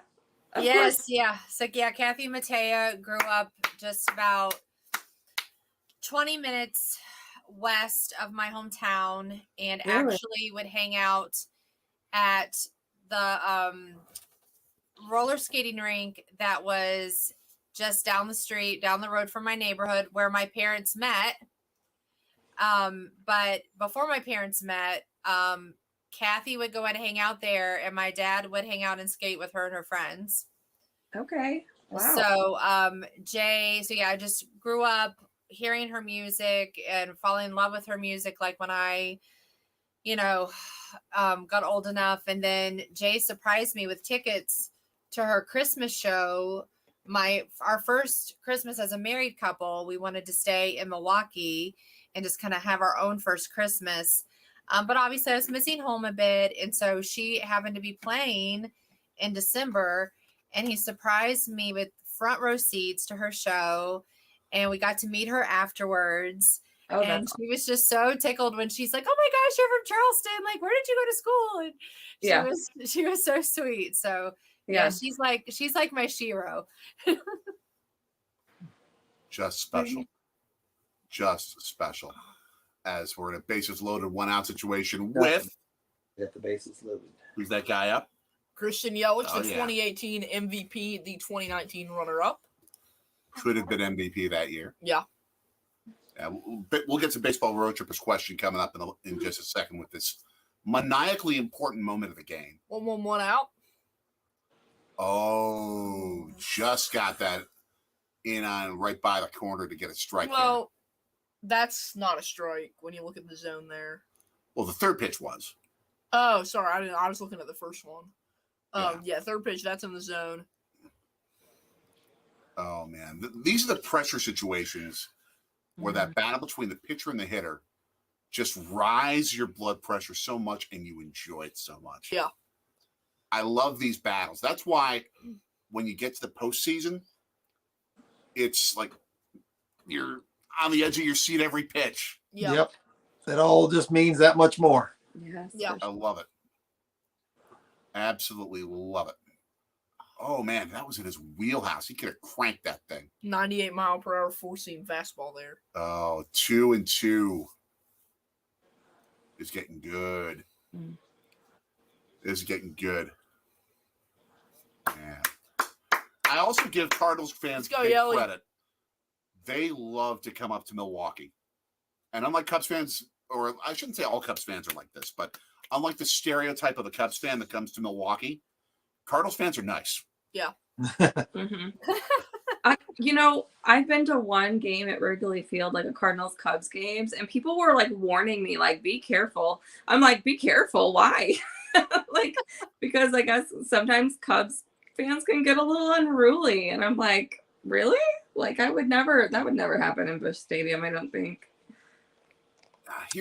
Yes, course. yeah. So yeah, Kathy Mattea grew up just about 20 minutes west of my hometown and actually would hang out at the roller skating rink that was just down the road from my neighborhood where my parents met. But before my parents met, Kathy would go and hang out there and my dad would hang out and skate with her and her friends. Okay. Wow. So, I just grew up hearing her music and falling in love with her music. Like when I, got old enough, and then Jay surprised me with tickets to her Christmas show. Our first Christmas as a married couple, we wanted to stay in Milwaukee and just kind of have our own first Christmas. But obviously I was missing home a bit. And so she happened to be playing in December and he surprised me with front row seats to her show. And we got to meet her afterwards. Oh, and that's she was just so tickled when she's like, "Oh my gosh, you're from Charleston! Like, where did you go to school?" And Yeah. she was so sweet. So yeah, she's like my Shiro. Just special. Just special. As we're in a bases loaded 1 out situation with Get the bases loaded. who's that guy up? Christian Yelich, Oh, the yeah. 2018 MVP, the 2019 runner-up. Could have been MVP that year. Yeah. Yeah, we'll get to Baseball Road Trippers question coming up in just a second with this maniacally important moment of the game. 1-1 out. Oh, just got that in on right by the corner to get a strike. Well, that's not a strike when you look at the zone there. Well, the third pitch was. Oh, sorry, I was looking at the first one. Yeah. Yeah, third pitch, that's in the zone. Oh man, these are the pressure situations where that battle between the pitcher and the hitter just rise your blood pressure so much, and you enjoy it so much. Yeah. I love these battles. That's why when you get to the postseason, it's like you're on the edge of your seat every pitch. Yeah. Yep. That all just means that much more. Yes. Yeah. I love it. Absolutely love it. Oh man, that was in his wheelhouse. He could have cranked that thing. 98-mile-per-hour four-seam fastball there. Oh, 2-2. It's getting good. It's getting good. Yeah. I also give Cardinals fans Let's go, big Yelly. credit. They love to come up to Milwaukee. And unlike Cubs fans, or I shouldn't say all Cubs fans are like this, but unlike the stereotype of a Cubs fan that comes to Milwaukee, Cardinals fans are nice. Yeah. I've been to one game at Wrigley Field, like a Cardinals Cubs games, and people were like warning me, like, be careful. I'm like, be careful. Why? Like, because I guess sometimes Cubs fans can get a little unruly. And I'm like, really? Like, that would never happen in Busch Stadium, I don't think.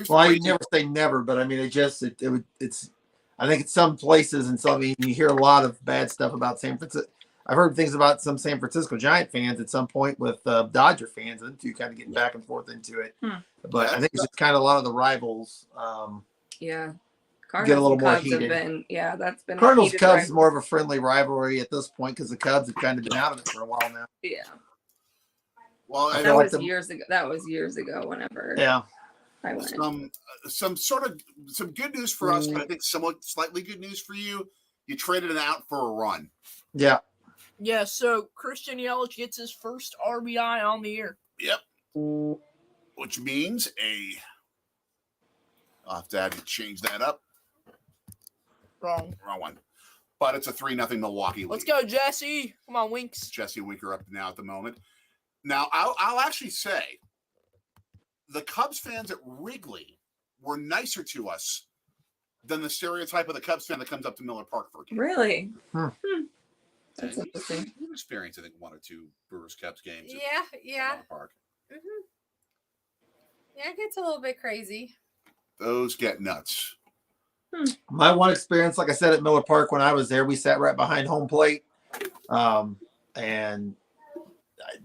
Well, you never say never, but I mean, it's. I think it's some places and some. You hear a lot of bad stuff about San Francisco. I've heard things about some San Francisco Giant fans at some point with Dodger fans, and two kind of getting back and forth into it. But I think it's just kind of a lot of the rivals. Yeah, Cardinals get a little more Cubs heated. That's been Cardinals Cubs is more of a friendly rivalry at this point because the Cubs have kind of been out of it for a while now. Yeah. Well, that was years ago. That was years ago. Whenever. Yeah. Some good news for us, but I think somewhat slightly good news for you. You traded it out for a run. Yeah. Yeah, so Christian Yelich gets his first RBI on the year. Yep. Which means I'll have to have you change that up. Wrong one. But it's a 3-0 Milwaukee lead. Let's go, Jesse. Come on, Winks. Jesse Winker up now at the moment. Now, I'll actually say the Cubs fans at Wrigley were nicer to us than the stereotype of the Cubs fan that comes up to Miller Park for a game. Really? That's interesting. You've experienced, I think, 1 or 2 Brewers Cubs games. Yeah. Miller Park. Yeah, it gets a little bit crazy. Those get nuts. My one experience, like I said, at Miller Park when I was there, we sat right behind home plate. And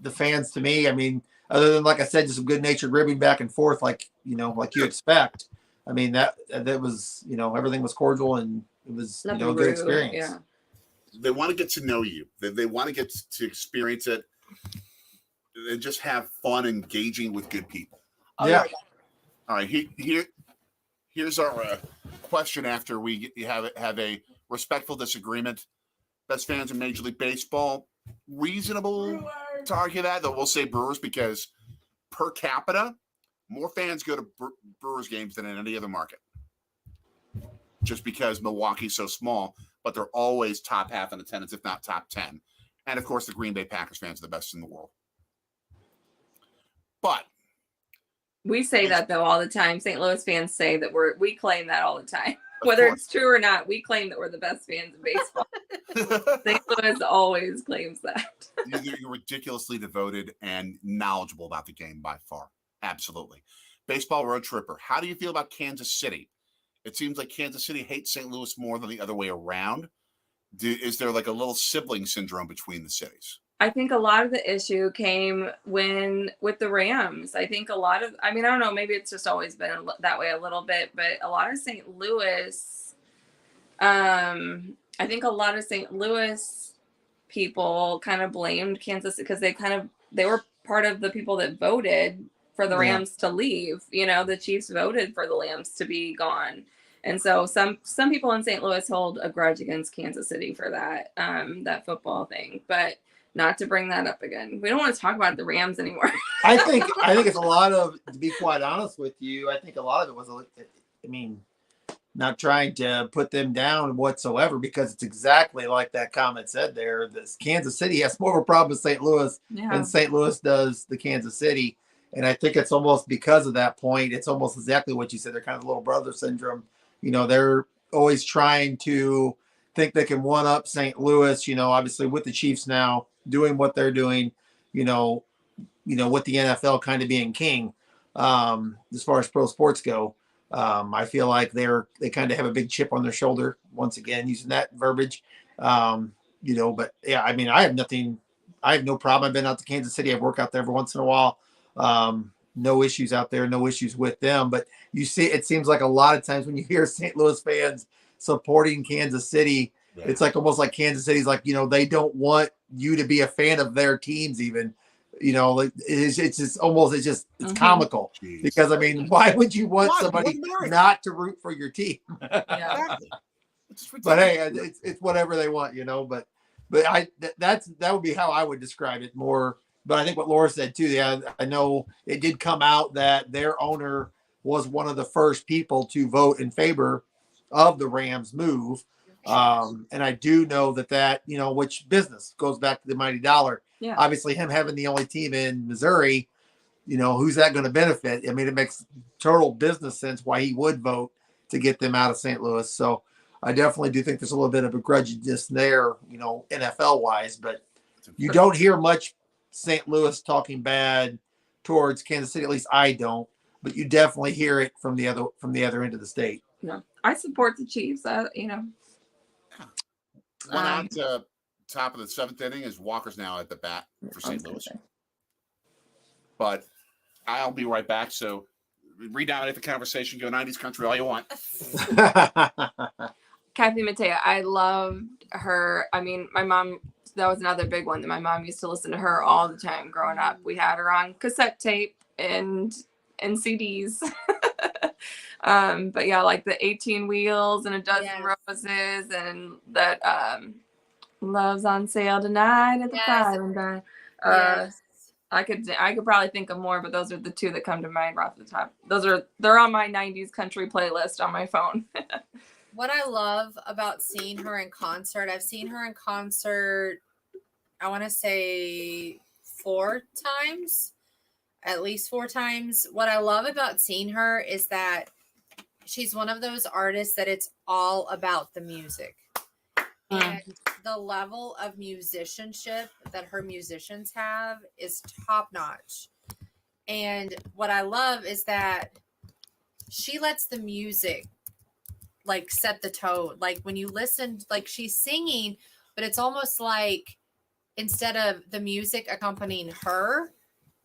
the fans, to me, I mean, other than, like I said, just some good-natured ribbing back and forth, like you expect. I mean, that was, everything was cordial and it was, a good experience. Yeah. They want to get to know you. They want to get to experience it and just have fun engaging with good people. Yeah. All right. Here's our question after we have a respectful disagreement. Best fans in Major League Baseball. Reasonable to argue that, though we'll say Brewers because per capita, more fans go to Brewers games than in any other market. Just because Milwaukee's so small, but they're always top half in attendance, if not top 10. And of course, the Green Bay Packers fans are the best in the world. But we say that though all the time. St. Louis fans say that we claim that all the time. Whether it's true or not, we claim that we're the best fans in baseball. St. Louis always claims that. You're ridiculously devoted and knowledgeable about the game by far. Absolutely. Baseball road tripper. How do you feel about Kansas City? It seems like Kansas City hates St. Louis more than the other way around. Is there like a little sibling syndrome between the cities? I think a lot of the issue came with the Rams. I think a lot of, I mean, I don't know, maybe it's just always been that way a little bit, but a lot of St. Louis, I think a lot of St. Louis people kind of blamed Kansas because they were part of the people that voted for the Rams to leave. You know, the Chiefs voted for the Rams to be gone. And so some people in St. Louis hold a grudge against Kansas City for that football thing. But not to bring that up again. We don't want to talk about the Rams anymore. I think it's a lot of, to be quite honest with you, I think a lot of it was, I mean, not trying to put them down whatsoever, because it's exactly like that comment said there. This Kansas City has more of a problem with St. Louis than St. Louis does the Kansas City. And I think it's almost because of that point, it's almost exactly what you said. They're kind of little brother syndrome. You know, they're always trying to think they can one up St. Louis, you know, obviously with the Chiefs now doing what they're doing, you know, with the NFL kind of being king, as far as pro sports go. I feel like they kind of have a big chip on their shoulder once again, using that verbiage. You know, but yeah, I mean, I have no problem. I've been out to Kansas City. I work out there every once in a while. No issues out there, no issues with them. But you see, it seems like a lot of times when you hear St. Louis fans supporting Kansas City, it's like almost like Kansas City's like, you know, they don't want you to be a fan of their teams even. You know, it's comical. Jeez. Because I mean, why would you want somebody not to root for your team? Exactly. But hey, it's whatever they want, you know. But that would be how I would describe it more. But I think what Laura said too. Yeah, I know it did come out that their owner was one of the first people to vote in favor of the Rams move. And I do know that, you know, which business goes back to the mighty dollar. Yeah. Obviously, him having the only team in Missouri, you know, who's that going to benefit? I mean, it makes total business sense why he would vote to get them out of St. Louis. So I definitely do think there's a little bit of a grudginess there, you know, NFL wise, but you don't hear much St. Louis talking bad towards Kansas City. At least I don't, but you definitely hear it from the other end of the state. Yeah. I support the Chiefs. You know, one out to top of the seventh inning is Walker's now at the bat for St. Louis. But I'll be right back. So redominate the conversation. Go 90s country all you want. Kathy Mattea, I loved her. I mean, my mom, that was another big one that my mom used to listen to her all the time growing up. We had her on cassette tape and CDs. But yeah, like the 18 Wheels and a Dozen Roses and that Love's on Sale Tonight at the Fire and Dine. I could probably think of more, but those are the two that come to mind off the top. They're on my 90s country playlist on my phone. What I love about seeing her in concert, I've seen her in concert, I want to say 4 times, at least 4 times. What I love about seeing her is that she's one of those artists that it's all about the music. And the level of musicianship that her musicians have is top notch. And what I love is that she lets the music like set the tone. Like when you listen, like she's singing, but it's almost like instead of the music accompanying her,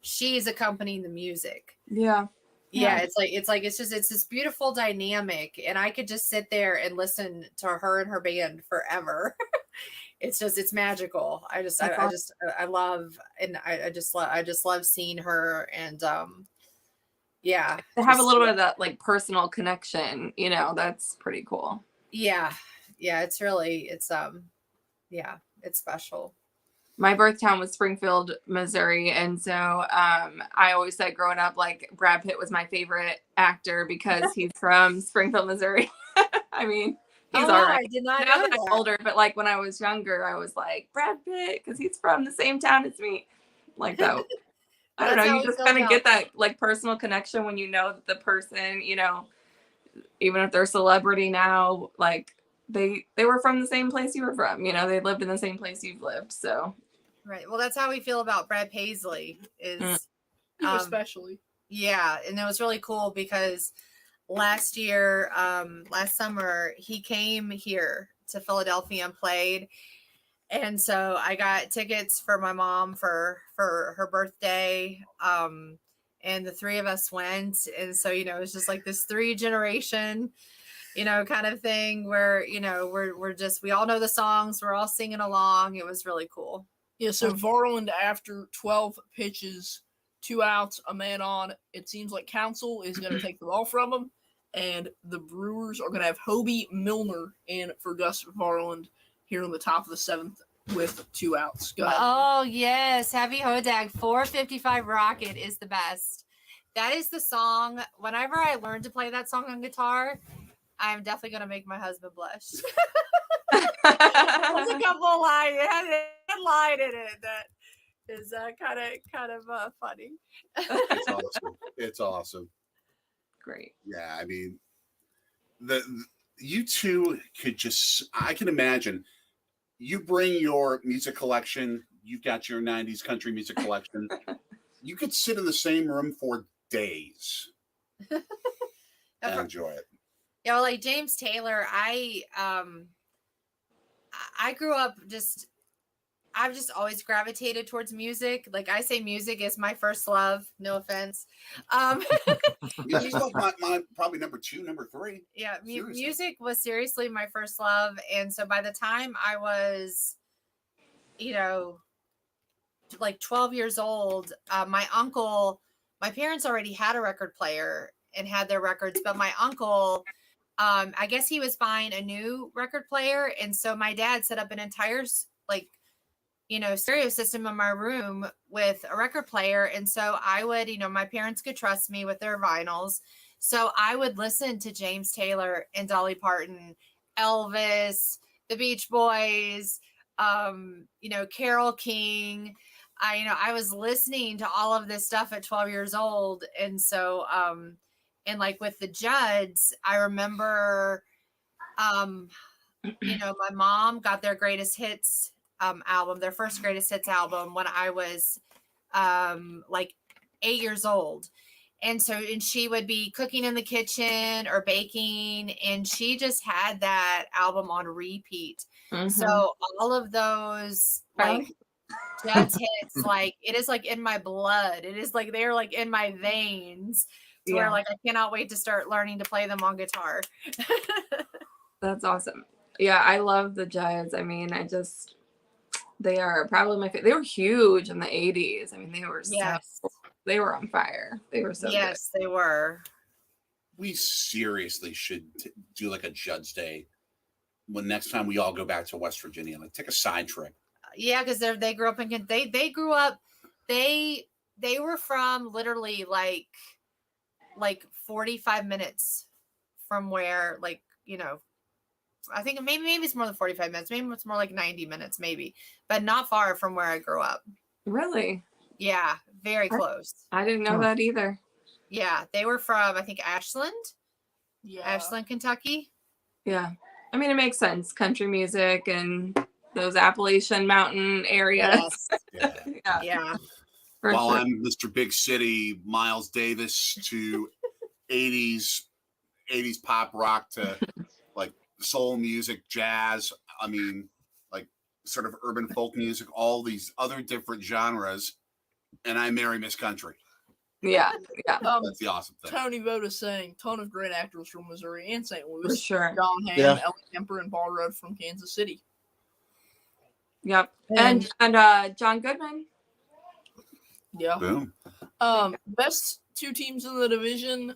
she's accompanying the music. Yeah. It's this beautiful dynamic, and I could just sit there and listen to her and her band forever. It's magical. I just love seeing her, and to have a little bit of that like personal connection, you know, that's pretty cool. It's special. My birth town was Springfield, Missouri. And so I always said growing up, like Brad Pitt was my favorite actor because he's from Springfield, Missouri. I mean, he's all right. I did not know that. I'm older, but like when I was younger, I was like, Brad Pitt, because he's from the same town as me. Like that. I don't know. You just kind of get that like personal connection when you know the person, you know, even if they're a celebrity now, like they were from the same place you were from, you know, they lived in the same place you've lived. So. Right. Well, that's how we feel about Brad Paisley is especially. Yeah. And it was really cool because last summer, he came here to Philadelphia and played. And so I got tickets for my mom for her birthday. And the three of us went. And so, it was just like this 3-generation, kind of thing where, we all know the songs. We're all singing along. It was really cool. Yeah, so Varland, after 12 pitches, 2 outs, a man on, it seems like Council is going to take the ball from him, and the Brewers are going to have Hobie Milner in for Gus Varland here in the top of the 7th with 2 outs. Go ahead. Oh, yes. Happy Hodag. 455 Rocket is the best. That is the song. Whenever I learned to play that song on guitar, I'm definitely going to make my husband blush. There's a couple lines. It has a line in it that is kind of funny. It's awesome. It's awesome. Great. Yeah, I mean, you two could I can imagine you bring your music collection, you've got your 90s country music collection. You could sit in the same room for days and enjoy it. Yeah, well, like James Taylor, I grew up I've just always gravitated towards music. Like I say, music is my first love. No offense. Music's my probably number 2, number 3. Yeah, music was seriously my first love. And so by the time I was, like 12 years old, my parents already had a record player and had their records, but my uncle, I guess he was buying a new record player. And so my dad set up an entire stereo system in my room with a record player. And so I would, my parents could trust me with their vinyls. So I would listen to James Taylor and Dolly Parton, Elvis, the Beach Boys, Carole King. I was listening to all of this stuff at 12 years old. And so, and like with the Judds, I remember, my mom got their greatest hits album, their first greatest hits album when I was like 8 years old. And she would be cooking in the kitchen or baking, and she just had that album on repeat. Mm-hmm. So all of those like Judds hits, like it is like in my blood. It is like they're like in my veins to where like I cannot wait to start learning to play them on guitar. That's awesome. Yeah, I love the Judds. I mean, they are probably my favorite. They were huge in the 80s. I mean, they were they were on fire. They were so good. They were. We seriously should do like a Judds Day when next time we all go back to West Virginia. Like take a side trip. Yeah, because they grew up they grew up. They were from literally like 45 minutes from where I think maybe it's more than 45 minutes. Maybe it's more like 90 minutes, maybe, but not far from where I grew up. Really? Yeah, very close. I didn't know that either. Yeah, they were from, I think, Ashland. Yeah. Ashland, Kentucky. Yeah. I mean, it makes sense. Country music and those Appalachian mountain areas. Yes. Yeah. While I'm Mr. Big City, Miles Davis to 80s pop rock to like soul music, jazz. I mean, like sort of urban folk music, all these other different genres. And I marry Miss Country. Yeah. That's the awesome thing. Tony Voda saying ton of great actors from Missouri and St. Louis. For sure. John Hamm, Ellie Kemper, and Paul Rudd from Kansas City. Yep. And John Goodman. Yeah. Boom. Best 2 teams in the division.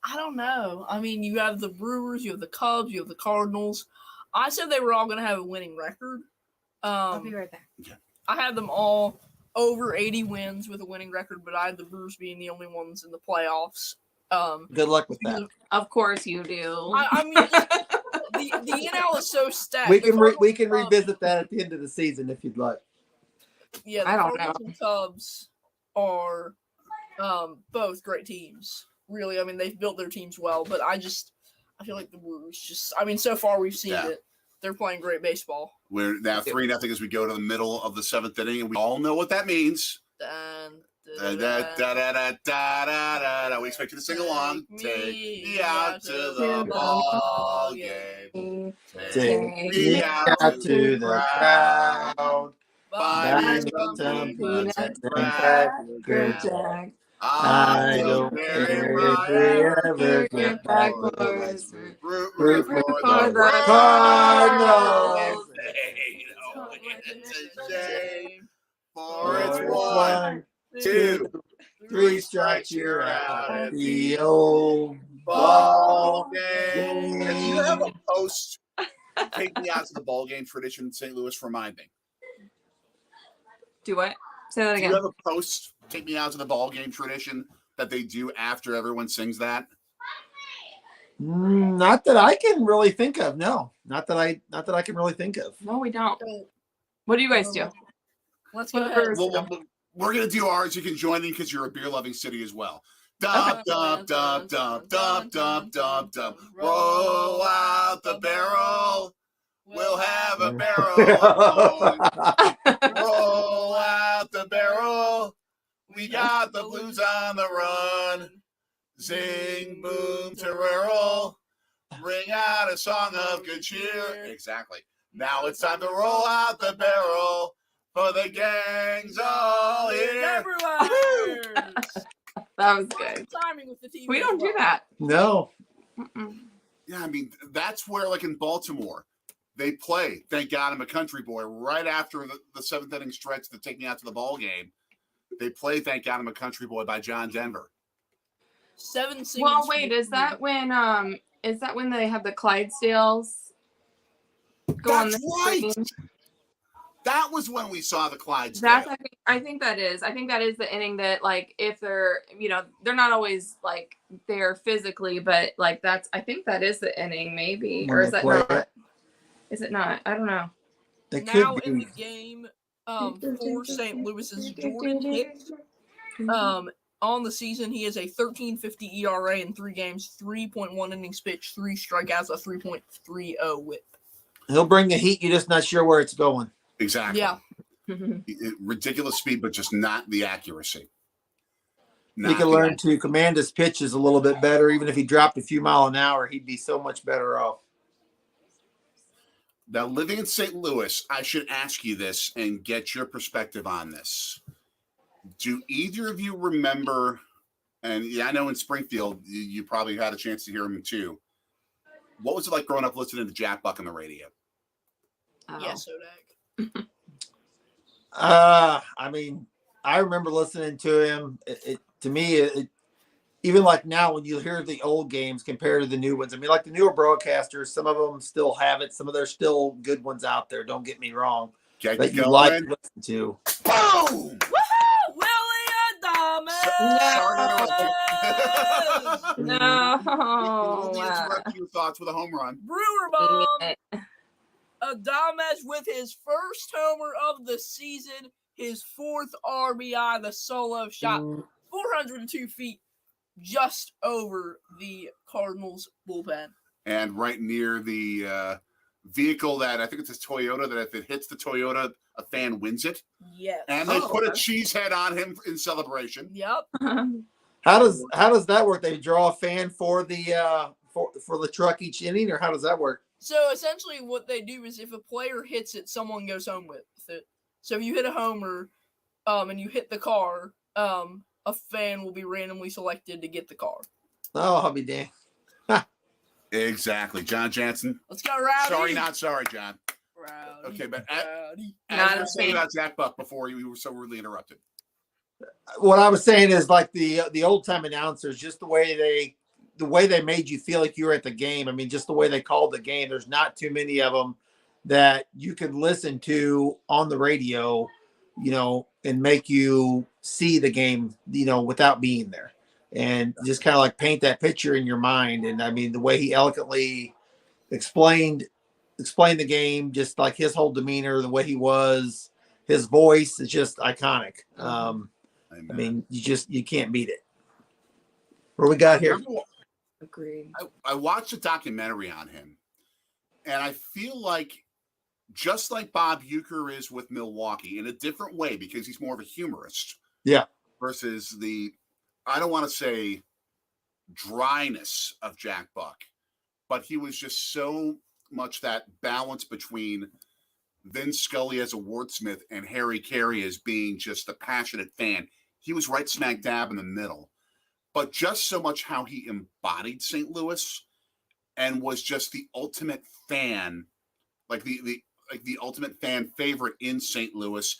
I don't know. I mean, you have the Brewers, you have the Cubs, you have the Cardinals. I said they were all going to have a winning record. I'll be right back. Yeah. I had them all over 80 wins with a winning record, but I had the Brewers being the only ones in the playoffs. Good luck with that. Of course you do. I mean, the NL is so stacked. We can revisit that at the end of the season if you'd like. Yeah, the Cardinals and Cubs are both great teams. Really, I mean, they've built their teams well, but I feel like the Brewers so far we've seen it. They're playing great baseball. We're now 3-0 as we go to the middle of the 7th inning, and we all know what that means. Dun, Da, da, da, da, da, da, da, da. We expect you to sing along. Take me out to the ball game. Take me me out out to to the the crowd. crowd. Buy me Buy me some some peanuts peanuts and and cracker cracker jack. jack. I I don't don't care if care if I we ever ever get get back, back, boys. boys. Root Root for for the the Cardinals. Cardinals. Hey, no, it's a shame. For For it's it's 1, 2, 2, 3 strikes, strikes, you're you're out out. at The the old ball ball game. And do you have game. a post take me out to the ball game tradition in St. Louis? Remind me. Do what? Say that Do you again. have a post take me out to the ball game tradition that they do after everyone sings that? Not that I can really think of. No, not that I can really think of. No, we don't. So, What do you guys do? let's What go the ahead. Brewers do? We're gonna do ours. You can join in because you're a beer loving city as well. Dub, dub, dub, dub, dub, dub, dub, dub. Roll out the barrel. We'll have a barrel. Roll out the barrel. We got the Blues on the run. Zing, boom, terrell. Bring out a song of good cheer. Exactly. Now it's time to roll out the barrel for the gang's all here. That was good. Timing with the TV. We don't do that. No. Mm-mm. Yeah, I mean, that's where, like in Baltimore, they play Thank God I'm a Country Boy right after the seventh inning stretch to take me out to the ball game. They play Thank God I'm a Country Boy by John Denver. 7 singles. Well, wait, is that when they have the Clydesdales go on That's the right. screen? That was when we saw the Clydesdales. That's I think that is the inning that, like, if they're, they're not always like there physically, but like I think that is the inning maybe, When or they is that play not? it. Is it not? I don't know. It Now could in be. the game for St. Louis's Jordan Hicks. On the season, he has a 13.50 ERA in 3 games, 3.1 innings pitched, 3 strikeouts, a 3.30 whip. He'll bring the heat. You're just not sure where it's going. Exactly. Yeah. Ridiculous speed, but just not the accuracy. He could learn to command his pitches a little bit better. Even if he dropped a few miles an hour, he'd be so much better off. Now, living in St. Louis, I should ask you this and get your perspective on this. Do either of you remember, and yeah, I know in Springfield, you probably had a chance to hear him too. What was it like growing up listening to Jack Buck on the radio? Oh. Yeah, Sodak. I mean, I remember listening to him. To me, even like now when you hear the old games compared to the new ones, I mean, like the newer broadcasters, some of them still have it. Some of there's still good ones out there. Don't get me wrong. Get that you going. like to listen to. Boom! Woohoo! Willie Adames! No. We'll interrupt your thoughts with a home run. Brewer bomb! Adames with his first homer of the season, his 4th RBI, the solo shot, 402 feet, just over the Cardinals bullpen. And right near the vehicle that I think it's a Toyota, that if it hits the Toyota, a fan wins it. Yes. And they put a cheese head on him in celebration. Yep. How does that work? They draw a fan for the for the truck each inning, or how does that work? So essentially what they do is if a player hits it, someone goes home with it. So if you hit a homer and you hit the car, a fan will be randomly selected to get the car. Oh, I'll be damned. Exactly. John Jansen. Let's go, Rowdy. Sorry, not sorry, John. Rowdy. Okay, but Rowdy. as you were saying about Zach Buck before you were so rudely interrupted. What I was saying is like the old time announcers, just the way they made you feel like you were at the game. I mean, just the way they called the game. There's not too many of them that you could listen to on the radio, and make you see the game, without being there, and just kind of like paint that picture in your mind. And I mean, the way he eloquently explained the game, just like his whole demeanor, the way he was, his voice is just iconic. I mean, you can't beat it. What we got here? Agreed. I watched a documentary on him, and I feel like just like Bob Uecker is with Milwaukee in a different way because he's more of a humorist. Yeah. versus the, I don't want to say dryness of Jack Buck, but he was just so much that balance between Vin Scully as a wordsmith and Harry Carey as being just a passionate fan. He was right smack dab in the middle, but just so much how he embodied St. Louis and was just the ultimate fan, like the ultimate fan favorite in St. Louis.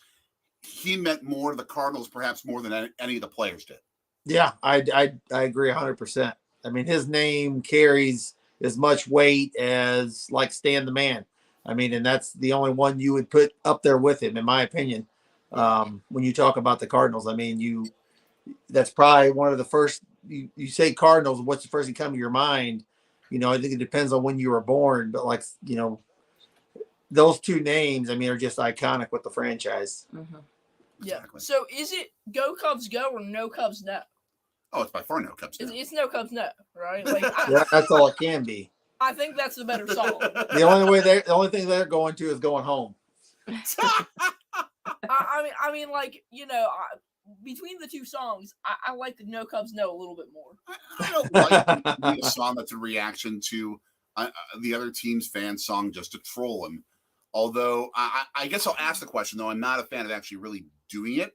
He meant more to the Cardinals, perhaps more than any of the players did. Yeah, I agree 100%. I mean, his name carries as much weight as like Stan the Man. I mean, and that's the only one you would put up there with him, in my opinion. When you talk about the Cardinals, I mean, that's probably one of the first. You say Cardinals, what's the first thing come to your mind? I think it depends on when you were born, but like those two names, I mean, are just iconic with the franchise. Mm-hmm. Yeah. Exactly. So is it go Cubs go or no Cubs no? Oh, it's by far no Cubs. It's no Cubs no, right? Like Yeah, that's all it can be. I think that's the better song. The only thing they're going to is going home. I mean, like between the two songs, I like the No Cubs No a little bit more. I don't like a song that's a reaction to the other team's fan song just to troll him. Although I guess I'll ask the question, though I'm not a fan of actually really doing it.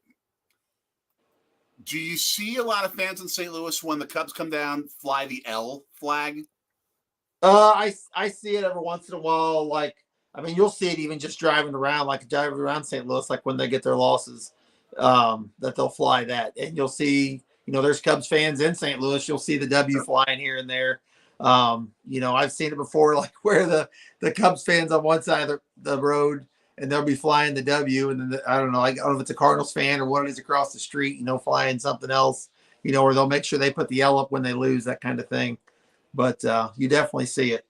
Do you see a lot of fans in St. Louis when the Cubs come down, fly the L flag? I see it every once in a while. Like, I mean, you'll see it even just driving around St. Louis, like when they get their losses, that they'll fly that. And you'll see, there's Cubs fans in St. Louis. You'll see the W flying here and there. I've seen it before, like where the Cubs fans on one side of the road and they'll be flying the W. And then I don't know if it's a Cardinals fan or what it is across the street, flying something else, or they'll make sure they put the L up when they lose, that kind of thing. But you definitely see it.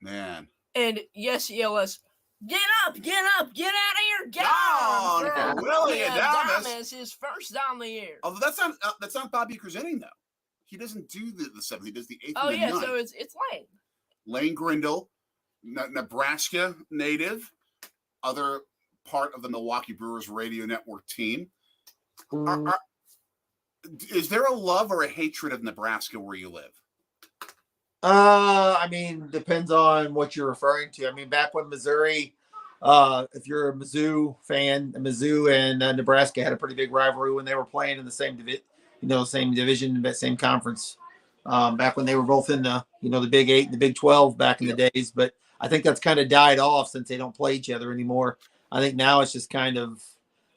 Man. And yes, ELS, get up, get out of here, get Down on for Willie Adames. Adames, his first on the air. Although that's not Bobby Krasinski, though. He doesn't do the seventh. He does the eighth. Oh and the yeah, ninth. so it's Lane. Lane Grindle, Nebraska native, other part of the Milwaukee Brewers radio network team. Is there a love or a hatred of Nebraska where you live? I mean, depends on what you're referring to. I mean, back when Missouri, if you're a Mizzou fan, Mizzou and Nebraska had a pretty big rivalry when they were playing in the same same division, same conference. Back when they were both in the Big 8 and the Big 12 back in the days. But I think that's kind of died off since they don't play each other anymore. I think now it's just kind of,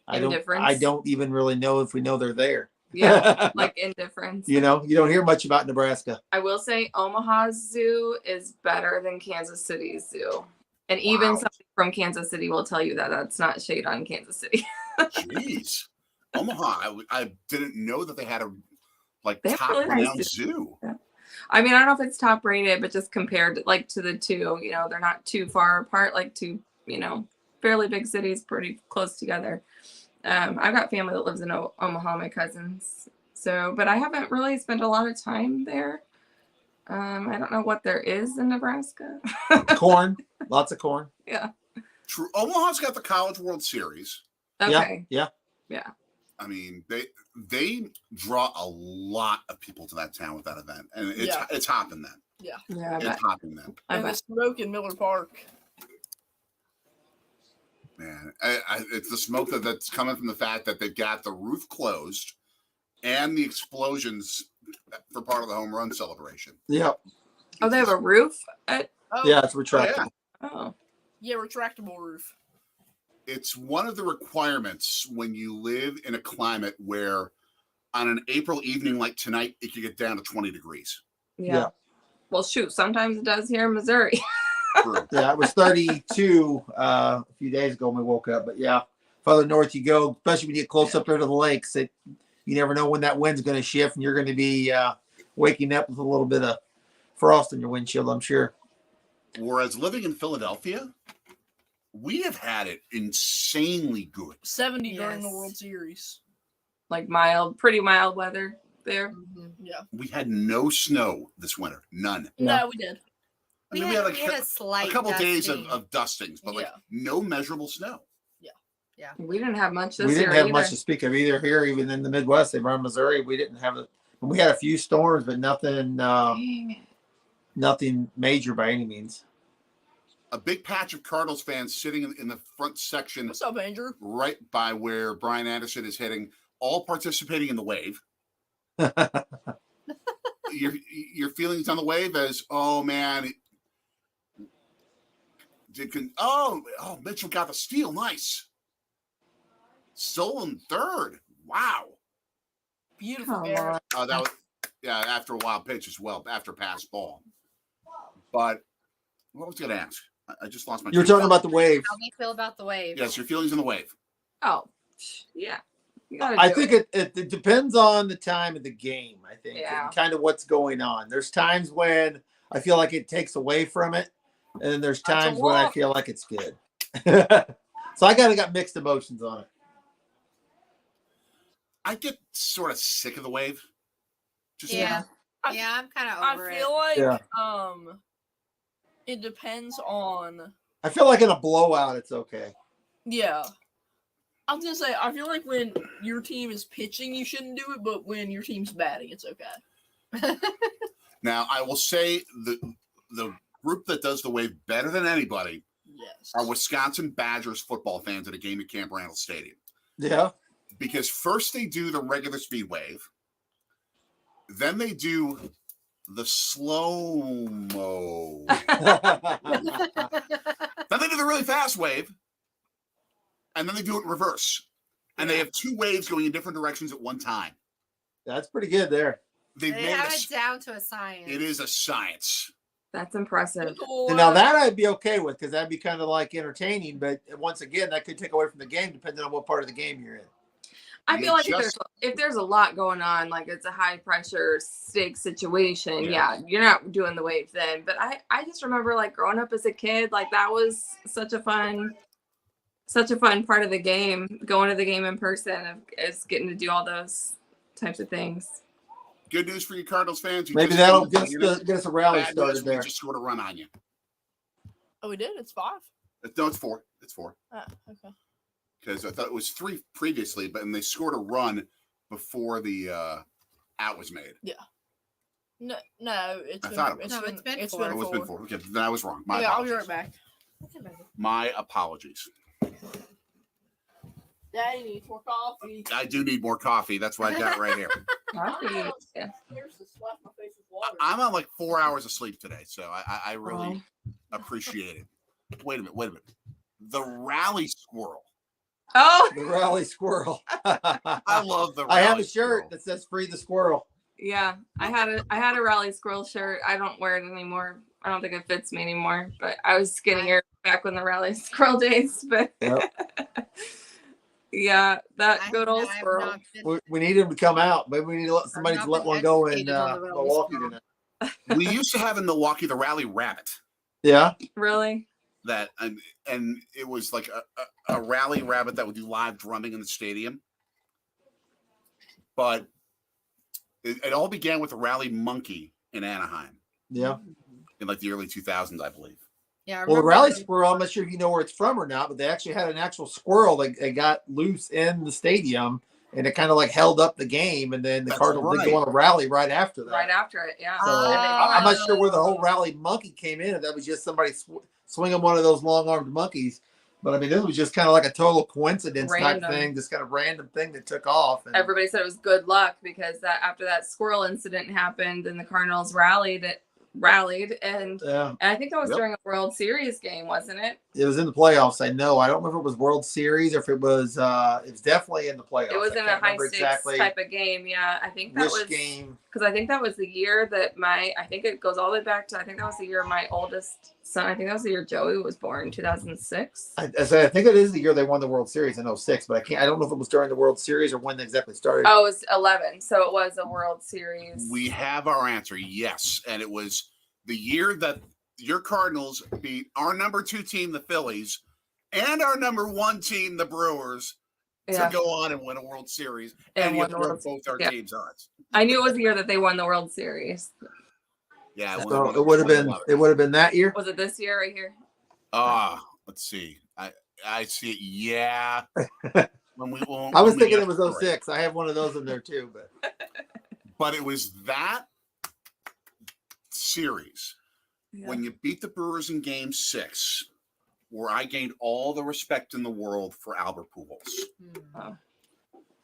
I don't even really know if we know they're there. Yeah, like indifference. You don't hear much about Nebraska. I will say Omaha's zoo is better than Kansas City's zoo. And even somebody from Kansas City will tell you that that's not shade on Kansas City. Jeez. Omaha, I didn't know that they had a top really renowned nice zoo. Yeah. I mean, I don't know if it's top rated, but just compared to the two, they're not too far apart, like two, fairly big cities, pretty close together. I've got family that lives in Omaha, my cousins. So, but I haven't really spent a lot of time there. I don't know what there is in Nebraska. Corn, lots of corn. Yeah. True. Omaha's got the College World Series. Okay. Yeah. I mean, they draw a lot of people to that town with that event, and it's hopping then. Yeah. Yeah. It's hopping then. And the smoke in Miller Park. Man, it's the smoke that's coming from the fact that they've got the roof closed and the explosions for part of the home run celebration. Yeah. Oh, they have a roof? Oh, Yeah, it's retractable. Oh. Yeah, retractable roof. It's one of the requirements when you live in a climate where on an April evening like tonight, it could get down to 20 degrees. Yeah. Well, shoot, sometimes it does here in Missouri. Yeah, it was 32 a few days ago when we woke up. But yeah, further north you go, especially when you get close up there to the lakes, you never know when that wind's going to shift, and you're going to be waking up with a little bit of frost in your windshield, I'm sure. Whereas living in Philadelphia, we have had it insanely good. 70 during the World Series. Like pretty mild weather there. Mm-hmm. Yeah. We had no snow this winter. None. No, we did. I mean, we had a couple days of dustings, but no measurable snow. We didn't have much this We year didn't have either. much to speak of either here, even in the Midwest. Around Missouri, we didn't have it. We had a few storms, but nothing, Dang it. nothing major by any means. A big patch of Cardinals fans sitting in the front section, What's up, Andrew? right by where Brian Anderson is hitting, all participating in the wave. Your feelings on the wave as, oh man, Mitchell got the steal, nice. Stolen third, wow. Beautiful, Come Garrett. on. That was after a wild pitch as well, after pass ball. But what was I going to ask? I just lost my. You were talking about the wave. How do you feel about the wave? Yes, your feelings on the wave. Oh, yeah. You gotta I do think it. it depends on the time of the game, I think, Yeah. and kind of what's going on. There's times when I feel like it takes away from it, and then there's That's a times when I walk. feel like it's good. So I got mixed emotions on it. I get sort of sick of the wave. Just Yeah. I- Yeah, I'm kind of I over feel it. like Yeah. it depends on I feel like in a blowout, it's okay. yeah. I was gonna say I feel like when your team is pitching, you shouldn't do it, but when your team's batting, it's okay. Now, I will say the group that does the wave better than anybody Yes. are Wisconsin Badgers football fans at a game at Camp Randall Stadium. Yeah. Because first they do the regular speed wave, then they do the slow-mo. Then they do the really fast wave, and then they do it in reverse. And they have two waves going in different directions at one time. That's pretty good there. They've They made have it down to a science. it is a science. That's impressive. And now that I'd be okay with because that'd be kind of like entertaining. But once again, that could take away from the game depending on what part of the game you're in. I You feel like just- if there's a lot going on, like it's a high pressure stake situation, Yeah. yeah, you're not doing the wave then. But I just remember like growing up as a kid, like that was such a fun part of the game, going to the game in person is getting to do all those types of things. Good news for you Cardinals fans. You Maybe just that'll didn't get win us, it. get us a rally Bad news, started we there. just scored a run on you. Oh, we did. It's 5. No, it's 4. It's 4. Ah, okay. Because I thought it was 3 previously, but and they scored a run before the out was made. No, it's I been, thought it was. No, it's been it's 4. been Oh, it's been 4. Okay, then I was wrong. My Okay, I'll be apologies. right back. My apologies. Daddy needs more coffee. I do need more coffee. That's why I got it right here. Yeah. Here's to splash my face with water. I'm on like 4 hours of sleep today, so I really appreciate it. Wait a minute. The rally squirrel. Oh, The rally squirrel. I love the. I have rally a shirt squirrel. that says "Free the Squirrel." yeah. I had a rally squirrel shirt. I don't wear it anymore. I don't think it fits me anymore. But I was skinnier back when the rally squirrel days. But Yep. yeah, that good old I have squirrel. not been- We need him to come out. Maybe we need to let somebody not to let been one go in educated on the rally Milwaukee squirrel. tonight. We used to have in Milwaukee the rally rabbit. Yeah. Really? That and it was like a rally rabbit that would do live drumming in the stadium. But it all began with a rally monkey in Anaheim Yeah. in like the early 2000s, I believe. Yeah, I Well, the remember rally when- squirrel, I'm not sure if you know where it's from or not, but they actually had an actual squirrel that they got loose in the stadium and it kind of like held up the game. And then the That's Cardinals did right. go on a rally right after that. Right after it, yeah. So I'm not sure where the whole rally monkey came in. If that was just somebody swinging one of those long armed monkeys. But I mean, this was just kind of like a total coincidence type Random. thing, just kind of random thing that took off. And Everybody said it was good luck because that after that squirrel incident happened and the Cardinals rallied and yeah, I think that was Yep. during a World Series game, wasn't it? it was in the playoffs. I know. I don't remember if it was World Series or if it was definitely in the playoffs. It was I in a can't high remember stakes type of game. Yeah, I think that which was game. because I think that was the year that I think it goes all the way back to I think that was the year my oldest son. I think that was the year Joey was born, 2006. I think it is the year they won the World Series in 06, but I don't know if it was during the World Series or when they exactly started. Oh, it was 11, so it was a World Series. We have our answer, yes. And it was the year that your Cardinals beat our number 2 team, the Phillies, and our number 1 team, the Brewers, yeah. to go on and win a World Series. And And you won the broke World- both our yeah. teams' odds. I knew it was the year that they won the World Series. Yeah, So it would have been that year. Was it this year right here? Let's see. I see it. Yeah. I was thinking it was 06. I have one of those in there too, but it was that series when you beat the Brewers in Game 6, where I gained all the respect in the world for Albert Pujols,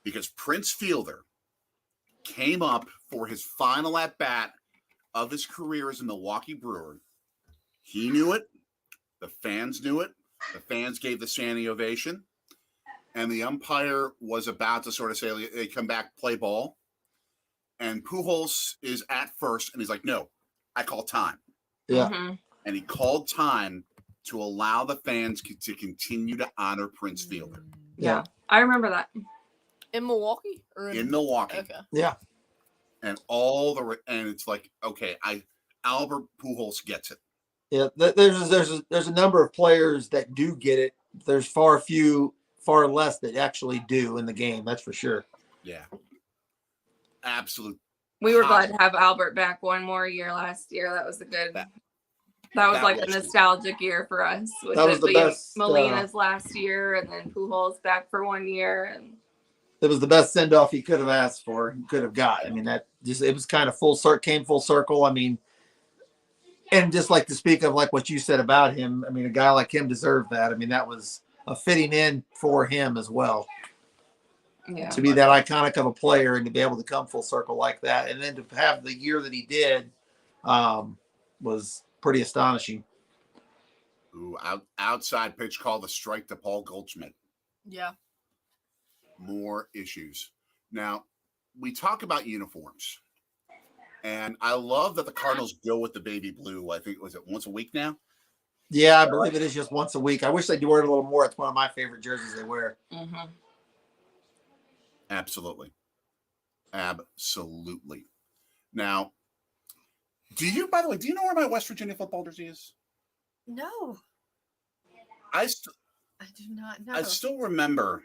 because Prince Fielder came up for his final at bat of his career as a Milwaukee Brewer. He knew it. The fans knew it. The fans gave the standing ovation. And the umpire was about to sort of say, hey, come back, play ball. And Pujols is at first, and he's like, no, I call time. Yeah. Mm-hmm. And he called time to allow the fans to continue to honor Prince Fielder. Yeah. I remember that. In Milwaukee? Or In Milwaukee. Okay. Yeah. And and it's like, okay, Albert Pujols gets it. Yeah. There's a number of players that do get it. There's far less that actually do in the game. That's for sure. Yeah. Absolute. We were glad to have Albert back one more year last year. That was a good. That was like a nostalgic year for us. That was the best. Molina's last year, and then Pujols back for 1 year, and it was the best send off he could have asked for. He could have got. I mean, it was kind of came full circle. I mean, and just like to speak of like what you said about him. I mean, a guy like him deserved that. I mean, that was a fitting in for him as well. Yeah. To be that iconic of a player and to be able to come full circle like that, and then to have the year that he did, was pretty astonishing. Ooh, outside pitch call, the strike to Paul Goldschmidt. Yeah. More issues. Now, we talk about uniforms, and I love that the Cardinals go with the baby blue. I think, was it once a week now? Yeah, I believe it is just once a week. I wish they'd wear it a little more. It's one of my favorite jerseys they wear. Mm-hmm. Absolutely. Now, by the way, do you know where my West Virginia football jersey is? No, I do not know. I still remember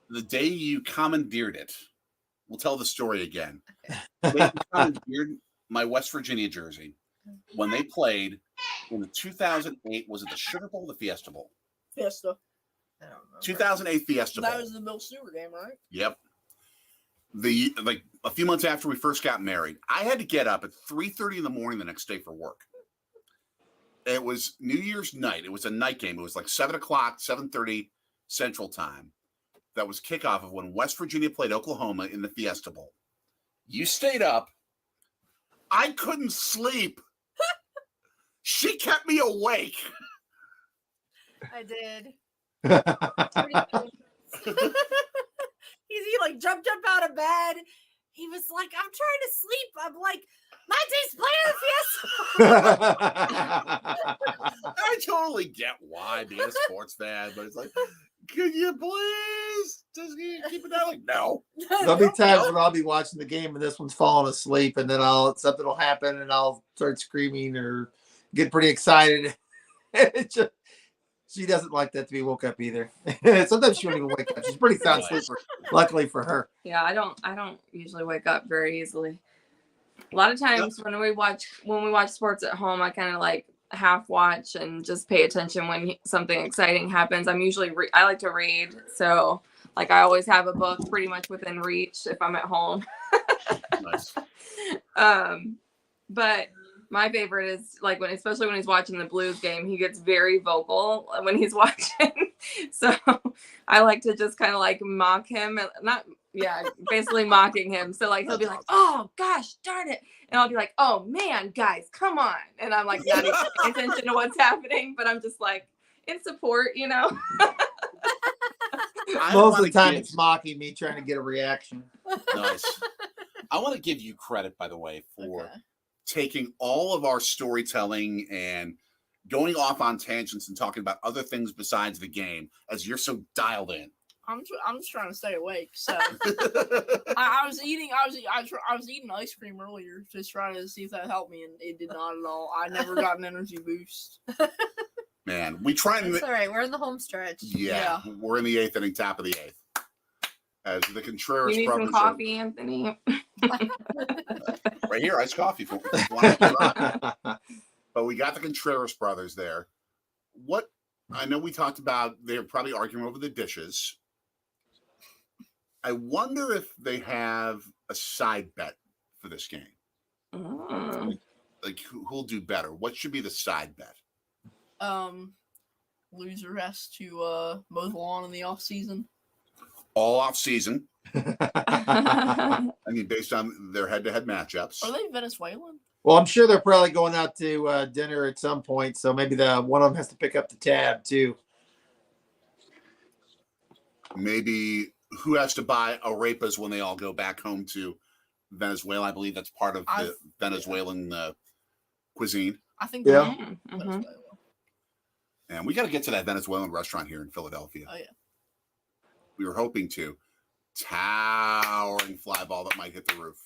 the day you commandeered it. We'll tell the story again. Okay. They commandeered my West Virginia jersey when they played in the 2008, was it the Sugar Bowl or the Fiesta Bowl? Fiesta. I don't know. 2008 Fiesta Bowl. That was the Bill Stewart game, right? Yep. A few months after we first got married, I had to get up at 3:30 in the morning the next day for work. It was New Year's night. It was a night game. It was like 7 o'clock, 7:30 Central Time. That was kickoff of when West Virginia played Oklahoma in the Fiesta Bowl. You stayed up. I couldn't sleep. She kept me awake. I did. Yeah. He like jumped up out of bed. He was like, I'm trying to sleep. I'm like, my team's playing Fiesta. I totally get why being a sports fan, but it's like, could you please just keep it down? Like, no. There'll be times when I'll be watching the game and this one's falling asleep, and then something will happen and I'll start screaming or get pretty excited. She doesn't like that to be woke up either. Sometimes she won't even wake up. She's a pretty sound sleeper, luckily for her. Yeah, I don't usually wake up very easily. A lot of times when we watch sports at home, I kind of like half watch and just pay attention when something exciting happens. I'm usually I like to read, so like I always have a book pretty much within reach if I'm at home. Nice. But my favorite is like especially when he's watching the Blues game, he gets very vocal when he's watching. So I like to just kind of like mock him, basically mocking him. So like he'll be like, "Oh gosh, darn it," and I'll be like, "Oh man, guys, come on!" And I'm like not even paying attention to what's happening, but I'm just like in support, you know. Most of the time, it's mocking me, trying to get a reaction. Nice. I want to give you credit, by the way, for taking all of our storytelling and going off on tangents and talking about other things besides the game, as you're so dialed in. I'm just trying to stay awake. So I was eating ice cream earlier to try to see if that helped me, and it did not at all. I never got an energy boost. Man, we try and. That's all right. We're in the home stretch. Yeah, we're in the 8th inning, top of the 8th. As the Contreras You need some coffee, Anthony. Right here, iced coffee. For but we got the Contreras brothers there. What I know we talked about they're probably arguing over the dishes. I wonder if they have a side bet for this game. Like who'll do better? What should be the side bet? Loser has to mow the lawn in the off season. All off season. I mean, based on their head-to-head matchups. Are they Venezuelan? Well, I'm sure they're probably going out to dinner at some point, so maybe one of them has to pick up the tab too. Maybe who has to buy arepas when they all go back home to Venezuela? I believe that's part of the Venezuelan cuisine. I think. Yeah. Venezuela. And we got to get to that Venezuelan restaurant here in Philadelphia. Oh yeah. We were hoping to. Towering fly ball that might hit the roof,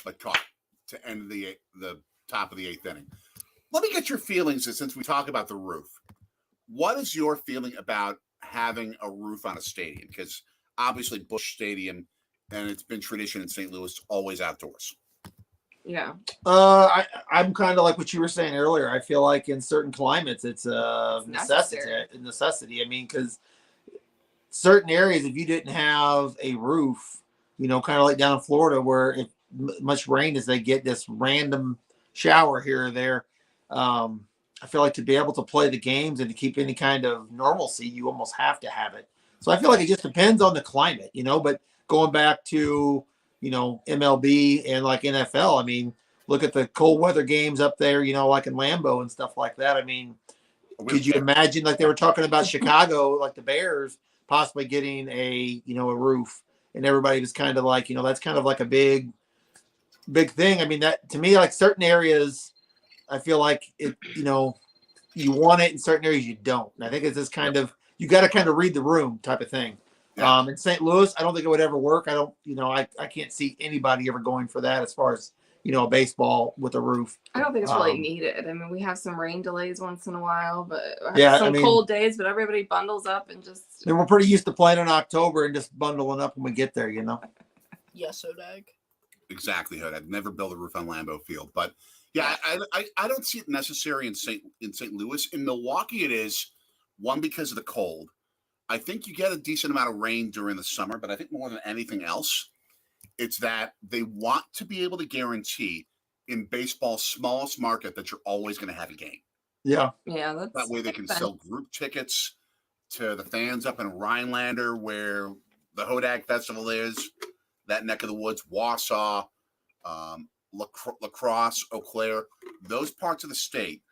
but caught to end the top of the 8th inning. Let me get your feelings since we talk about the roof. What is your feeling about having a roof on a stadium? Because obviously Busch Stadium, and it's been tradition in St. Louis, always outdoors. Yeah. I'm kind of like what you were saying earlier. I feel like in certain climates, it's a necessity. I mean, because certain areas, if you didn't have a roof, kind of like down in Florida, where if much rain as they get this random shower here or there, I feel like to be able to play the games and to keep any kind of normalcy, you almost have to have it. So I feel like it just depends on the climate, but going back to, MLB and like NFL, I mean, look at the cold weather games up there, like in Lambeau and stuff like that. I mean, could you imagine, like they were talking about Chicago, like the Bears possibly getting a roof, and everybody was kind of like, that's kind of like a big thing. I mean, that to me, like certain areas, I feel like it, you want it in certain areas, you don't. And I think it's this kind of, you got to kind of read the room type of thing. Yeah. In St. Louis, I don't think it would ever work. I don't, I can't see anybody ever going for that as far as, a baseball with a roof. I don't think it's really needed. I mean, we have some rain delays once in a while, but some cold days, but everybody bundles up and just. And we're pretty used to playing in October and just bundling up when we get there, Yes, Odag. Exactly, Hood. I've never built a roof on Lambeau Field, but yeah, I don't see it necessary in St. Louis. In Milwaukee, it is one because of the cold. I think you get a decent amount of rain during the summer, but I think more than anything else, it's that they want to be able to guarantee in baseball's smallest market that you're always going to have a game. Yeah. Yeah. That way they can sell group tickets to the fans up in Rhinelander where the Hodag Festival is, that neck of the woods, Wausau, La Crosse, Eau Claire, those parts of the state,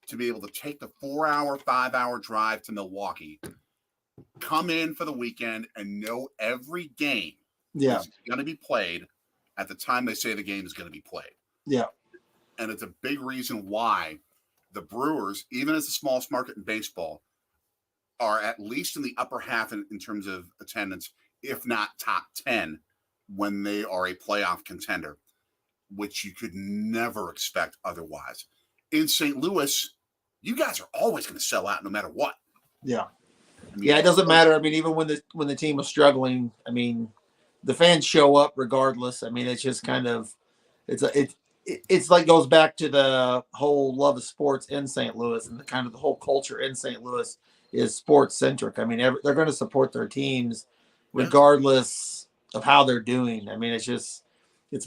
to be able to take the 4-hour, 5-hour drive to Milwaukee, come in for the weekend and know every game is going to be played at the time they say the game is going to be played. Yeah. And it's a big reason why the Brewers, even as the smallest market in baseball, are at least in the upper half in terms of attendance, if not top 10, when they are a playoff contender, which you could never expect otherwise. In St. Louis, you guys are always going to sell out no matter what. Yeah. It doesn't matter. I mean, even when the team was struggling, I mean, the fans show up regardless. I mean, it's just kind of, it's like goes back to the whole love of sports in St. Louis, and the kind of the whole culture in St. Louis is sports centric. I mean, they're going to support their teams regardless of how they're doing. I mean, it's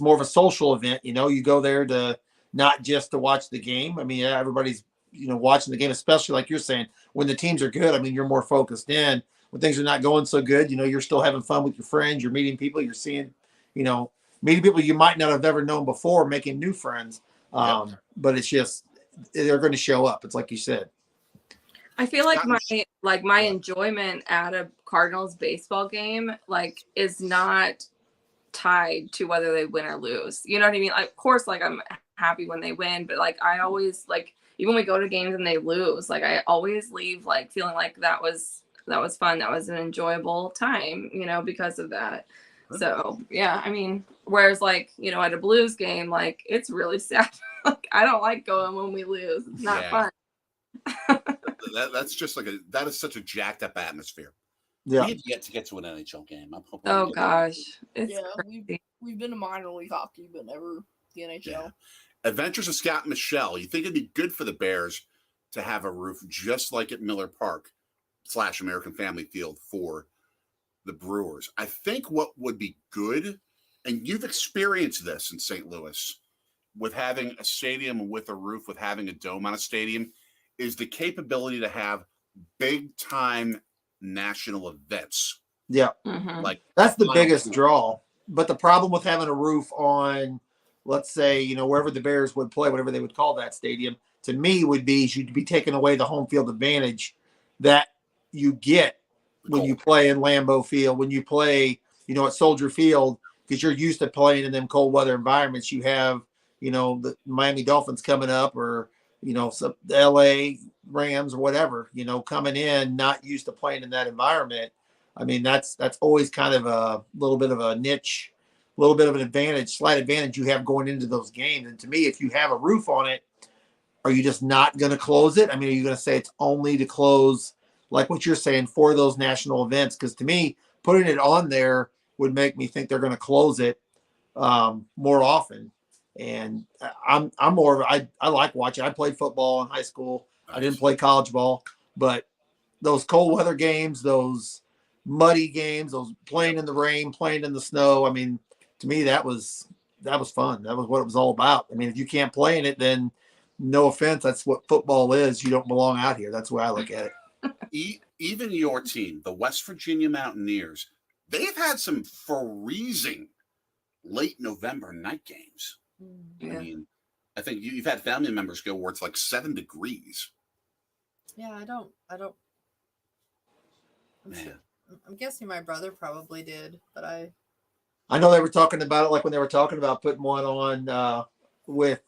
more of a social event. You go there to not just to watch the game. I mean, everybody's, watching the game, especially like you're saying, when the teams are good. I mean, you're more focused in. When things are not going so good, you're still having fun with your friends. You're meeting people. You're seeing, meeting people you might not have ever known before, making new friends. But it's just, they're going to show up. It's like you said. I feel like my enjoyment at a Cardinals baseball game, is not tied to whether they win or lose. You know what I mean? Like, of course, I'm happy when they win, but I always even when we go to games and they lose, I always leave feeling like that was fun. That was an enjoyable time, because of that. So yeah, I mean, whereas at a Blues game, it's really sad. I don't like going when we lose. It's not fun. That's just that is such a jacked up atmosphere. Yeah. We have to get to an NHL game. I'm hoping. Oh gosh, we've been to minor league hockey, but never the NHL. Yeah. Adventures of Scott and Michelle. You think it'd be good for the Bears to have a roof just like at Miller Park / American Family Field for the Brewers. I think what would be good, and you've experienced this in St. Louis, with having a stadium with a roof, with having a dome on a stadium, is the capability to have big time national events. Yeah. Mhm. Like That's the Final biggest Four. draw. But the problem with having a roof on, let's say, wherever the Bears would play, whatever they would call that stadium, to me would be you'd be taking away the home field advantage that you get when you play in Lambeau Field, when you play, at Soldier Field, because you're used to playing in them cold weather environments. You have, the Miami Dolphins coming up, or, some the LA Rams or whatever, coming in, not used to playing in that environment. I mean, that's always kind of a little bit of a niche, a little bit of an advantage, slight advantage you have going into those games. And to me, if you have a roof on it, are you just not going to close it? I mean, are you going to say it's only to close, like what you're saying, for those national events? Because to me, putting it on there would make me think they're going to close it more often. And I'm more of I like watching. I played football in high school. Nice. I didn't play college ball, but those cold weather games, those muddy games, those playing in the rain, playing in the snow. I mean, to me, that was fun. That was what it was all about. I mean, if you can't play in it, then no offense, that's what football is. You don't belong out here. That's the way I look at it. Even your team, the West Virginia Mountaineers, they've had some freezing late November night games. Yeah. I mean, I think you've had family members go where it's like 7 degrees. Yeah, I don't. Man. I'm guessing my brother probably did, but I know they were talking about it, like when they were talking about putting one on with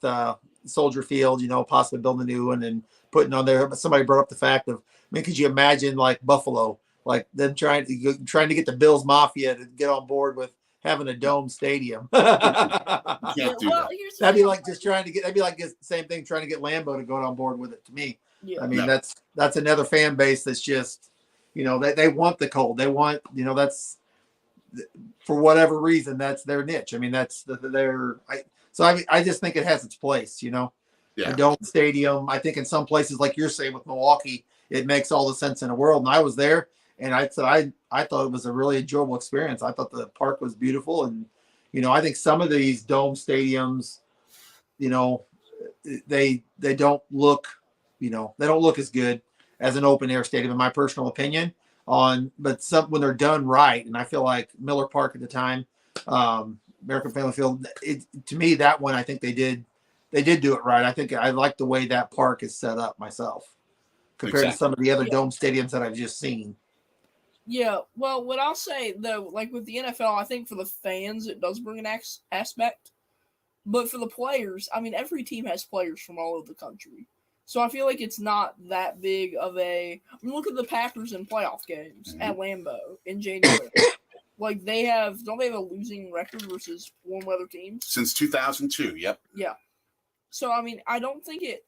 Soldier Field, possibly building a new one and putting on there. But somebody brought up the fact of, I mean, could you imagine like Buffalo, like them trying to get the Bills Mafia to get on board with having a dome stadium? Can't do that. That'd be like that'd be like the same thing trying to get Lambeau to go on board with it. To me, Yeah. I mean, No. that's another fan base that's just, they want the cold. They want, that's for whatever reason, that's their niche. I mean, that's I just think it has its place, Yeah. a dome stadium. I think in some places, like you're saying with Milwaukee, it makes all the sense in the world. And I was there, and I thought it was a really enjoyable experience. I thought the park was beautiful, and I think some of these dome stadiums, they don't look, they don't look as good as an open air stadium, in my personal opinion. But when they're done right, and I feel like Miller Park at the time, American Family Field, to me, that one, I think they did do it right. I think I like the way that park is set up myself compared to some of the other dome stadiums that I've just seen. Yeah, well, what I'll say though, like with the NFL, I think for the fans it does bring an aspect, but for the players, I mean, every team has players from all over the country, so I feel like it's not that big of a. I mean, look at the Packers in playoff games at Lambeau in January. Like don't they have a losing record versus warm weather teams Since 2002? Yep. Yeah. So I mean, I don't think it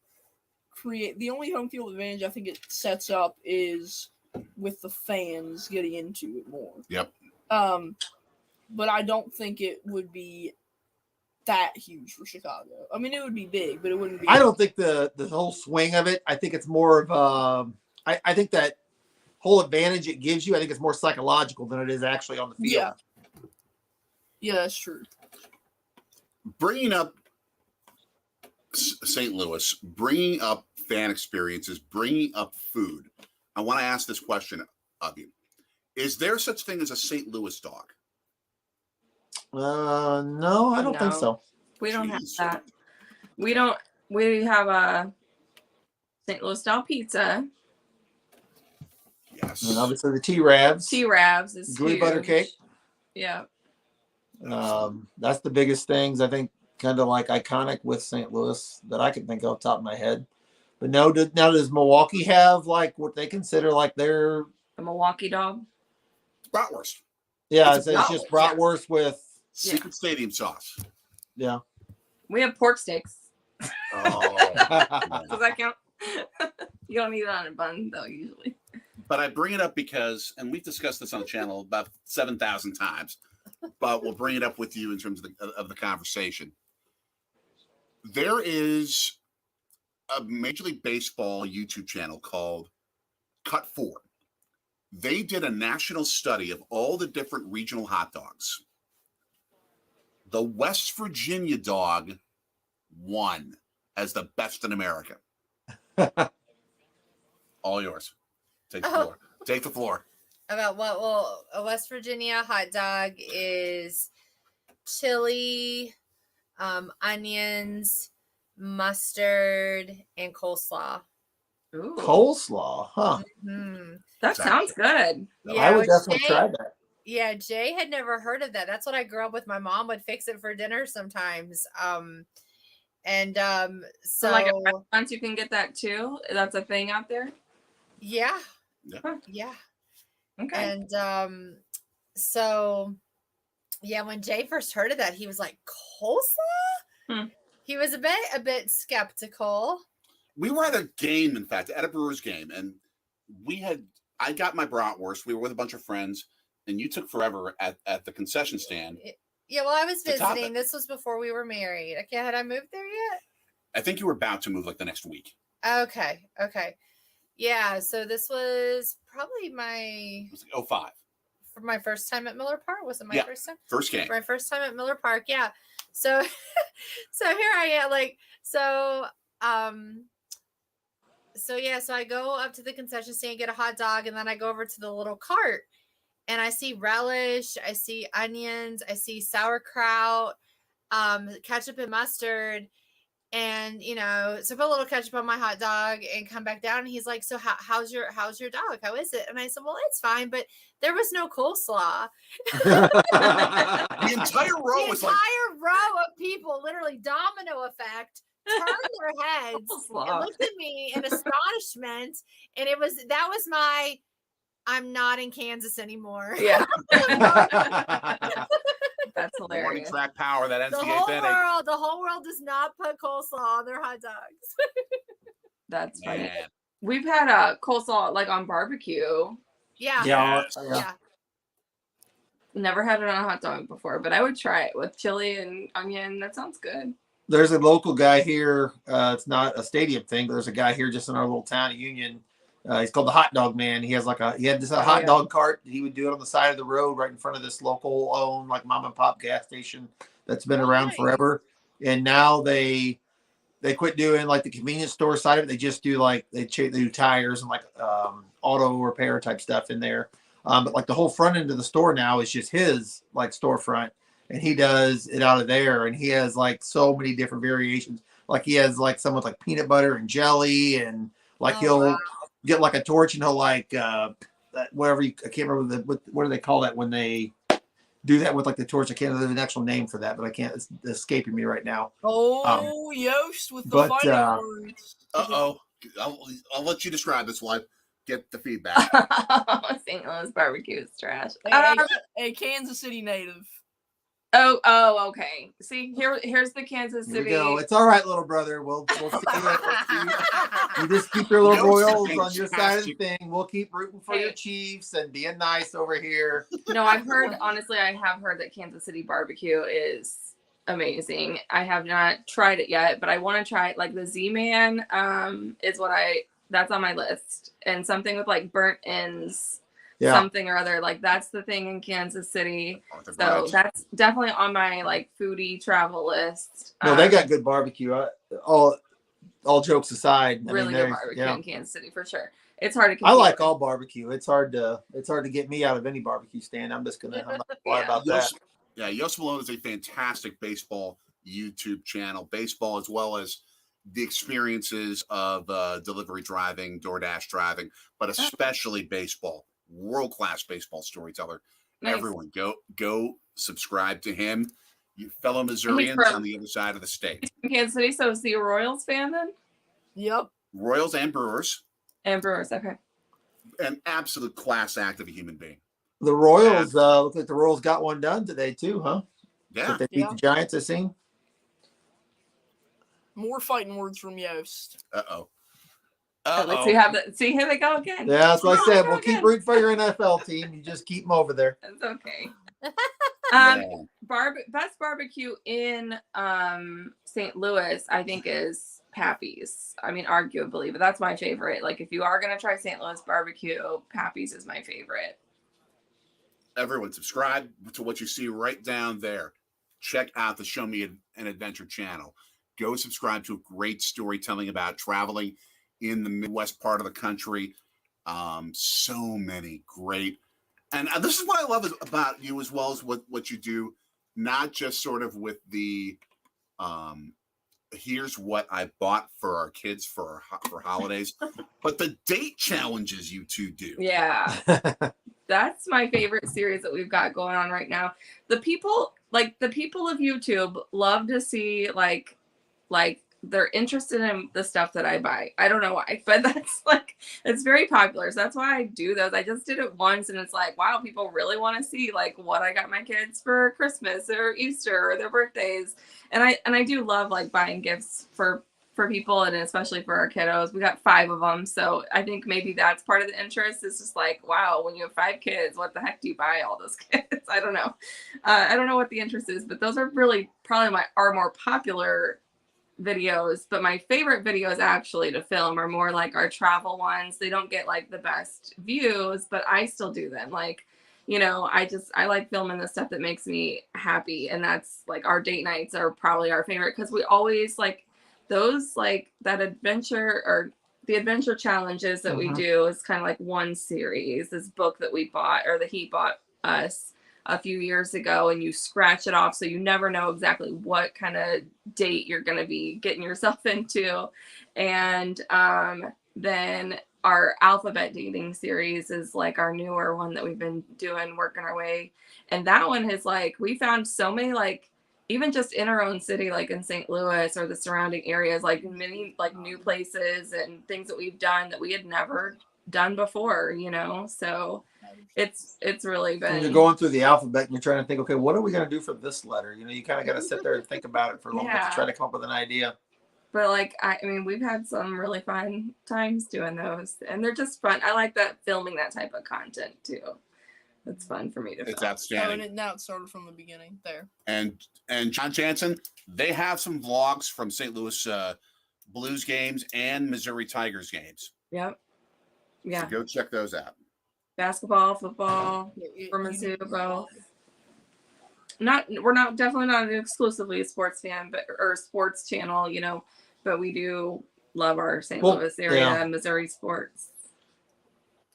the only home field advantage I think it sets up is with the fans getting into it more. Yep. But I don't think it would be that huge for Chicago. I mean, it would be big, but it wouldn't be. I don't think the whole swing of it. I think it's more of I think that whole advantage it gives you, I think it's more psychological than it is actually on the field. Yeah, that's true. Bringing up St. Louis, bringing up fan experiences, bringing up food. I want to ask this question of you. Is there such thing as a St. Louis dog? No, I don't think so. We don't have Jeez. that. We have a St. Louis style pizza. Yes. And obviously the T-Rabs. T-Rabs is gooey huge. butter cake. Yeah. That's the biggest things I think, kind of like iconic with St. Louis that I can think of off the top of my head. But now does Milwaukee have like what they consider like their The Milwaukee dog. Bratwurst. Yeah, It's it's just bratwurst with Secret Stadium sauce. yeah. We have pork steaks. Oh. Does that count? You don't eat it on a bun though, usually. But I bring it up because, and we've discussed this on the channel about 7,000 times, but we'll bring it up with you in terms of the conversation. There is a Major League Baseball YouTube channel called Cut 4. They did a national study of all the different regional hot dogs. The West Virginia dog won as the best in America. All yours. Take the floor. Take the floor. About what? Well, a West Virginia hot dog is chili, onions, mustard, and coleslaw. Ooh, Coleslaw, huh? Mm-hmm. that sounds good. Yeah, I would well, definitely try that. Yeah, Jay had never heard of that. That's what I grew up with. My mom would fix it for dinner sometimes. So like at restaurants, you can get that too. That's a thing out there. yeah, Yeah. yeah. Okay. And so yeah, when Jay first heard of that, he was like, coleslaw? He was a bit skeptical. We were at a game, in fact, at a Brewers game, and I got my bratwurst. We were with a bunch of friends, and you took forever at the concession stand. Yeah, well, I was To top visiting. it. This was before we were married. Okay, had I moved there yet? I think you were about to move like the next week. Okay. Yeah, so this was probably It was like 05. for my first time at Miller Park. Was it my Yeah. first time? First game. My first time at Miller Park. Yeah. So so here I am, so I go up to the concession stand, get a hot dog, and then I go over to the little cart and I see relish, I see onions, I see sauerkraut, ketchup and mustard. And so put a little ketchup on my hot dog and come back down. And he's like, "So how's your dog? How is it?" And I said, "Well, it's fine, but there was no coleslaw." The entire row The was like, entire row of people, literally domino effect, turned their heads and Coleslaw. looked at me in astonishment. And that was my, I'm not in Kansas anymore. Yeah. That's morning hilarious. track power, that The NCAA thing. whole world does not put coleslaw on their hot dogs. That's funny. Man. We've had a coleslaw like on barbecue. Yeah. Yeah. Never had it on a hot dog before, but I would try it with chili and onion. That sounds good. There's a local guy here. It's not a stadium thing, but there's a guy here just in our little town of Union. He's called the Hot Dog Man. He had this hot dog cart. He would do it on the side of the road right in front of this local owned like mom and pop gas station that's been around Nice. forever. And now they quit doing like the convenience store side of it. They just do like they do tires and like auto repair type stuff in there. But like the whole front end of the store now is just his like storefront, and he does it out of there. And he has like so many different variations. Like he has like some with like peanut butter and jelly, and like he'll get like a torch and he'll like whatever I can't remember what do they call that when they do that with like the torch? I can't remember the actual name for that, but I can't. It's escaping me right now. Oh, Yost with the fighting words. I'll let you describe this while I get the feedback. St. Louis barbecue is trash. A Kansas City native. Oh, okay. See, here's the Kansas Here City. we go. It's all right, little brother. We'll see you. You just keep your little Royals on your side of the thing. We'll keep rooting for your Chiefs and being nice over here. No, I have heard that Kansas City barbecue is amazing. I have not tried it yet, but I want to try it. Like the Z-Man is that's on my list. And something with like burnt ends. Yeah. Something or other, like that's the thing in Kansas City. Arthur So Blanche. that's definitely on my like foodie travel list. No, they got good barbecue. All jokes aside, really good barbecue in Kansas City for sure. It's hard to compete. I like all barbecue. It's hard to get me out of any barbecue stand. I'm not gonna lie about that. Yost Malone is a fantastic baseball YouTube channel. Baseball as well as the experiences of delivery driving, DoorDash driving, but especially baseball. World-class baseball storyteller. Nice. Everyone go subscribe to him. You fellow Missourians on the other side of the state. Kansas City, so is he a Royals fan then? Yep. Royals and Brewers. And Brewers, okay. An absolute class act of a human being. The Royals look like the Royals got one done today too, huh? Yeah. They beat the Giants, I seen. More fighting words from Yost. Uh-oh. See, here they go again. Yeah, that's what I said. We'll keep rooting for your NFL team. You just keep them over there. It's okay. Man. Best barbecue in St. Louis, I think, is Pappy's. I mean, arguably, but that's my favorite. Like, if you are going to try St. Louis barbecue, Pappy's is my favorite. Everyone, subscribe to what you see right down there. Check out the Show Me an Adventure channel. Go subscribe to great storytelling about traveling in the Midwest part of the country. So many great. And this is what I love about you, as well as what you do, not just sort of with the here's what I bought for our kids for holidays, but the date challenges you two do. Yeah. That's my favorite series that we've got going on right now. The people of YouTube love to see like they're interested in the stuff that I buy. I don't know why, but that's like, it's very popular. So that's why I do those. I just did it once and it's like, wow, people really want to see like what I got my kids for Christmas or Easter or their birthdays. And I do love like buying gifts for people, and especially for our kiddos. We got 5 of them. So I think maybe that's part of the interest. It's just like, wow, when you have 5 kids, what the heck do you buy all those kids? I don't know. I don't know what the interest is, but those are really probably our more popular videos. But my favorite videos actually to film are more like our travel ones. They don't get like the best views, but I still do them. Like, you know, I like filming the stuff that makes me happy. And that's like our date nights are probably our favorite, because we always like those, like that adventure or the adventure challenges that we do is kind of like one series. This book that we bought, or that he bought us a few years ago, and you scratch it off so you never know exactly what kind of date you're going to be getting yourself into. And then our alphabet dating series is like our newer one that we've been doing, working our way. And that one has like, we found so many, like even just in our own city, like in St. Louis or the surrounding areas, like many like new places and things that we've done that we had never done before, you know? So it's really been. When you're going through the alphabet and you're trying to think, okay, what are we going to do for this letter? You know, you kind of got to sit there and think about it for a little bit to try to come up with an idea. But like, I mean, we've had some really fun times doing those, and they're just fun. I like that, filming that type of content too. It's fun for me to film. It's outstanding. And now it started from the beginning there. And John Jansen, they have some vlogs from St. Louis Blues games and Missouri Tigers games. Yep. Yeah. So go check those out. Basketball, football, from Mizzou, both. We're definitely not exclusively a sports fan, or sports channel, you know, but we do love our St. Louis area, Missouri sports.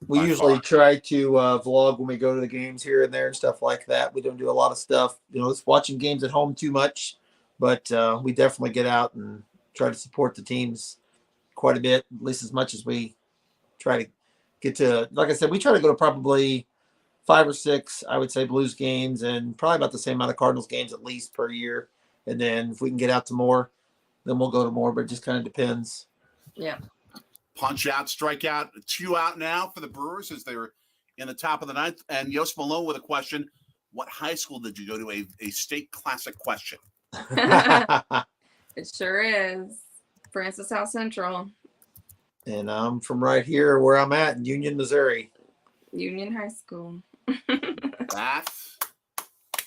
We usually try to vlog when we go to the games here and there and stuff like that. We don't do a lot of stuff, you know, it's watching games at home too much, but we definitely get out and try to support the teams quite a bit, at least as much as we try to get to. Like I said, we try to go to probably 5 or 6, I would say, Blues games, and probably about the same amount of Cardinals games at least per year. And then if we can get out to more, then we'll go to more, but it just kind of depends. Yeah. Punch out, strike out, 2 out now for the Brewers as they're in the top of the 9th. And Yost Malone with a question: what high school did you go to? A state classic question. It sure is. Francis South Central. And I'm from right here where I'm at in Union, Missouri. Union High School. That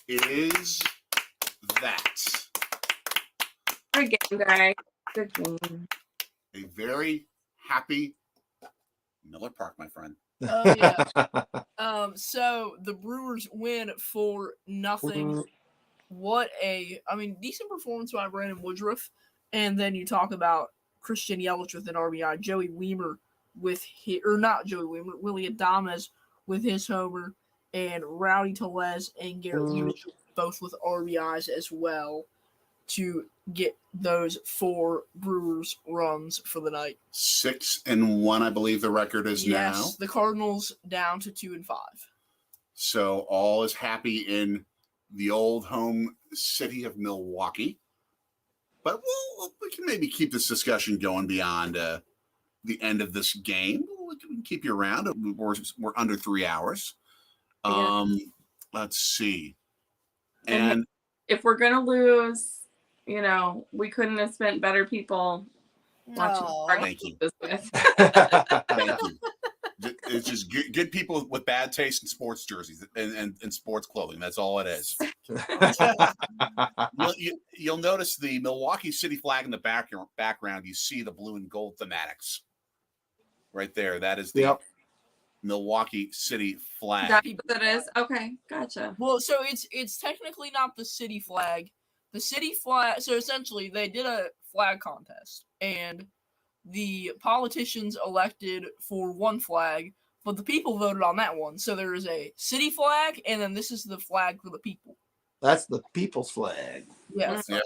is that. Good game, guys. Good game. A very happy Miller Park, my friend. Oh yeah. So the Brewers win 4-0. What decent performance by Brandon Woodruff. And then you talk about Christian Yelich with an RBI, Joey Weimer with Willie Adames with his homer, and Rowdy Tellez and Garrett Hughes both with RBIs as well to get those 4 Brewers runs for the night. 6-1, I believe the record is now. Yes, the Cardinals down to 2-5. So all is happy in the old home city of Milwaukee. But we can maybe keep this discussion going beyond the end of this game. We can keep you around. We're under 3 hours. Let's see. And if we're going to lose, you know, we couldn't have spent better people watching. Thank you. Thank you. It's just good people with bad taste in sports jerseys and sports clothing. That's all it is. You'll notice the Milwaukee City flag in the background. You see the blue and gold thematics right there. That is the Milwaukee City flag. That's what it is. Okay, gotcha. Well, so it's technically not the city flag. The city flag. So essentially, they did a flag contest, and the politicians elected for one flag, but the people voted on that one. So there is a city flag, and then this is the flag for the people. That's the people's flag. Yes. Yeah.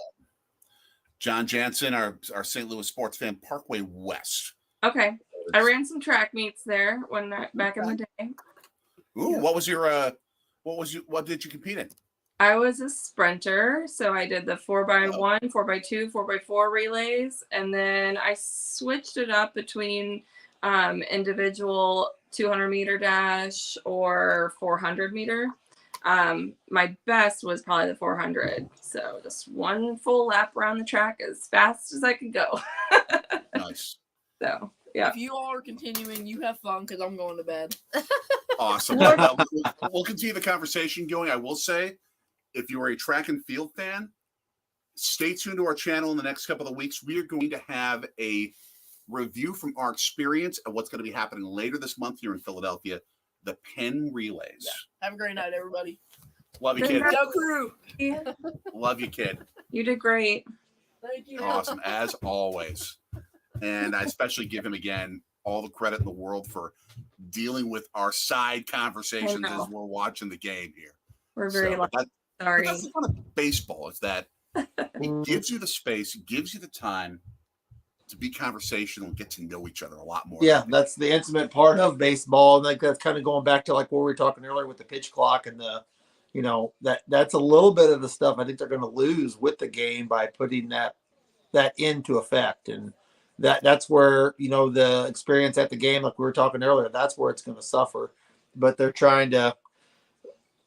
John Jansen, our St. Louis sports fan, Parkway West. Okay. I ran some track meets there back in the day. Ooh, yeah. What did you compete in? I was a sprinter, so I did the 4x1, 4x2, 4x4 relays, and then I switched it up between individual 200-meter dash or 400-meter. My best was probably the 400, so just one full lap around the track as fast as I could go. Nice. So, yeah. If you all are continuing, you have fun because I'm going to bed. Awesome. We'll continue the conversation going. I will say, if you are a track and field fan, stay tuned to our channel in the next couple of weeks. We are going to have a review from our experience of what's going to be happening later this month here in Philadelphia, the Penn Relays. Yeah. Have a great night, everybody. Love you, kid. Go crew. Love you, kid. You did great. Thank you. Awesome, as always. And I especially give him, again, all the credit in the world for dealing with our side conversations as we're watching the game here. We're very lucky. Sorry. That's the fun of baseball, is that it gives you the space, it gives you the time to be conversational and get to know each other a lot more. Yeah, that's the intimate part of baseball. And like that's kind of going back to like what we were talking earlier with the pitch clock and that's a little bit of the stuff I think they're going to lose with the game by putting that into effect. And that's where, the experience at the game, like we were talking earlier, that's where it's going to suffer. But they're trying to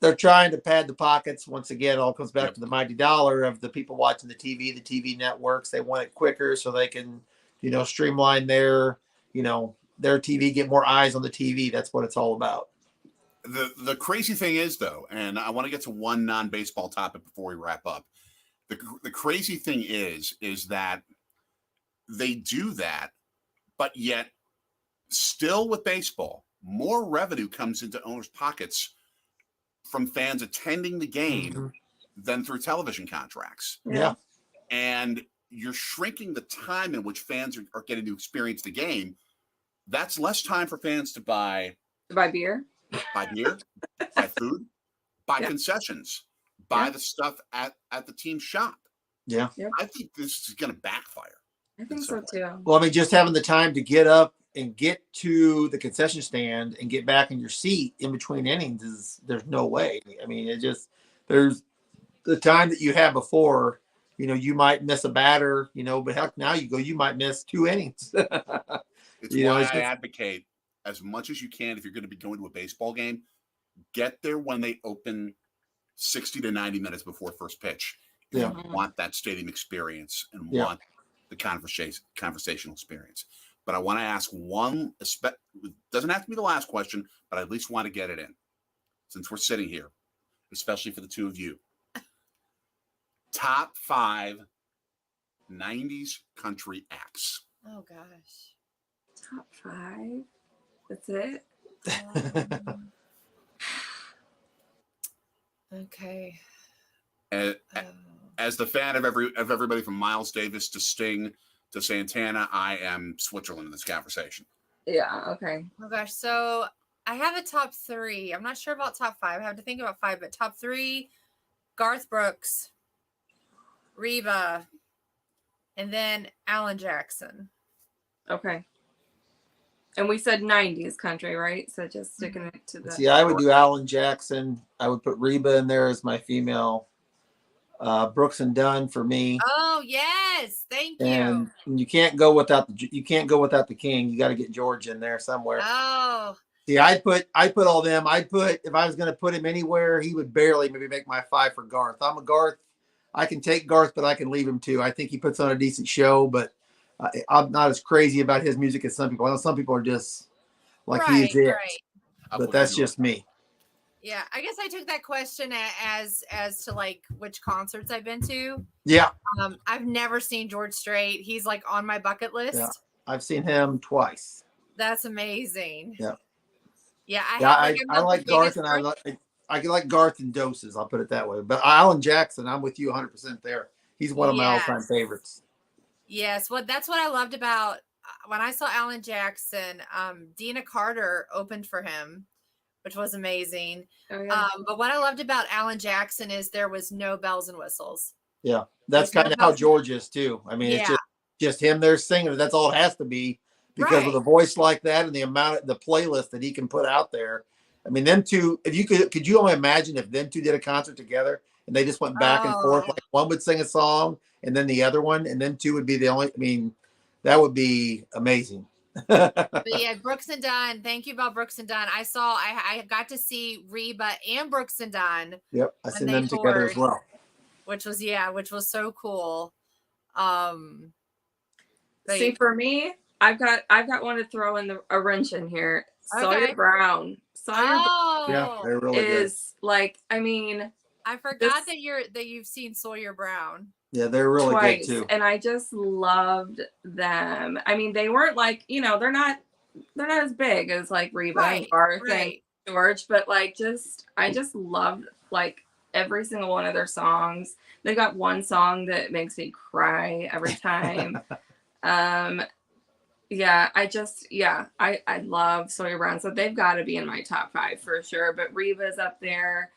pad the pockets. Once again, it all comes back to the mighty dollar of the people watching the TV networks. They want it quicker so they can, streamline their TV, get more eyes on the TV. That's what it's all about. The crazy thing is, though, and I want to get to one non-baseball topic before we wrap up. The crazy thing is that they do that, but yet still with baseball, more revenue comes into owners' pockets from fans attending the game than through television contracts. Yeah. And you're shrinking the time in which fans are getting to experience the game. That's less time for fans to buy beer, buy food, buy concessions, buy the stuff at the team shop. Yeah. Yep. I think this is going to backfire. I think so too. Well, I mean, just having the time to get up and get to the concession stand and get back in your seat in between innings there's no way. I mean, there's the time that you had before, you might miss a batter, but heck, now you might miss 2 innings. It's why I advocate as much as you can, if you're going to be going to a baseball game, get there when they open 60 to 90 minutes before first pitch. You want that stadium experience and want the conversational experience. But I want to ask one, it doesn't have to be the last question, but I at least want to get it in since we're sitting here, especially for the two of you. Top 5 90s country acts. Oh, gosh. Top 5? That's it? Okay. As the fan of everybody from Miles Davis to Sting to Santana, I am Switzerland in this conversation. Yeah, okay. Oh, gosh. So I have a top 3. I'm not sure about top 5. I have to think about 5, but top 3, Garth Brooks, Reba, and then Alan Jackson. Okay. And we said 90s country, right? So just sticking it to the... See, I would do Alan Jackson. I would put Reba in there as my female. Brooks and Dunn for me. Oh, yes. Thank you. And you can't go without the king. You got to get George in there somewhere. Oh. See, I'd put all them. If I was going to put him anywhere, he would barely maybe make my 5 for Garth. I'm a Garth. I can take Garth, but I can leave him too. I think he puts on a decent show, but I'm not as crazy about his music as some people. I know some people are just like he is it. Right. But that's just me. Yeah, I guess I took that question as to like which concerts I've been to. Yeah. I've never seen George Strait. He's like on my bucket list. Yeah. I've seen him twice. That's amazing. Yeah. Yeah, I like Garth, and I like Garth in doses. I'll put it that way. But Alan Jackson, I'm with you 100% there. He's one of my all-time favorites. Yes, that's what I loved about when I saw Alan Jackson. Dina Carter opened for him, which was amazing. Oh, yeah. But what I loved about Alan Jackson is there was no bells and whistles. Yeah, that's kind of how George is too. I mean, it's just him there singing. That's all it has to be. Because with a voice like that and the amount of the playlist that he can put out there, I mean, them two. If you could you only imagine if them two did a concert together and they just went back and forth, like one would sing a song and then the other one, and them two would be the only. I mean, that would be amazing. But yeah, Brooks and Dunn. Thank you about Brooks and Dunn. I got to see Reba and Brooks and Dunn. Yep, I seen them together as well. Which was so cool. See, for me, I've got one to throw in a wrench in here. Sawyer Brown. Yeah, they're really is good. Like, I mean, I forgot that you've seen Sawyer Brown. Yeah, they're really twice, good too. And I just loved them. I mean, they weren't like, they're not as big as like Reba and Garth and George, but like I just loved like every single one of their songs. They got one song that makes me cry every time. Yeah, I love Sawyer Brown, so they've got to be in my top 5 for sure. But Reba's up there.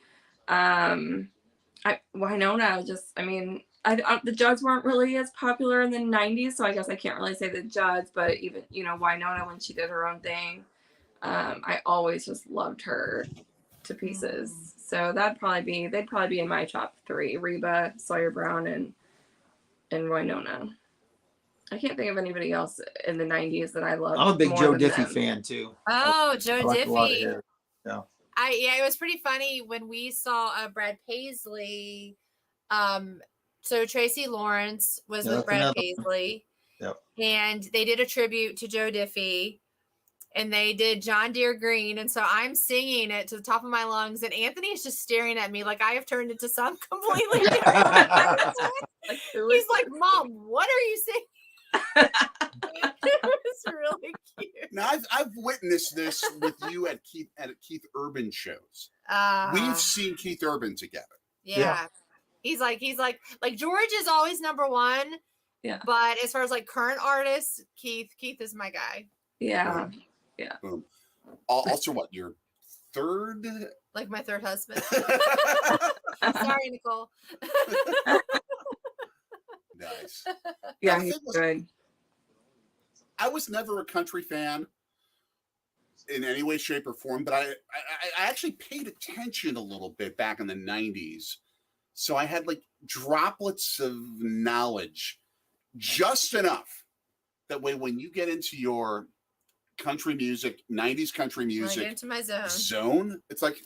Winona, the Judds weren't really as popular in the 90s, so I guess I can't really say the Judds, but even Winona when she did her own thing, I always just loved her to pieces. So they'd probably be in my top 3: Reba, Sawyer Brown, and Winona. I can't think of anybody else in the 90s that I love. I'm a big Joe Diffie fan too. Oh, Joe Diffie. Yeah. It was pretty funny when we saw Brad Paisley. So Tracy Lawrence was with Brad Paisley. Yep. And they did a tribute to Joe Diffie. And they did John Deere Green. And so I'm singing it to the top of my lungs. And Anthony is just staring at me like I have turned into some completely different. He's like, Mom, what are you saying? It was really cute. Now I've witnessed this with you at Keith Urban shows. We've seen Keith Urban together. Yeah. He's like George is always number 1. Yeah. But as far as like current artists, Keith is my guy. Yeah. Yeah. Boom. Also, what, your third? Like my third husband. Sorry, Nicole. Nice. Yeah, he's good. I was never a country fan in any way, shape, or form, but I actually paid attention a little bit back in the 90s. So I had like droplets of knowledge, just enough. That way, when you get into your country music, 90s country music into my zone, it's like,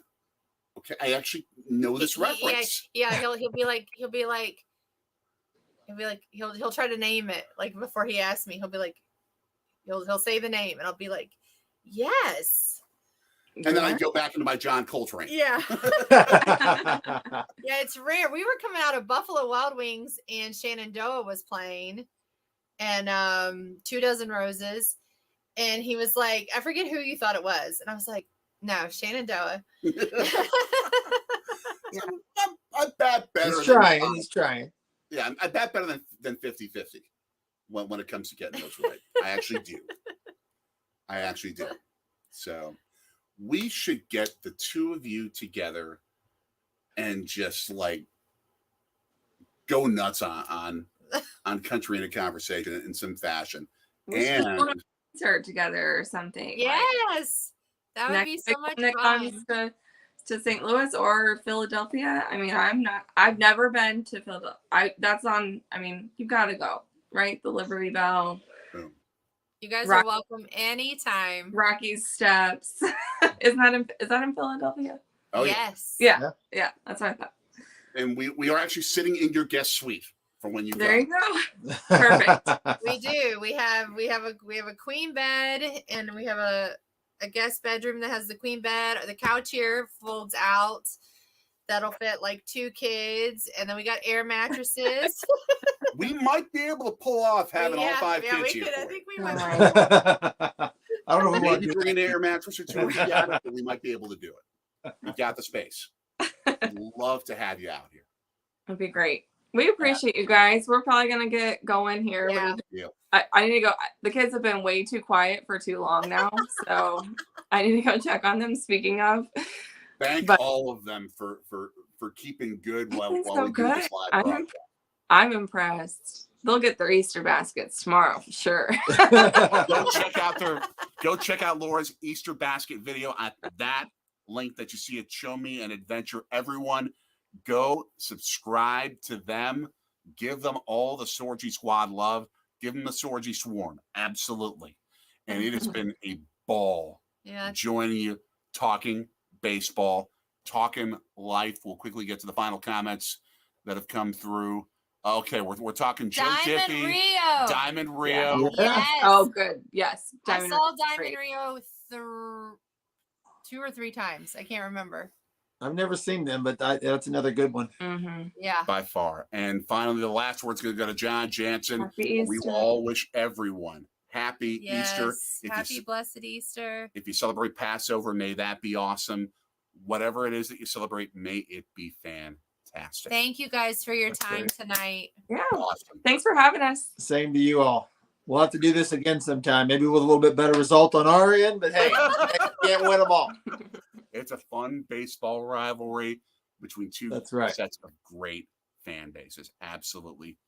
okay, I actually know this reference. Yeah, he'll try to name it like before he asks me. He'll be like, he'll say the name, and I'll be like, yes. And then I go back into my John Coltrane. Yeah. Yeah, it's rare. We were coming out of Buffalo Wild Wings, and Shenandoah was playing, and 2 Dozen Roses, and he was like, I forget who you thought it was, and I was like, no, Shenandoah. I bet better. He's trying. Yeah, I bet better than 50-50 when it comes to getting those right. I actually do. So we should get the two of you together and just like go nuts on country in a conversation in some fashion. We should go to a concert together or something. Yes. That would be so much fun. To St. Louis or Philadelphia. I mean, I've never been to Philadelphia. You've got to go, right? The Liberty Bell. You guys are welcome anytime. Rocky's Steps. Is that in Philadelphia? Oh, yes. Yeah. That's what I thought. And we are actually sitting in your guest suite for when you go. There you go. Perfect. We do. We have a queen bed, and we have a a guest bedroom that has the queen bed. The couch here folds out. That'll fit like 2 kids. And then we got air mattresses. We might be able to pull off having all 5 yeah, kids we here. could. for I you. think we All might. right. I don't know if we want Maybe to do bring an that. air mattress or 2 if you got it, but we might be able to do it. We've got the space. We'd love to have you out here. That'd be great. We appreciate you guys. We're probably gonna get going here. Yeah. I need to go. The kids have been way too quiet for too long now, so I need to go check on them. Speaking of, Thank But- all of them for keeping good while They're we so do good. this live I'm broadcast. I'm impressed. They'll get their Easter baskets tomorrow for sure. Go check out Laura's Easter basket video at that link that you see at Show Me an Adventure. Everyone, go subscribe to them. Give them all the Sorgy Squad love. Give them the Sorgy Swarm. Absolutely. And it has been a ball Yeah. joining you, talking baseball, talking life. We'll quickly get to the final comments that have come through. Okay, we're talking Joe Diamond Dickey, Rio. Diamond Rio. Yes. Oh, good. Yes. I Diamond saw Ridge is Diamond great. Rio 2 or 3 times. I can't remember. I've never seen them, but that's another good one. Mhm. Yeah. By far. And finally, the last word's going to go to John Jansen. Happy We Easter. all wish everyone happy Easter. Yes. Happy blessed Easter. If you celebrate Passover, may that be awesome. Whatever it is that you celebrate, may it be fantastic. Thank you guys for your That's time great. tonight. Yeah. Awesome. Thanks for having us. Same to you all. We'll have to do this again sometime, maybe with a little bit better result on our end, but hey, can't win them all. It's a fun baseball rivalry between two That's right. sets of great fan bases. Absolutely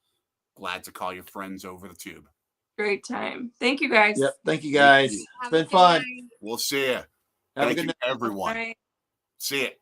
glad to call your friends over the tube. Great time. Thank you guys. Yep. Thank you guys. you. It's been fun. We'll see you. Have a Thank good you, night. everyone. Bye. See it.